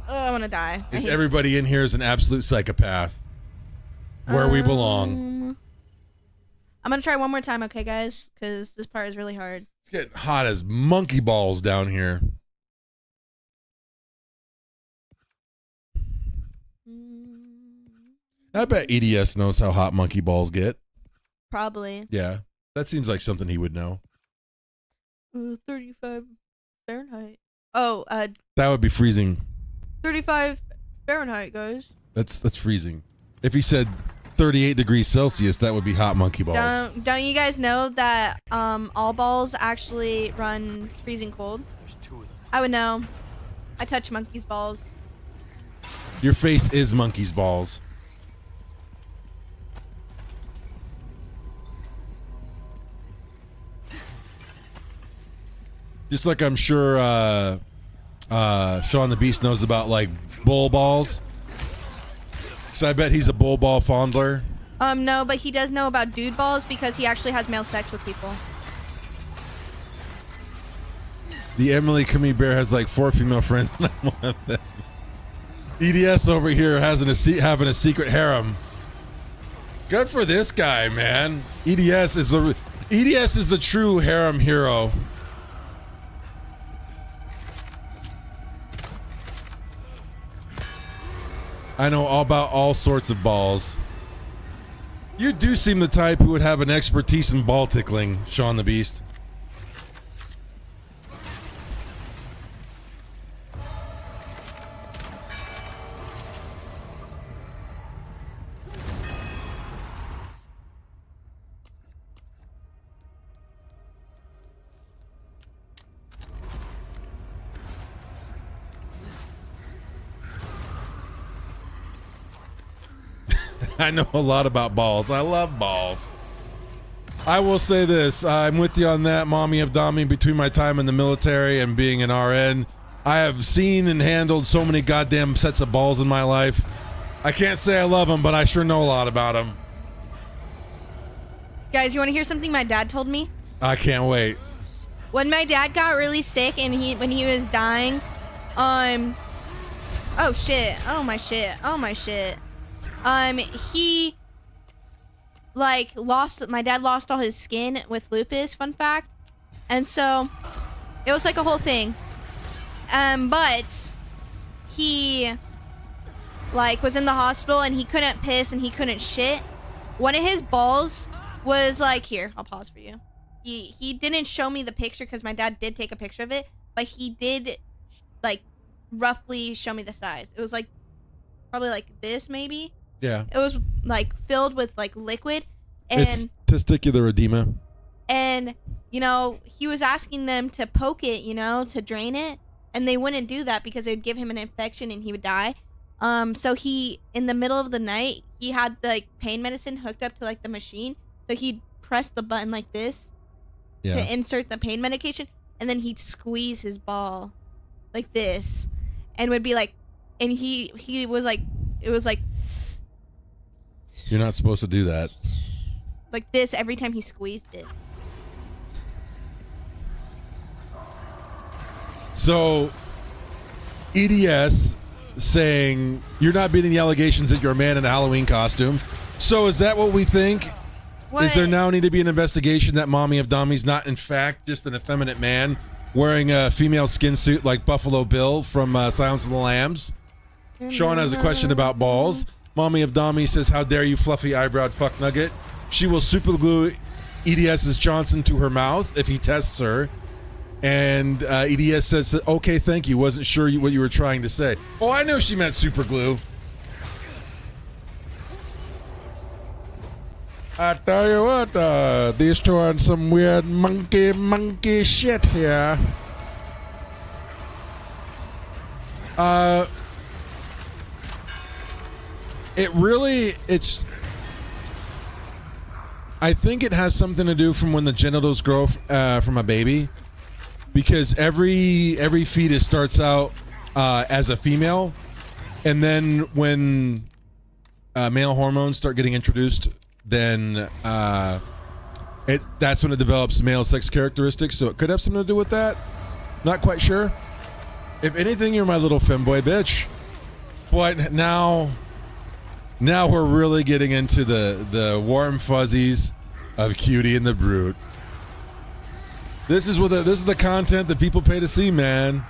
Oh, I want to die. Is everybody in here is an absolute psychopath. Where we belong. I'm gonna try one more time, okay, guys? Because this part is really hard. It's getting hot as monkey balls down here. I bet EDS knows how hot monkey balls get. Probably. Yeah, that seems like something he would know. 35 Fahrenheit. Oh, that would be freezing. 35 Fahrenheit, guys. That's freezing. If he said 38 degrees Celsius, that would be hot monkey balls. Don't you guys know that all balls actually run freezing cold? There's 2 of them. I would know. I touch monkey's balls. Your face is monkey's balls. Just like I'm sure Sean the Beast knows about like bull balls. So I bet he's a bull ball fondler. No, but he does know about dude balls because he actually has male sex with people. The Emily Cummy Bear has like 4 female friends and I'm one of them. EDS over here having a secret harem. Good for this guy, man. EDS is the true harem hero. I know all about all sorts of balls. You do seem the type who would have an expertise in ball tickling, Sean the Beast. I know a lot about balls. I love balls. I will say this. I'm with you on that, Mommy Abdami. Between my time in the military and being an RN, I have seen and handled so many goddamn sets of balls in my life. I can't say I love them, but I sure know a lot about them. Guys, you want to hear something my dad told me? I can't wait. When my dad got really sick and when he was dying, oh shit, oh my shit, oh my shit. He my dad lost all his skin with lupus, fun fact. And so it was like a whole thing. But he was in the hospital and he couldn't piss and he couldn't shit. One of his balls was here, I'll pause for you. He didn't show me the picture because my dad did take a picture of it, but he did roughly show me the size. It was probably this maybe. Yeah. It was filled with liquid, and it's testicular edema. And he was asking them to poke it, to drain it, and they wouldn't do that because it would give him an infection and he would die. So he, in the middle of the night, he had the pain medicine hooked up to the machine, so he'd press the button like this to insert the pain medication, and then he'd squeeze his ball like this, and would be and he was it was You're not supposed to do that. like this every time he squeezed it. So, EDS saying you're not beating the allegations that you're a man in a Halloween costume. So is that what we think? What? Is there now need to be an investigation that Mommy of Dommy's not in fact just an effeminate man wearing a female skin suit like Buffalo Bill from Silence of the Lambs? Sean has a question about balls. Mommy of Dommy says, how dare you, fluffy eyebrow fuck nugget. She will superglue EDS's Johnson to her mouth if he tests her. And EDS says, okay, thank you. Wasn't sure what you were trying to say. Oh, I know she meant superglue. I tell you what, these two are in some weird monkey shit here. I think it has something to do from when the genitals grow from a baby, because every fetus starts out as a female, and then when male hormones start getting introduced, then that's when it develops male sex characteristics. So it could have something to do with that. Not quite sure. If anything, you're my little femboy bitch. But now we're really getting into the warm fuzzies of Cutie and the Brute. This is the content that people pay to see, man.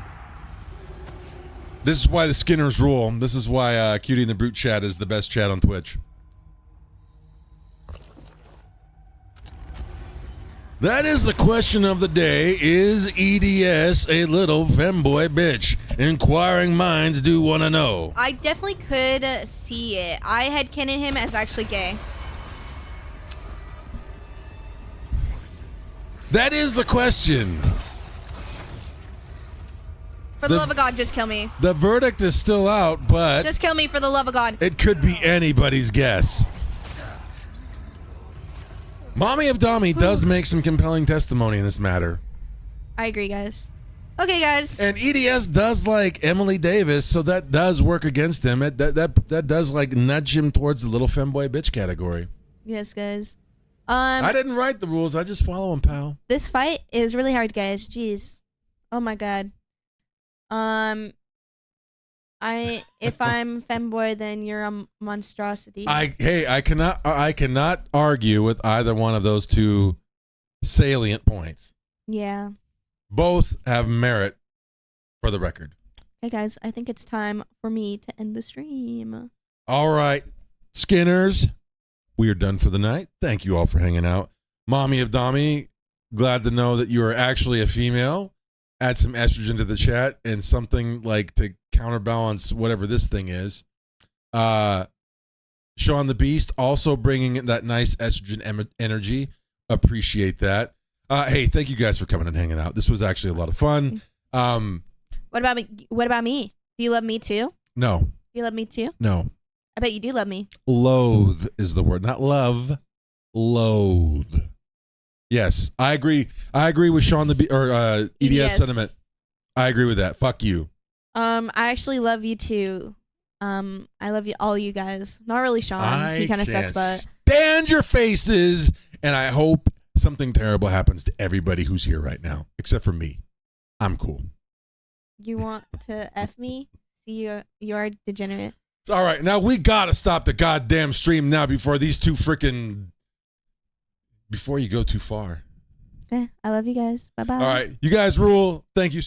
This is why the Skinners rule. This is why Cutie and the Brute chat is the best chat on Twitch. That is the question of the day. Is EDS a little femboy bitch? Inquiring minds do want to know. I definitely could see it. I headcanon him as actually gay. That is the question. For the love of God, just kill me. The verdict is still out, but Just kill me for the love of God. it could be anybody's guess. Mommy of Dommy does make some compelling testimony in this matter. I agree, guys. Okay, guys. And EDS does like Emily Davis, so that does work against him. That does like nudge him towards the little femboy bitch category. Yes, guys. I didn't write the rules. I just follow them, pal. This fight is really hard, guys. Jeez. Oh my God. If I'm femboy, then you're a monstrosity. I cannot argue with either one of those two salient points. Yeah. Both have merit, for the record. Hey guys, I think it's time for me to end the stream. All right, Skinners, we are done for the night. Thank you all for hanging out. Mommy of Dommy, glad to know that you are actually a female. Add some estrogen to the chat and something like to counterbalance whatever this thing is. Sean the Beast also bringing in that nice estrogen energy. Appreciate that. Hey, thank you guys for coming and hanging out. This was actually a lot of fun. What about me? What about me? Do you love me too? No. Do you love me too? No. I bet you do love me. Loathe is the word, not love. Loathe. Yes, I agree. I agree with Sean the EDS sentiment. I agree with that. Fuck you. I actually love you too. I love you, all you guys. Not really Sean. He kind of sucks, but stand your faces, and I hope something terrible happens to everybody who's here right now, except for me. I'm cool. You want to F me? See, you're a degenerate. All right, now we gotta stop the goddamn stream now before these two freaking. Before you go too far. Okay, I love you guys. Bye bye. All right, you guys rule. Thank you.